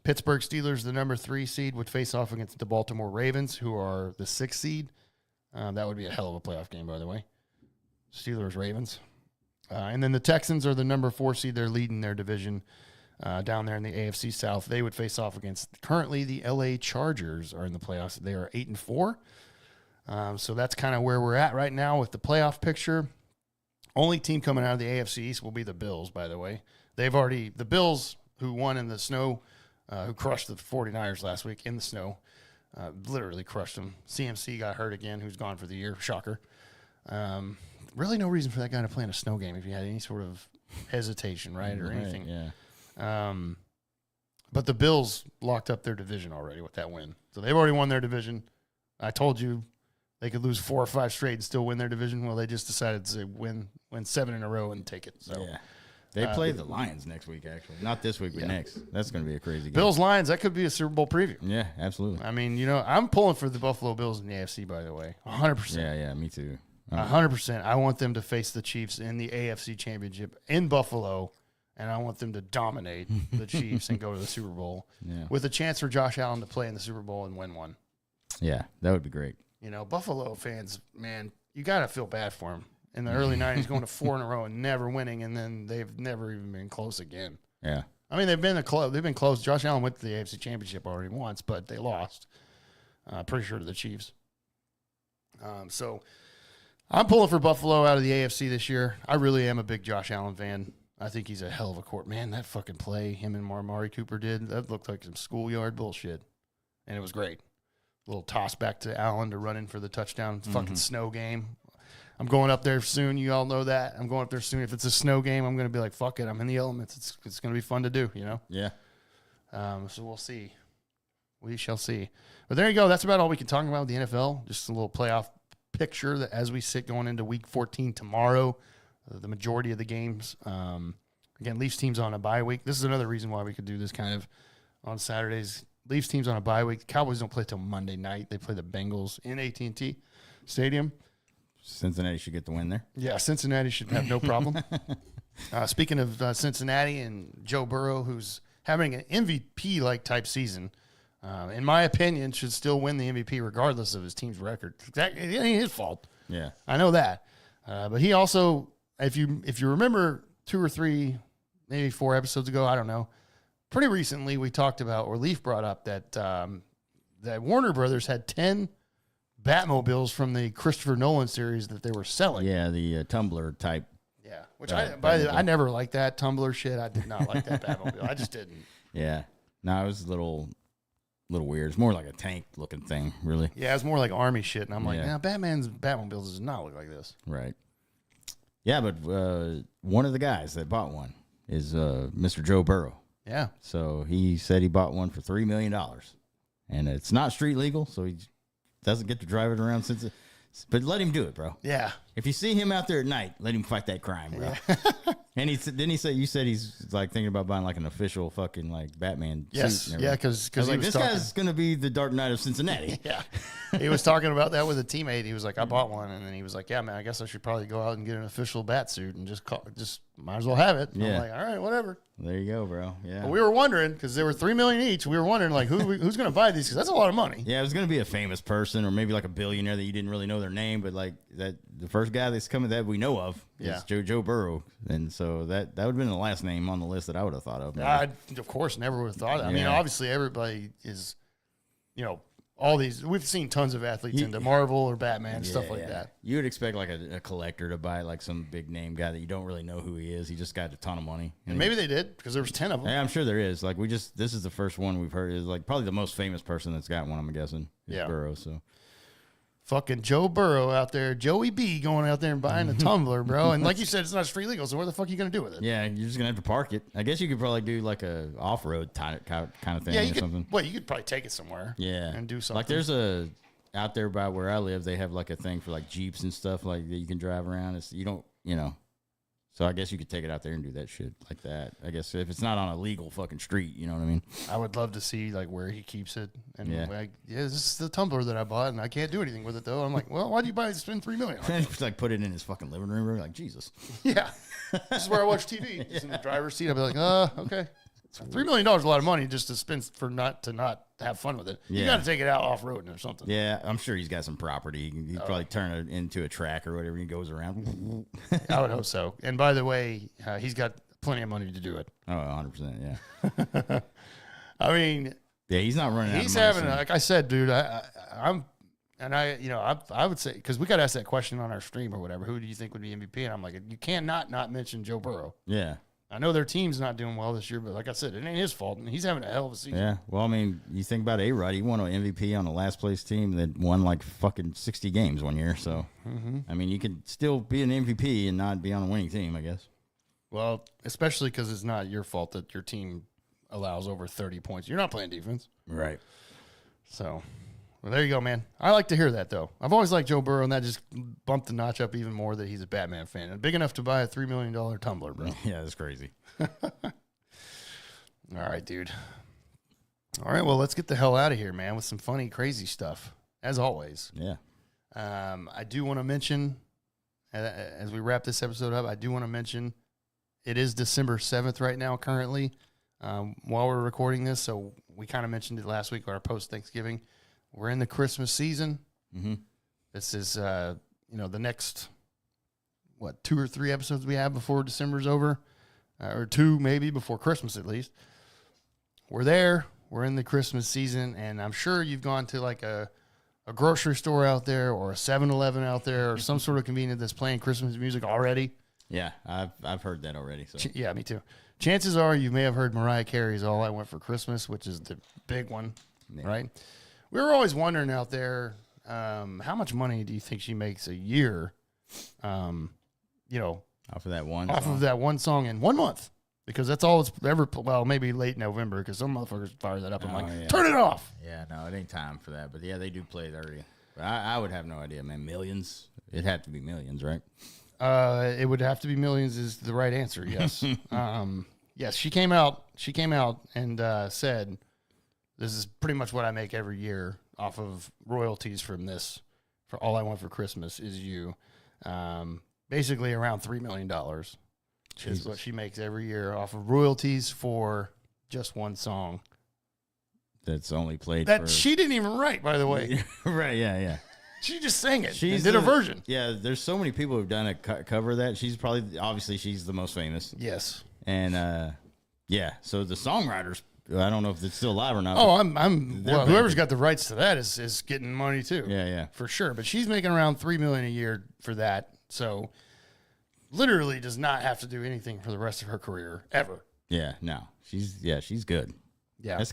[SPEAKER 2] Pittsburgh Steelers, the number 3 seed, would face off against the Baltimore Ravens, who are the 6th seed. That would be a hell of a playoff game, by the way. Steelers-Ravens. And then the Texans are the number 4 seed. They're leading their division down there in the AFC South. They would face off against currently the LA Chargers are in the playoffs. They are 8-4. So that's kind of where we're at right now with the playoff picture. Only team coming out of the AFC East will be the Bills, by the way. The Bills, who won in the snow, who crushed the 49ers last week in the snow, literally crushed them. CMC got hurt again, who's gone for the year. Shocker. Really no reason for that guy to play in a snow game if he had any sort of hesitation, right, or anything.
[SPEAKER 3] Yeah.
[SPEAKER 2] But the Bills locked up their division already with that win. So they've already won their division. I told you they could lose 4 or 5 straight and still win their division. Well, they just decided to win 7 in a row and take it. So
[SPEAKER 3] yeah. They play the Lions next week, actually. Not this week, but next. That's going to be a crazy game.
[SPEAKER 2] Bills-Lions, that could be a Super Bowl preview.
[SPEAKER 3] Yeah, absolutely.
[SPEAKER 2] I mean, I'm pulling for the Buffalo Bills in the AFC, by the way. 100%.
[SPEAKER 3] Yeah, me too.
[SPEAKER 2] 100%. I want them to face the Chiefs in the AFC Championship in Buffalo, and I want them to dominate the Chiefs and go to the Super Bowl with a chance for Josh Allen to play in the Super Bowl and win one.
[SPEAKER 3] Yeah, that would be great.
[SPEAKER 2] Buffalo fans, man, you got to feel bad for them. In the early 90s, going to 4 in a row and never winning, and then they've never even been close again.
[SPEAKER 3] Yeah.
[SPEAKER 2] I mean, they've been close. Josh Allen went to the AFC Championship already once, but they lost. Pretty sure to the Chiefs. So I'm pulling for Buffalo out of the AFC this year. I really am a big Josh Allen fan. I think he's a hell of a court. Man, that fucking play him and Amari Cooper did, that looked like some schoolyard bullshit. And it was great. A little toss back to Allen to run in for the touchdown. Fucking snow game. I'm going up there soon. You all know that. I'm going up there soon. If it's a snow game, I'm going to be like, fuck it. I'm in the elements. It's going to be fun to do,
[SPEAKER 3] Yeah.
[SPEAKER 2] So we'll see. We shall see. But there you go. That's about all we can talk about with the NFL. Just a little playoff picture that as we sit going into Week 14 tomorrow, the majority of the games. Again, Leafs team's on a bye week. This is another reason why we could do this kind of on Saturdays. Leafs team's on a bye week. Cowboys don't play till Monday night. They play the Bengals in AT&T Stadium.
[SPEAKER 3] Cincinnati should get the win there.
[SPEAKER 2] Yeah, Cincinnati should have no problem. Speaking of Cincinnati and Joe Burrow, who's having an MVP-like type season, in my opinion, should still win the MVP regardless of his team's record. It ain't his fault.
[SPEAKER 3] Yeah.
[SPEAKER 2] I know that. But he also, if you remember 2 or 3, maybe 4 episodes ago, I don't know, pretty recently we talked about, or Leaf brought up that that Warner Brothers had 10 Batmobiles from the Christopher Nolan series that they were selling.
[SPEAKER 3] Yeah, the Tumblr type.
[SPEAKER 2] Yeah, which I never liked that Tumblr shit. I did not like that Batmobile. I just didn't.
[SPEAKER 3] Yeah. No, it was a little weird. It's more like a tank looking thing, really.
[SPEAKER 2] Yeah, it's more like army shit, and I'm like,
[SPEAKER 3] Yeah.
[SPEAKER 2] nah, Batman's Batmobiles does not look like this.
[SPEAKER 3] Right. Yeah, but one of the guys that bought one is Mr. Joe Burrow.
[SPEAKER 2] Yeah.
[SPEAKER 3] So he said he bought one for $3 million. And it's not street legal, so he doesn't get to drive it around but let him do it, bro.
[SPEAKER 2] Yeah.
[SPEAKER 3] If you see him out there at night, let him fight that crime, bro. Yeah. And didn't he say, you said he's like thinking about buying like an official fucking like Batman
[SPEAKER 2] suit?
[SPEAKER 3] And
[SPEAKER 2] yeah, because
[SPEAKER 3] like, this guy's going to be the Dark Knight of Cincinnati.
[SPEAKER 2] Yeah. He was talking about that with a teammate. He was like, I bought one. And then he was like, yeah, man, I guess I should probably go out and get an official bat suit and just might as well have it. And
[SPEAKER 3] Yeah.
[SPEAKER 2] I'm like, all right, whatever.
[SPEAKER 3] There you go, bro. Yeah.
[SPEAKER 2] But we were wondering, because they were $3 million each, we were wondering, like, who's going to buy these? Because that's a lot of money.
[SPEAKER 3] Yeah, it was going to be a famous person or maybe like a billionaire that you didn't really know their name, but like that the first guy that's coming that we know of is Joe Burrow. And so that would have been the last name on the list that I would have thought of.
[SPEAKER 2] I, of course, never would have thought. I mean, obviously, everybody is, all these. We've seen tons of athletes into Marvel or Batman, stuff like that.
[SPEAKER 3] You would expect like a collector to buy like some big name guy that you don't really know who he is. He just got a ton of money.
[SPEAKER 2] And maybe they did because there was 10 of them.
[SPEAKER 3] Yeah, I'm sure there is. Like this is the first one we've heard. Is like probably the most famous person that's got one. I'm guessing. Is Burrow. So.
[SPEAKER 2] Fucking Joe Burrow out there, Joey B going out there and buying a tumbler, bro. And like you said, it's not street legal, so where the fuck are you going to do with it?
[SPEAKER 3] Yeah, you're just going to have to park it. I guess you could probably do like a off-road kind of thing or something.
[SPEAKER 2] Well, you could probably take it somewhere.
[SPEAKER 3] Yeah.
[SPEAKER 2] And do something.
[SPEAKER 3] Like there's out there by where I live, they have like a thing for like Jeeps and stuff like that you can drive around. So I guess you could take it out there and do that shit like that. I guess if it's not on a legal fucking street, you know what I mean?
[SPEAKER 2] I would love to see like where he keeps it. And
[SPEAKER 3] like,
[SPEAKER 2] this is the tumbler that I bought and I can't do anything with it though. I'm like, well, why do you spend $3 million on it?
[SPEAKER 3] Like put it in his fucking living room. Like, Jesus.
[SPEAKER 2] Yeah. This is where I watch TV. Just in the driver's seat. I'll be like, okay. $3 million is a lot of money just to spend for not have fun with it. You got to take it out off road or something.
[SPEAKER 3] Yeah, I'm sure he's got some property. He'd probably turn it into a track or whatever. He goes around.
[SPEAKER 2] I would hope so. And by the way, he's got plenty of money to do it.
[SPEAKER 3] Oh, 100%. Yeah.
[SPEAKER 2] I mean,
[SPEAKER 3] yeah, he's not running.
[SPEAKER 2] He's having, like I said, dude. I would say because we got asked that question on our stream or whatever. Who do you think would be MVP? And I'm like, you cannot not mention Joe Burrow.
[SPEAKER 3] Yeah.
[SPEAKER 2] I know their team's not doing well this year, but like I said, it ain't his fault, and he's having a hell of a season.
[SPEAKER 3] Yeah, well, I mean, you think about A-Rod, he won an MVP on the last place team that won like fucking 60 games one year. So, I mean, you could still be an MVP and not be on a winning team, I guess.
[SPEAKER 2] Well, especially because it's not your fault that your team allows over 30 points. You're not playing defense.
[SPEAKER 3] Right.
[SPEAKER 2] So, well, there you go, man. I like to hear that, though. I've always liked Joe Burrow, and that just bumped the notch up even more that he's a Batman fan. And big enough to buy a $3 million tumbler, bro.
[SPEAKER 3] Yeah, that's crazy.
[SPEAKER 2] All right, dude. All right, well, let's get the hell out of here, man, with some funny, crazy stuff, as always.
[SPEAKER 3] Yeah.
[SPEAKER 2] I do want to mention, as we wrap this episode up, it is December 7th right now currently while we're recording this, so we kind of mentioned it last week, our post-Thanksgiving. We're in the Christmas season.
[SPEAKER 3] Mm-hmm.
[SPEAKER 2] This is, the next, 2 or 3 episodes we have before December's over, or 2 maybe before Christmas at least. We're there. We're in the Christmas season, and I'm sure you've gone to like a grocery store out there or a 7-Eleven out there or some sort of convenience that's playing Christmas music already.
[SPEAKER 3] Yeah, I've heard that already. So
[SPEAKER 2] yeah, me too. Chances are you may have heard Mariah Carey's "All I Want for Christmas," which is the big one, right? We were always wondering out there, how much money do you think she makes a year?
[SPEAKER 3] Off of that one
[SPEAKER 2] song in 1 month, because that's all it's ever. Well, maybe late November, because some motherfuckers fire that up. I'm like, turn it off.
[SPEAKER 3] Yeah, no, it ain't time for that. But yeah, they do play it early. But I would have no idea, man. Millions? It'd have to be millions, right?
[SPEAKER 2] It would have to be millions is the right answer. Yes. Yes, she came out and said, "This is pretty much what I make every year off of royalties from this. For All I Want for Christmas Is You." Basically around $3 million. is what she makes every year off of royalties for just one song.
[SPEAKER 3] That's only played
[SPEAKER 2] That
[SPEAKER 3] for...
[SPEAKER 2] she didn't even write, by the way.
[SPEAKER 3] Right, yeah.
[SPEAKER 2] She just sang it.
[SPEAKER 3] She
[SPEAKER 2] did a version.
[SPEAKER 3] Yeah, there's so many people who've done a cover of that. She's obviously she's the most famous.
[SPEAKER 2] Yes.
[SPEAKER 3] And yeah, so the songwriters, I don't know if it's still alive or not.
[SPEAKER 2] Oh, well, whoever's got the rights to that is getting money too.
[SPEAKER 3] Yeah.
[SPEAKER 2] For sure. But she's making around $3 million a year for that. So literally does not have to do anything for the rest of her career ever.
[SPEAKER 3] Yeah, no. She's good.
[SPEAKER 2] Yeah.
[SPEAKER 3] That's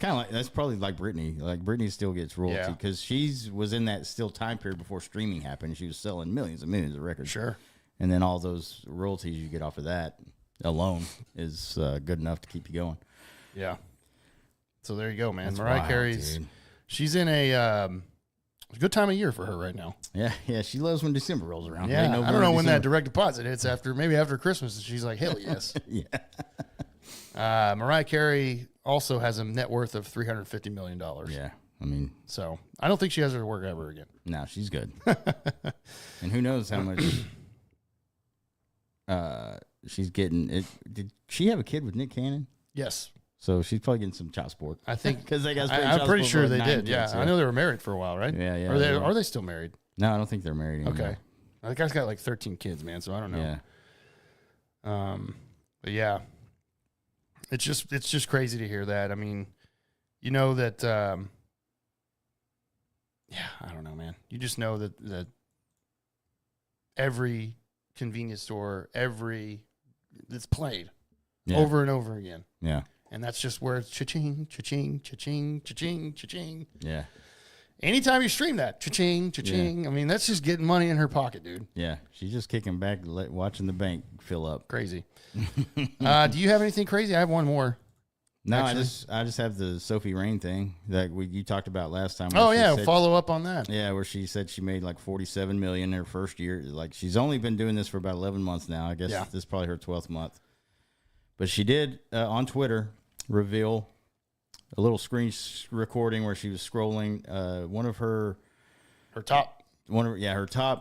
[SPEAKER 3] probably like Britney. Like Britney still gets royalty because was in that still time period before streaming happened. She was selling millions and millions of records.
[SPEAKER 2] Sure.
[SPEAKER 3] And then all those royalties you get off of that alone is good enough to keep you going.
[SPEAKER 2] Yeah. So there you go, man.
[SPEAKER 3] That's
[SPEAKER 2] Mariah
[SPEAKER 3] wild,
[SPEAKER 2] Carey's,
[SPEAKER 3] dude.
[SPEAKER 2] she's in a good time of year for her right now.
[SPEAKER 3] Yeah. She loves when December rolls around.
[SPEAKER 2] Yeah.
[SPEAKER 3] November,
[SPEAKER 2] I don't know when that
[SPEAKER 3] December.
[SPEAKER 2] direct deposit hits maybe after Christmas. And she's like, hell yes.
[SPEAKER 3] Yeah.
[SPEAKER 2] Mariah Carey also has a net worth of $350 million.
[SPEAKER 3] Yeah. I mean,
[SPEAKER 2] so I don't think she has her work ever again.
[SPEAKER 3] no, she's good. And who knows how much she's getting. Did she have a kid with Nick Cannon?
[SPEAKER 2] Yes.
[SPEAKER 3] So she's probably getting some child support.
[SPEAKER 2] I think
[SPEAKER 3] because they got.
[SPEAKER 2] I'm pretty sure they did.
[SPEAKER 3] Kids,
[SPEAKER 2] Yeah. I know they were married for a while, right?
[SPEAKER 3] Yeah.
[SPEAKER 2] Are they still married?
[SPEAKER 3] No, I don't think they're married anymore.
[SPEAKER 2] Okay. The guy's got like 13 kids, man. So I don't know.
[SPEAKER 3] Yeah.
[SPEAKER 2] But yeah, it's just crazy to hear that. I mean, you know that. Yeah, I don't know, man. You just know that every convenience store, it's played over and over again.
[SPEAKER 3] Yeah.
[SPEAKER 2] And that's just where it's cha-ching, cha-ching, cha-ching, cha-ching, cha-ching.
[SPEAKER 3] Yeah.
[SPEAKER 2] Anytime you stream that, cha-ching, cha-ching. Yeah. I mean, that's just getting money in her pocket, dude.
[SPEAKER 3] Yeah. She's just kicking back, watching the bank fill up.
[SPEAKER 2] Crazy. Do you have anything crazy? I have one more.
[SPEAKER 3] No,
[SPEAKER 2] actually.
[SPEAKER 3] I just have the Sophie Rain thing that you talked about last time.
[SPEAKER 2] Oh yeah, follow up on that.
[SPEAKER 3] Yeah, where she said she made like $47 million in her first year. Like she's only been doing this for about 11 months now. I guess this is probably her 12th month. But she did on Twitter reveal a little screen recording where she was scrolling her top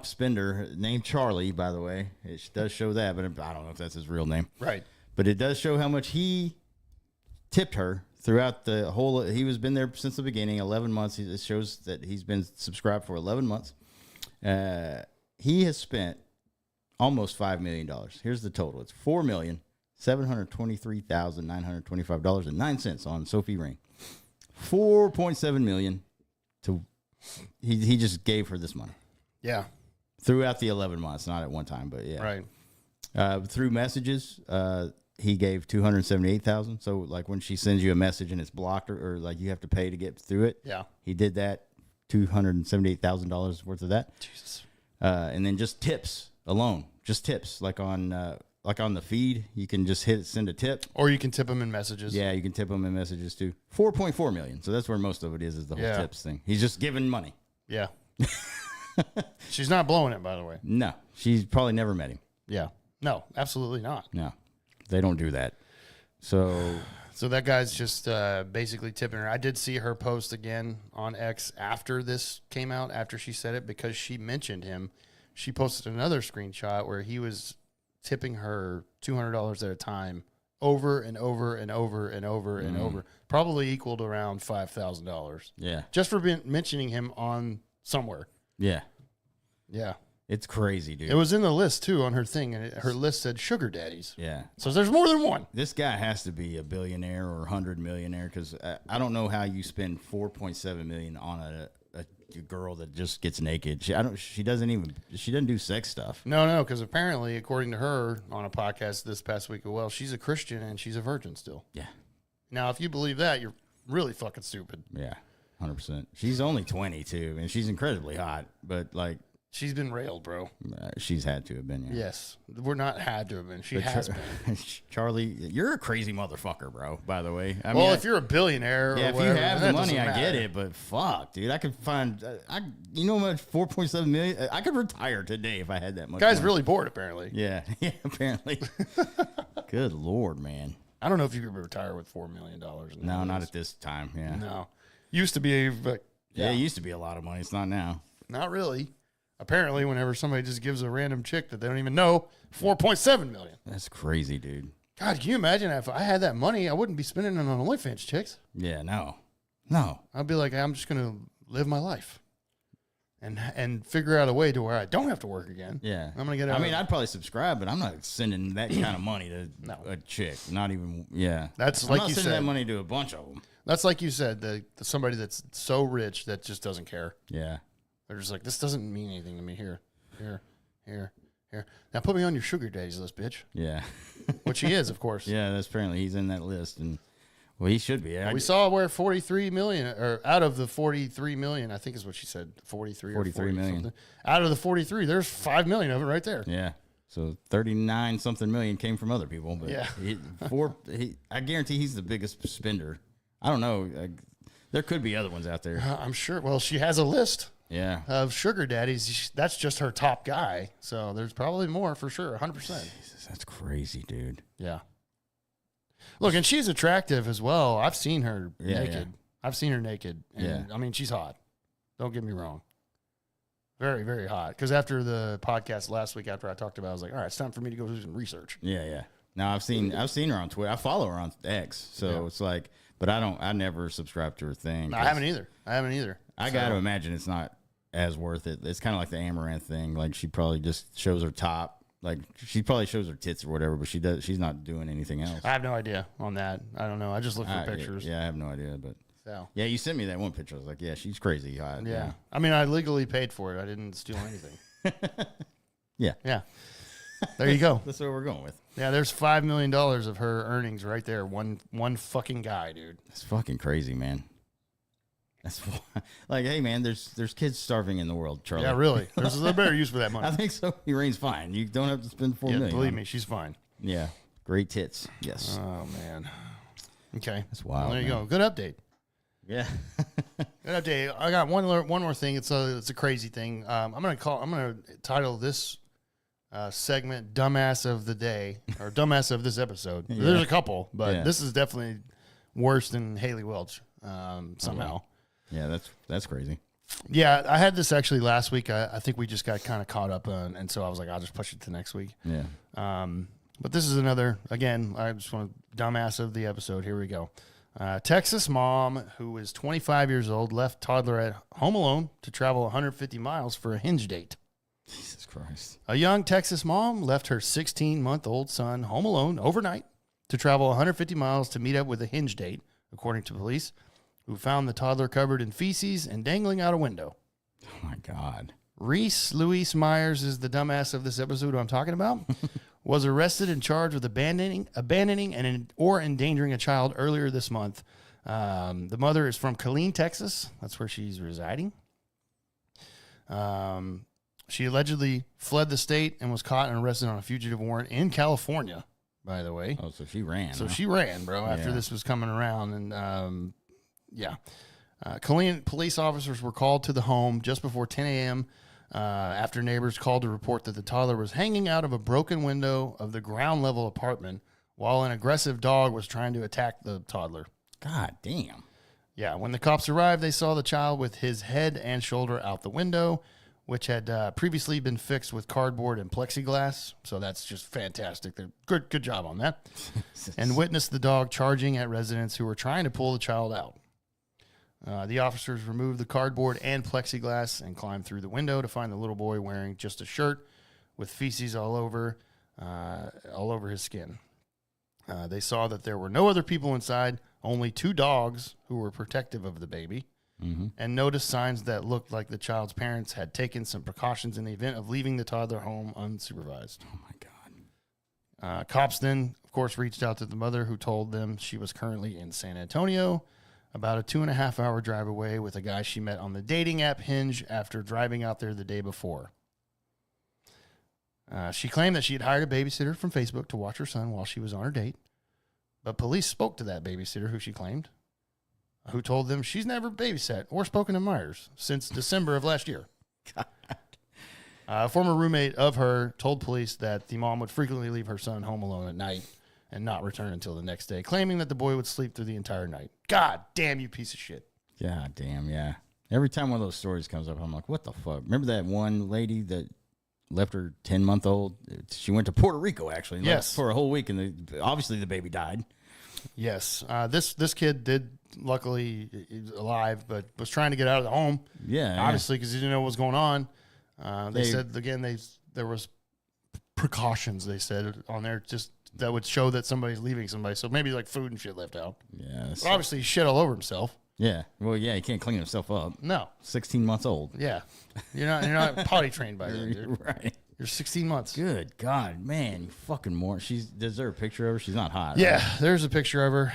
[SPEAKER 3] spender named Charlie. By the way, it does show that, but I don't know if that's his real name.
[SPEAKER 2] Right.
[SPEAKER 3] But it does show how much he tipped her throughout the whole. He was been there since the beginning, 11 months. It shows that he's been subscribed for 11 months. He has spent almost $5 million. Here's the total. It's $4,723,925.09 on Sophie Rain. $4.7 million to he just gave her this money.
[SPEAKER 2] Yeah.
[SPEAKER 3] Throughout the 11 months, not at one time, but yeah.
[SPEAKER 2] Right.
[SPEAKER 3] Through messages, he gave $278,000. So like when she sends you a message and it's blocked or like you have to pay to get through it.
[SPEAKER 2] Yeah.
[SPEAKER 3] He did that, $278,000 worth of that.
[SPEAKER 2] Jesus.
[SPEAKER 3] And then just tips alone, just tips like on the feed, you can just send a tip,
[SPEAKER 2] or you can tip them in messages.
[SPEAKER 3] Yeah, you can tip them in messages too. $4.4 million. So that's where most of it is the whole tips thing. He's just giving money.
[SPEAKER 2] Yeah. She's not blowing it, by the way.
[SPEAKER 3] No, she's probably never met him.
[SPEAKER 2] Yeah. No, absolutely not.
[SPEAKER 3] No, they don't do that. So
[SPEAKER 2] that guy's just basically tipping her. I did see her post again on X after this came out, after she said it, because she mentioned him. She posted another screenshot where he was tipping her $200 at a time over and over and over and over and over, probably equaled around $5,000.
[SPEAKER 3] Yeah.
[SPEAKER 2] Just for mentioning him on somewhere.
[SPEAKER 3] Yeah.
[SPEAKER 2] Yeah.
[SPEAKER 3] It's crazy, dude.
[SPEAKER 2] It was in the list, too, on her thing, and her list said sugar daddies.
[SPEAKER 3] Yeah.
[SPEAKER 2] So there's more than one.
[SPEAKER 3] This guy has to be a billionaire or 100 millionaire because I don't know how you spend $4.7 million on a girl that just gets naked. She doesn't do sex stuff.
[SPEAKER 2] No, because apparently, according to her on a podcast this past week, well, she's a Christian and she's a virgin still.
[SPEAKER 3] Yeah.
[SPEAKER 2] Now, if you believe that, you're really fucking stupid.
[SPEAKER 3] Yeah, 100%. She's only 22 and she's incredibly hot, but like.
[SPEAKER 2] She's been railed, bro.
[SPEAKER 3] She's had to have been, yeah.
[SPEAKER 2] Yes. We're not had to have been. She has been.
[SPEAKER 3] Charlie, you're a crazy motherfucker, bro, by the way.
[SPEAKER 2] If you're a billionaire
[SPEAKER 3] yeah,
[SPEAKER 2] or
[SPEAKER 3] if
[SPEAKER 2] whatever,
[SPEAKER 3] you have the money, I
[SPEAKER 2] matter.
[SPEAKER 3] get it, but fuck, dude. I could find, you know how much, $4.7 million? I could retire today if I had that much
[SPEAKER 2] Guy's
[SPEAKER 3] money.
[SPEAKER 2] really bored, apparently.
[SPEAKER 3] Yeah, apparently. Good Lord, man.
[SPEAKER 2] I don't know if you could retire with $4 million.
[SPEAKER 3] No, not at this time, yeah.
[SPEAKER 2] No. Used to be, but
[SPEAKER 3] yeah, it used to be a lot of money. It's not now.
[SPEAKER 2] not really. Apparently, whenever somebody just gives a random chick that they don't even know, $4.7 million.
[SPEAKER 3] That's crazy, dude.
[SPEAKER 2] God, can you imagine if I had that money, I wouldn't be spending it on OnlyFans chicks.
[SPEAKER 3] Yeah, no.
[SPEAKER 2] I'd be like, I'm just going to live my life and figure out a way to where I don't have to work again.
[SPEAKER 3] Yeah.
[SPEAKER 2] I'm going to get out.
[SPEAKER 3] I mean, I'd probably subscribe, but I'm not sending that kind of money to a chick. Not even, yeah.
[SPEAKER 2] That's
[SPEAKER 3] I'm
[SPEAKER 2] like
[SPEAKER 3] not
[SPEAKER 2] you
[SPEAKER 3] sending
[SPEAKER 2] said.
[SPEAKER 3] that money to a bunch of them.
[SPEAKER 2] That's like you said, somebody that's so rich that just doesn't care.
[SPEAKER 3] Yeah.
[SPEAKER 2] They're just like, this doesn't mean anything to me. Here. Now put me on your sugar daddy's list, bitch.
[SPEAKER 3] Yeah.
[SPEAKER 2] Which he is, of course.
[SPEAKER 3] Yeah, that's apparently he's in that list, and well, he should be.
[SPEAKER 2] We saw where 43 million, or out of the 43 million, I think is what she said, 43
[SPEAKER 3] million.
[SPEAKER 2] something. Out of the 43, there's 5 million of it right there.
[SPEAKER 3] Yeah. So 39 something million came from other people, but
[SPEAKER 2] Yeah.
[SPEAKER 3] I guarantee he's the biggest spender. I don't know. There could be other ones out there.
[SPEAKER 2] I'm sure. Well, she has a list
[SPEAKER 3] Yeah.
[SPEAKER 2] of sugar daddies. That's just her top guy. So there's probably more for sure, 100%.
[SPEAKER 3] Jesus, that's crazy, dude.
[SPEAKER 2] Yeah. Look, and she's attractive as well. I've seen her naked.
[SPEAKER 3] Yeah.
[SPEAKER 2] I've seen her naked. And,
[SPEAKER 3] Yeah.
[SPEAKER 2] I mean, she's hot. Don't get me wrong. Very, very hot. Because after the podcast last week, after I talked about it, I was like, all right, it's time for me to go do some research.
[SPEAKER 3] Yeah. Now I've seen her on Twitter. I follow her on X, so it's like, but I never subscribe to her thing.
[SPEAKER 2] No, I haven't either.
[SPEAKER 3] I got to imagine it's not as worth it. It's kind of like the Amaranth thing. Like she probably just shows her top. Like she probably shows her tits or whatever, but she's not doing anything else.
[SPEAKER 2] I have no idea on that. I don't know. I just look for pictures.
[SPEAKER 3] Yeah, I have no idea, but
[SPEAKER 2] So
[SPEAKER 3] yeah, you sent me that one picture. I was like, yeah, she's crazy hot.
[SPEAKER 2] yeah. I mean, I legally paid for it. I didn't steal anything.
[SPEAKER 3] Yeah.
[SPEAKER 2] Yeah. There you go.
[SPEAKER 3] That's what we're going with.
[SPEAKER 2] Yeah, there's $5 million of her earnings right there. One fucking guy, dude.
[SPEAKER 3] That's fucking crazy, man. That's like, hey, man, there's kids starving in the world, Charlie.
[SPEAKER 2] Yeah, really. There's a better use for that money.
[SPEAKER 3] I think so. Urane's fine. You don't have to spend $4 million.
[SPEAKER 2] Believe me, she's fine.
[SPEAKER 3] Yeah. Great tits. Yes.
[SPEAKER 2] Oh man. Okay.
[SPEAKER 3] That's wild.
[SPEAKER 2] Well, there you
[SPEAKER 3] man.
[SPEAKER 2] go. Good update.
[SPEAKER 3] Yeah.
[SPEAKER 2] Good update. I got one more thing. It's a crazy thing. I'm gonna title this segment "Dumbass of the Day" or "Dumbass of this episode."
[SPEAKER 3] Yeah.
[SPEAKER 2] There's a couple, but
[SPEAKER 3] Yeah.
[SPEAKER 2] this is definitely worse than Haley Welch somehow.
[SPEAKER 3] Yeah, that's crazy.
[SPEAKER 2] Yeah, I had this actually last week. I think we just got kind of caught up on, and so I was like, I'll just push it to next week.
[SPEAKER 3] Yeah.
[SPEAKER 2] But this is another, again, I just want to dumbass of the episode. Here we go. Texas mom who is 25 years old left toddler at home alone to travel 150 miles for a hinge date.
[SPEAKER 3] Jesus Christ.
[SPEAKER 2] A young Texas mom left her 16-month-old son home alone overnight to travel 150 miles to meet up with a hinge date, according to police, who found the toddler covered in feces and dangling out a window.
[SPEAKER 3] Oh, my God.
[SPEAKER 2] Reese Louise Myers is the dumbass of this episode who I'm talking about. Was arrested and charged with abandoning or endangering a child earlier this month. The mother is from Killeen, Texas. That's where she's residing. She allegedly fled the state and was caught and arrested on a fugitive warrant in California, by the way.
[SPEAKER 3] Oh, so she ran.
[SPEAKER 2] So
[SPEAKER 3] huh?
[SPEAKER 2] she ran, bro, after
[SPEAKER 3] Yeah.
[SPEAKER 2] this was coming around. And, Killeen police officers were called to the home just before 10 a.m. After neighbors called to report that the toddler was hanging out of a broken window of the ground level apartment while an aggressive dog was trying to attack the toddler.
[SPEAKER 3] God damn.
[SPEAKER 2] Yeah, when the cops arrived, they saw the child with his head and shoulder out the window, which had previously been fixed with cardboard and plexiglass. So that's just fantastic. Good job on that. And witnessed the dog charging at residents who were trying to pull the child out. The officers removed the cardboard and plexiglass and climbed through the window to find the little boy wearing just a shirt with feces all over his skin. They saw that there were no other people inside, only two dogs who were protective of the baby, and noticed signs that looked like the child's parents had taken some precautions in the event of leaving the toddler home unsupervised.
[SPEAKER 3] Oh, my God.
[SPEAKER 2] Cops then, of course, reached out to the mother, who told them she was currently in San Antonio, about a 2.5-hour drive away, with a guy she met on the dating app Hinge after driving out there the day before. She claimed that she had hired a babysitter from Facebook to watch her son while she was on her date, but police spoke to that babysitter, who told them she's never babysat or spoken to Myers since December of last year. A former roommate of her told police that the mom would frequently leave her son home alone at night and not return until the next day, claiming that the boy would sleep through the entire night. God damn, you piece of shit.
[SPEAKER 3] God damn, yeah. Every time one of those stories comes up, I'm like, what the fuck? Remember that one lady that left her 10-month-old? She went to Puerto Rico, actually.
[SPEAKER 2] Yes.
[SPEAKER 3] For a whole week, and obviously the baby died.
[SPEAKER 2] Yes. This kid did, luckily, he's alive, but was trying to get out of the home.
[SPEAKER 3] Yeah.
[SPEAKER 2] Obviously, because he didn't know what was going on. They said, again, there was precautions, they said, on there just that would show that somebody's leaving somebody. So maybe like food and shit left out.
[SPEAKER 3] Yeah.
[SPEAKER 2] But obviously, he shit all over himself.
[SPEAKER 3] Yeah. Well, yeah, he can't clean himself up.
[SPEAKER 2] No.
[SPEAKER 3] 16 months old.
[SPEAKER 2] Yeah. You're not potty trained by then, dude.
[SPEAKER 3] Right.
[SPEAKER 2] You're 16 months.
[SPEAKER 3] Good God, man, you fucking moron. Is there a picture of her? She's not hot.
[SPEAKER 2] Yeah,
[SPEAKER 3] right?
[SPEAKER 2] there's a picture of her.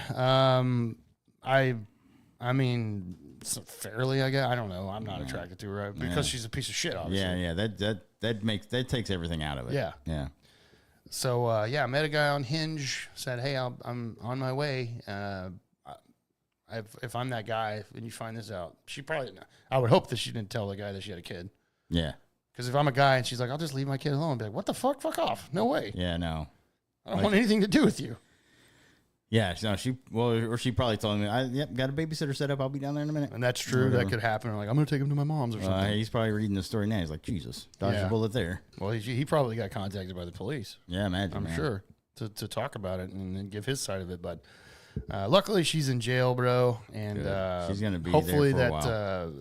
[SPEAKER 2] I mean, fairly, I guess. I don't know. I'm not attracted to her because she's a piece of shit, obviously.
[SPEAKER 3] Yeah. That takes everything out of it.
[SPEAKER 2] Yeah.
[SPEAKER 3] Yeah.
[SPEAKER 2] So, I met a guy on Hinge, said, hey, I'm on my way. If I'm that guy and you find this out, I would hope that she didn't tell the guy that she had a kid.
[SPEAKER 3] Yeah.
[SPEAKER 2] Because if I'm a guy and she's like, I'll just leave my kid alone, I'd be like, what the fuck? Fuck off. No way.
[SPEAKER 3] Yeah, no.
[SPEAKER 2] I don't want anything to do with you.
[SPEAKER 3] Yeah, no, she probably told me, got a babysitter set up. I'll be down there in a minute.
[SPEAKER 2] And that's true. That could happen. Like, I'm going to take him to my mom's or something.
[SPEAKER 3] He's probably reading the story now. He's like, Jesus, dodged a bullet there.
[SPEAKER 2] Well, he probably got contacted by the police.
[SPEAKER 3] Yeah, imagine.
[SPEAKER 2] I'm sure to talk about it and then give his side of it. But luckily, she's in jail, bro, and
[SPEAKER 3] she's gonna be
[SPEAKER 2] hopefully
[SPEAKER 3] there for a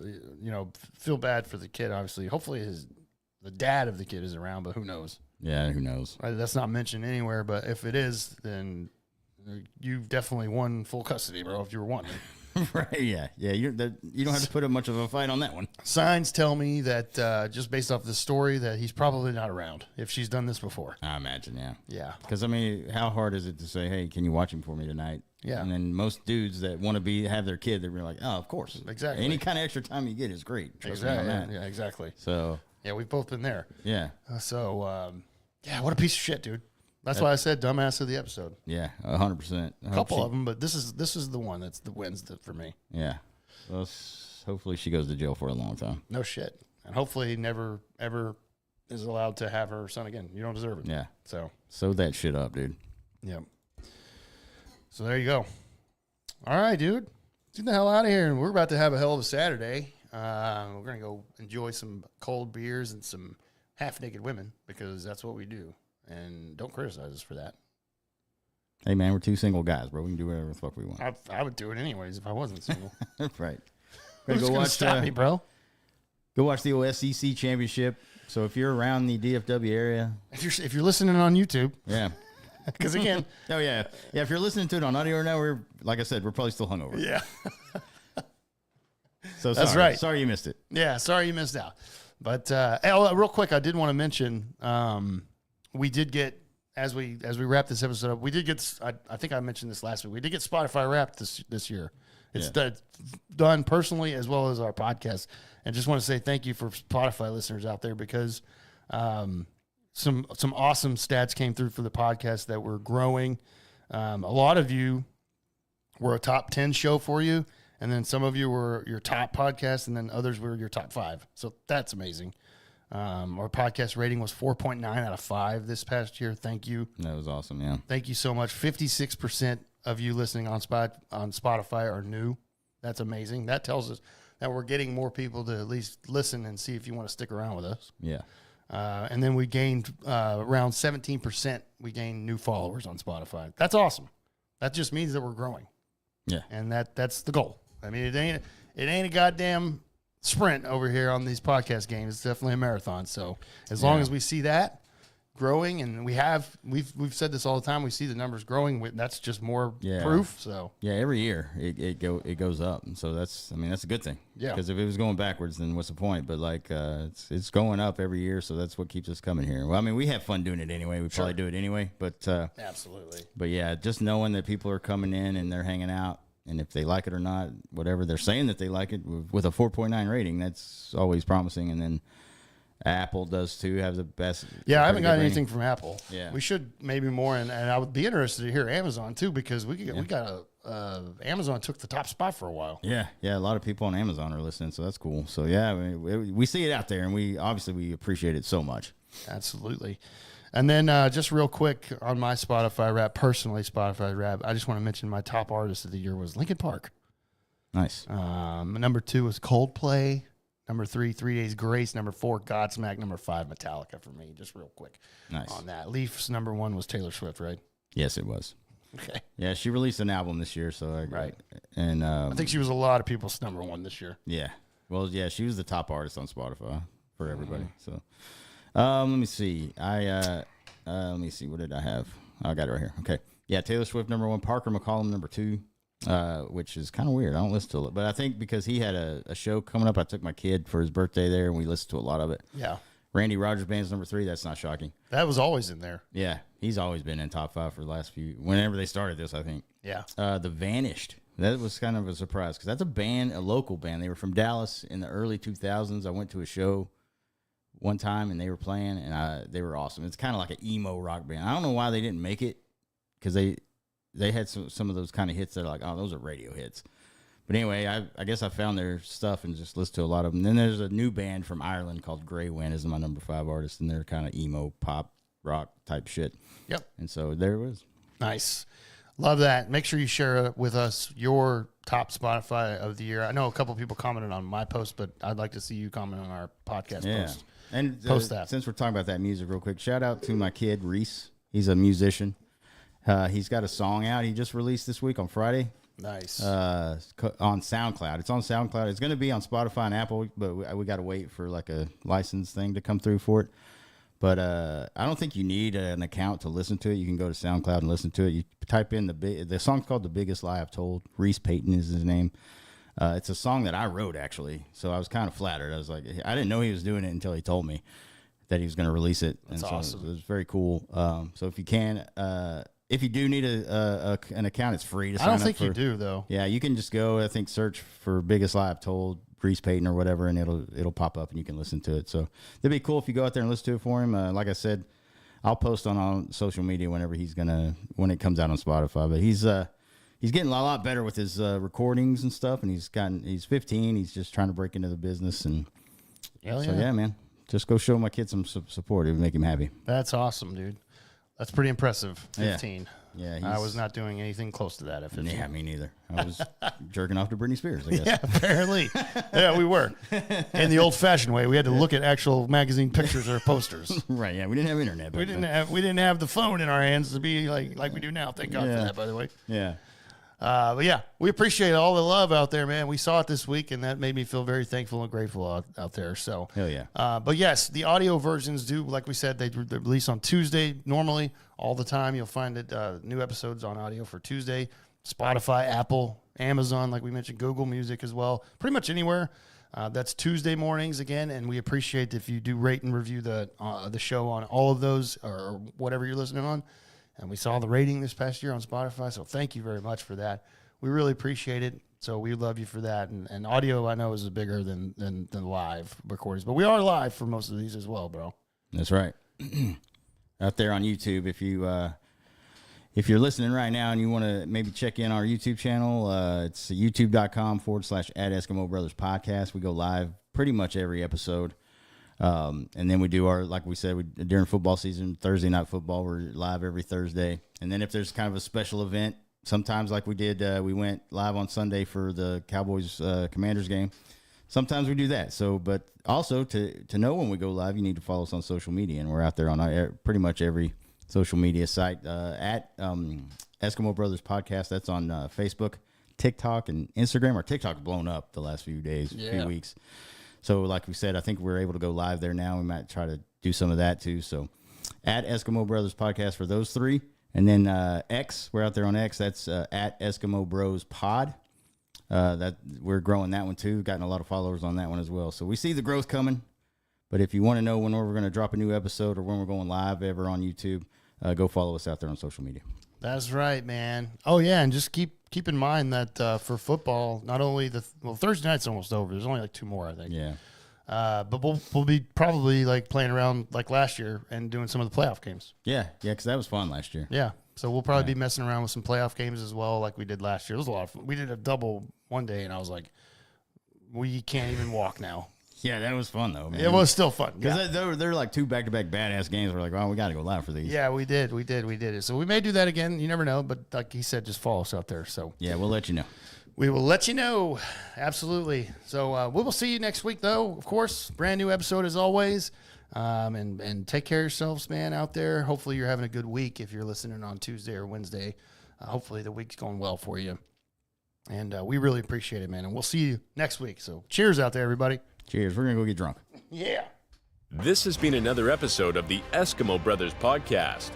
[SPEAKER 2] while. Feel bad for the kid. Obviously, hopefully the dad of the kid is around, but who knows?
[SPEAKER 3] Yeah, who knows?
[SPEAKER 2] That's not mentioned anywhere. But if it is, then you've definitely won full custody, bro. If you were wanting.
[SPEAKER 3] Right? Yeah. You don't have to put up much of a fight on that one.
[SPEAKER 2] Signs tell me that just based off the story that he's probably not around if she's done this before.
[SPEAKER 3] I imagine. Yeah.
[SPEAKER 2] Yeah.
[SPEAKER 3] Because I mean, how hard is it to say, "Hey, can you watch him for me tonight?"
[SPEAKER 2] Yeah.
[SPEAKER 3] And then most dudes that want to have their kid, they're like, "Oh, of course,
[SPEAKER 2] exactly.
[SPEAKER 3] Any kind of extra time you get is great." Trust me on that.
[SPEAKER 2] Yeah, exactly.
[SPEAKER 3] So
[SPEAKER 2] yeah, we've both been there.
[SPEAKER 3] yeah.
[SPEAKER 2] What a piece of shit, dude. That's why I said dumbass of the episode.
[SPEAKER 3] Yeah, 100%.
[SPEAKER 2] A couple of them, but this is the one that's the wins for me.
[SPEAKER 3] Yeah. Well, hopefully she goes to jail for a long time.
[SPEAKER 2] No shit, and hopefully he never ever is allowed to have her son again. You don't deserve it.
[SPEAKER 3] Yeah.
[SPEAKER 2] So
[SPEAKER 3] sew that shit up, dude.
[SPEAKER 2] Yeah. So there you go. All right, dude. Get the hell out of here, and we're about to have a hell of a Saturday. We're gonna go enjoy some cold beers and some half-naked women because that's what we do. And don't criticize us for that.
[SPEAKER 3] Hey, man, we're two single guys, bro. We can do whatever the fuck we want.
[SPEAKER 2] I would do it anyways if I wasn't single.
[SPEAKER 3] Right.
[SPEAKER 2] Who's gonna stop me, bro?
[SPEAKER 3] Go watch the OSCC championship. So if you're around the DFW area,
[SPEAKER 2] if you're listening on YouTube,
[SPEAKER 3] yeah.
[SPEAKER 2] Because again,
[SPEAKER 3] oh yeah. If you're listening to it on audio right now, like I said, we're probably still hungover.
[SPEAKER 2] Yeah.
[SPEAKER 3] So
[SPEAKER 2] that's right.
[SPEAKER 3] Sorry you missed it.
[SPEAKER 2] Yeah, sorry you missed out. But real quick, I did want to mention we did get as we wrap this episode up, we did get. I think I mentioned this last week. We did get Spotify Wrapped this year. It's done personally as well as our podcast. And just want to say thank you for Spotify listeners out there because some awesome stats came through for the podcast that we're growing. A lot of you were a top 10 show for you, and then some of you were your top podcast, and then others were your top 5. So that's amazing. Our podcast rating was 4.9 out of 5 this past year. Thank you.
[SPEAKER 3] That was awesome. Yeah.
[SPEAKER 2] Thank you so much. 56% of you listening on Spotify are new. That's amazing. That tells us that we're getting more people to at least listen and see if you want to stick around with us.
[SPEAKER 3] Yeah.
[SPEAKER 2] And then we gained around 17%. We gained new followers on Spotify. That's awesome. That just means that we're growing.
[SPEAKER 3] Yeah.
[SPEAKER 2] And that's the goal. I mean, it ain't a goddamn sprint over here on these podcast games. It's definitely a marathon. So as long as we see that growing, and we've said this all the time, we see the numbers growing. That's just more proof. So
[SPEAKER 3] yeah, every year it goes up, and so that's a good thing.
[SPEAKER 2] Yeah.
[SPEAKER 3] Because if it was going backwards, then what's the point? But like it's going up every year, so that's what keeps us coming here. Well, I mean, we have fun doing it anyway. We probably do it anyway, but
[SPEAKER 2] absolutely.
[SPEAKER 3] But yeah, just knowing that people are coming in and they're hanging out. And if they like it or not, whatever they're saying that they like it with a 4.9 rating, that's always promising. And then Apple does too, have the best.
[SPEAKER 2] Yeah, I haven't got anything from Apple.
[SPEAKER 3] Yeah,
[SPEAKER 2] we should maybe more, and I would be interested to hear Amazon too because we got Amazon took the top spot for a while.
[SPEAKER 3] Yeah, a lot of people on Amazon are listening, so that's cool. So yeah, I mean, we see it out there, and we appreciate it so much.
[SPEAKER 2] Absolutely. And then just real quick on my Spotify Wrap, personally Spotify Wrap, I just want to mention my top artist of the year was Linkin Park.
[SPEAKER 3] Nice.
[SPEAKER 2] Number 2 was Coldplay. Number 3, 3 Days Grace. Number 4, Godsmack. Number 5, Metallica for me. Just real quick.
[SPEAKER 3] Nice.
[SPEAKER 2] On that. Leafs number 1 was Taylor Swift, right?
[SPEAKER 3] Yes, it was.
[SPEAKER 2] Okay.
[SPEAKER 3] Yeah, she released an album this year, so
[SPEAKER 2] Right.
[SPEAKER 3] And
[SPEAKER 2] I think she was a lot of people's number 1 this year.
[SPEAKER 3] yeah. Well, yeah, she was the top artist on Spotify for everybody. So, let me see. Let me see. What did I have? I got it right here. Okay. Yeah, Taylor Swift number 1, Parker McCollum number 2, which is kind of weird. I don't listen to it, but I think because he had a show coming up, I took my kid for his birthday there, and we listened to a lot of it.
[SPEAKER 2] Yeah.
[SPEAKER 3] Randy Rogers Band's number 3. That's not shocking.
[SPEAKER 2] That was always in there.
[SPEAKER 3] Yeah, he's always been in top 5 for the last whenever they started this, I think.
[SPEAKER 2] Yeah.
[SPEAKER 3] The Vanished. That was kind of a surprise because that's a local band. They were from Dallas in the early 2000s. I went to a show one time and they were playing, and they were awesome. It's kind of like an emo rock band. I don't know why they didn't make it because they had some of those kind of hits that are like, oh, those are radio hits. But anyway, I guess I found their stuff and just listened to a lot of them. And then there's a new band from Ireland called Grey Wind is my number 5 artist, and they're kind of emo pop rock type shit.
[SPEAKER 2] Yep.
[SPEAKER 3] And so there it was.
[SPEAKER 2] Nice. Love that. Make sure you share with us your top Spotify of the year. I know a couple people commented on my post, but I'd like to see you comment on our podcast post.
[SPEAKER 3] And
[SPEAKER 2] post that.
[SPEAKER 3] Since we're talking about that music real quick, shout out to my kid, Reese. He's a musician. He's got a song out he just released this week on Friday.
[SPEAKER 2] Nice.
[SPEAKER 3] On SoundCloud. It's on SoundCloud. It's going to be on Spotify and Apple, but we got to wait for like a license thing to come through for it. But I don't think you need an account to listen to it. You can go to SoundCloud and listen to it. You type in the song's called "The Biggest Lie I've Told." Reese Payton is his name. It's a song that I wrote actually, so I was kind of flattered. I was like, I didn't know he was doing it until he told me that he was going to release it.
[SPEAKER 2] That's
[SPEAKER 3] and so
[SPEAKER 2] awesome.
[SPEAKER 3] It was very cool. So if you can, if you do need an account, it's free to sign
[SPEAKER 2] I
[SPEAKER 3] up.
[SPEAKER 2] don't think you do though.
[SPEAKER 3] Yeah, you can just go. I think search for "Biggest Lie I've Told," Reese Payton or whatever, and it'll pop up and you can listen to it. So it'd be cool if you go out there and listen to it for him. Like I said, I'll post on social media when it comes out on Spotify. But he's getting a lot better with his recordings and stuff, and he's 15. He's just trying to break into the business, and
[SPEAKER 2] Hell
[SPEAKER 3] so yeah, man, just go show my kid some support. It would make him happy.
[SPEAKER 2] That's awesome, dude. That's pretty impressive. 15.
[SPEAKER 3] Yeah,
[SPEAKER 2] I was not doing anything close to that at 15.
[SPEAKER 3] Yeah, me neither. I was jerking off to Britney Spears, I guess.
[SPEAKER 2] Yeah, apparently. Yeah, we were. In the old-fashioned way, we had to look at actual magazine pictures or posters.
[SPEAKER 3] Right, yeah. We didn't have internet.
[SPEAKER 2] We didn't have the phone in our hands to be like we do now. Thank God for that, by the way.
[SPEAKER 3] Yeah.
[SPEAKER 2] But yeah, we appreciate all the love out there, man. We saw it this week, and that made me feel very thankful and grateful out there. So,
[SPEAKER 3] Hell yeah.
[SPEAKER 2] But yes, the audio versions do, like we said, they release on Tuesday normally all the time. You'll find it new episodes on audio for Tuesday. Spotify, Apple, Amazon, like we mentioned, Google Music as well. Pretty much anywhere. That's Tuesday mornings again, and we appreciate if you do rate and review the show on all of those or whatever you're listening on. And we saw the rating this past year on Spotify, so thank you very much for that. We really appreciate it. So we love you for that. And audio, I know, is bigger than live recordings, but we are live for most of these as well, bro.
[SPEAKER 3] That's right. Out there on YouTube, if you're listening right now and you want to maybe check in our YouTube channel, it's youtube.com/@Eskimo Brothers Podcast. We go live pretty much every episode. And then we do like we said, during football season, Thursday night football, we're live every Thursday. And then if there's kind of a special event, sometimes like we did, we went live on Sunday for the Cowboys Commanders game. Sometimes we do that. So, but also to know when we go live, you need to follow us on social media. And we're out there on pretty much every social media site at Eskimo Brothers Podcast. That's on Facebook, TikTok, and Instagram. Our TikTok's blown up the last few weeks. So like we said, I think we're able to go live there now. We might try to do some of that too. So at Eskimo Brothers Podcast for those three. And then X, we're out there on X. That's at Eskimo Bros Pod. That we're growing that one too. Gotten a lot of followers on that one as well. So we see the growth coming. But if you want to know when we're going to drop a new episode or when we're going live ever on YouTube, go follow us out there on social media.
[SPEAKER 2] That's right, man. Oh yeah, and just keep in mind that for football, not only Thursday night's almost over. There's only like 2 more, I think.
[SPEAKER 3] Yeah.
[SPEAKER 2] But we'll be probably like playing around like last year and doing some of the playoff games.
[SPEAKER 3] Yeah, because that was fun last year.
[SPEAKER 2] Yeah. So we'll probably be messing around with some playoff games as well, like we did last year. It was a lot of fun. We did a double one day, and I was like, we can't even walk now.
[SPEAKER 3] Yeah, that was fun though, man.
[SPEAKER 2] It was still fun.
[SPEAKER 3] Because they're like 2 back-to-back badass games. We're like, well, we got to go live for these.
[SPEAKER 2] Yeah, we did it. So we may do that again. You never know. But like he said, just follow us out there. So
[SPEAKER 3] yeah, we'll let you know.
[SPEAKER 2] We will let you know. Absolutely. So we will see you next week, though. Of course, brand new episode as always. And take care of yourselves, man, out there. Hopefully you're having a good week if you're listening on Tuesday or Wednesday. Hopefully the week's going well for you. And we really appreciate it, man. And we'll see you next week. So cheers out there, everybody.
[SPEAKER 3] Cheers. We're going to go get drunk.
[SPEAKER 2] Yeah.
[SPEAKER 1] This has been another episode of the Eskimo Brothers Podcast.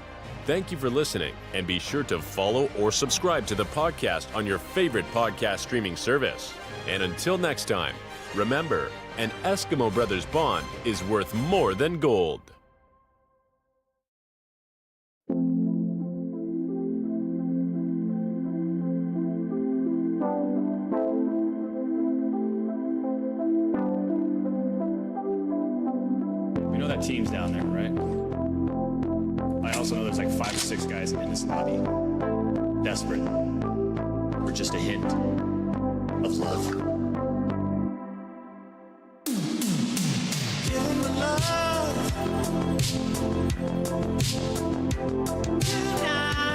[SPEAKER 1] Thank you for listening, and be sure to follow or subscribe to the podcast on your favorite podcast streaming service. And until next time, remember, an Eskimo Brothers bond is worth more than gold.
[SPEAKER 5] We know that team's down there, right? I also know there's like 5 or 6 guys in this lobby, desperate for just a hint of love. Give them the love tonight.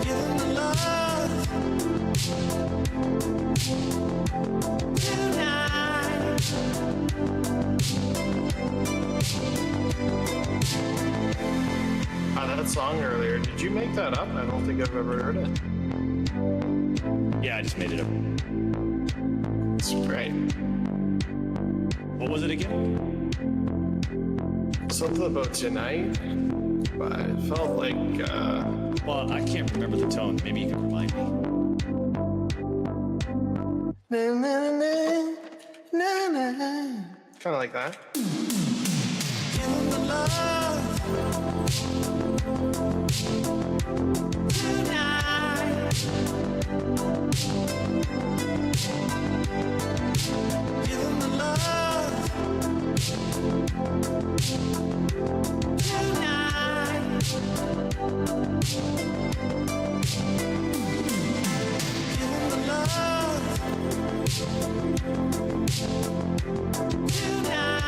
[SPEAKER 5] Give them the love tonight.
[SPEAKER 6] That song earlier, did you make that up? I don't think I've ever heard it.
[SPEAKER 5] Yeah, I just made it up.
[SPEAKER 6] It's great.
[SPEAKER 5] What was it again?
[SPEAKER 6] Something about tonight, but it felt like,
[SPEAKER 5] Well, I can't remember the tone. Maybe you can remind me.
[SPEAKER 6] kind of like that.
[SPEAKER 5] Give them the love tonight. Give them the love tonight. Give them the love tonight. Give them the love tonight.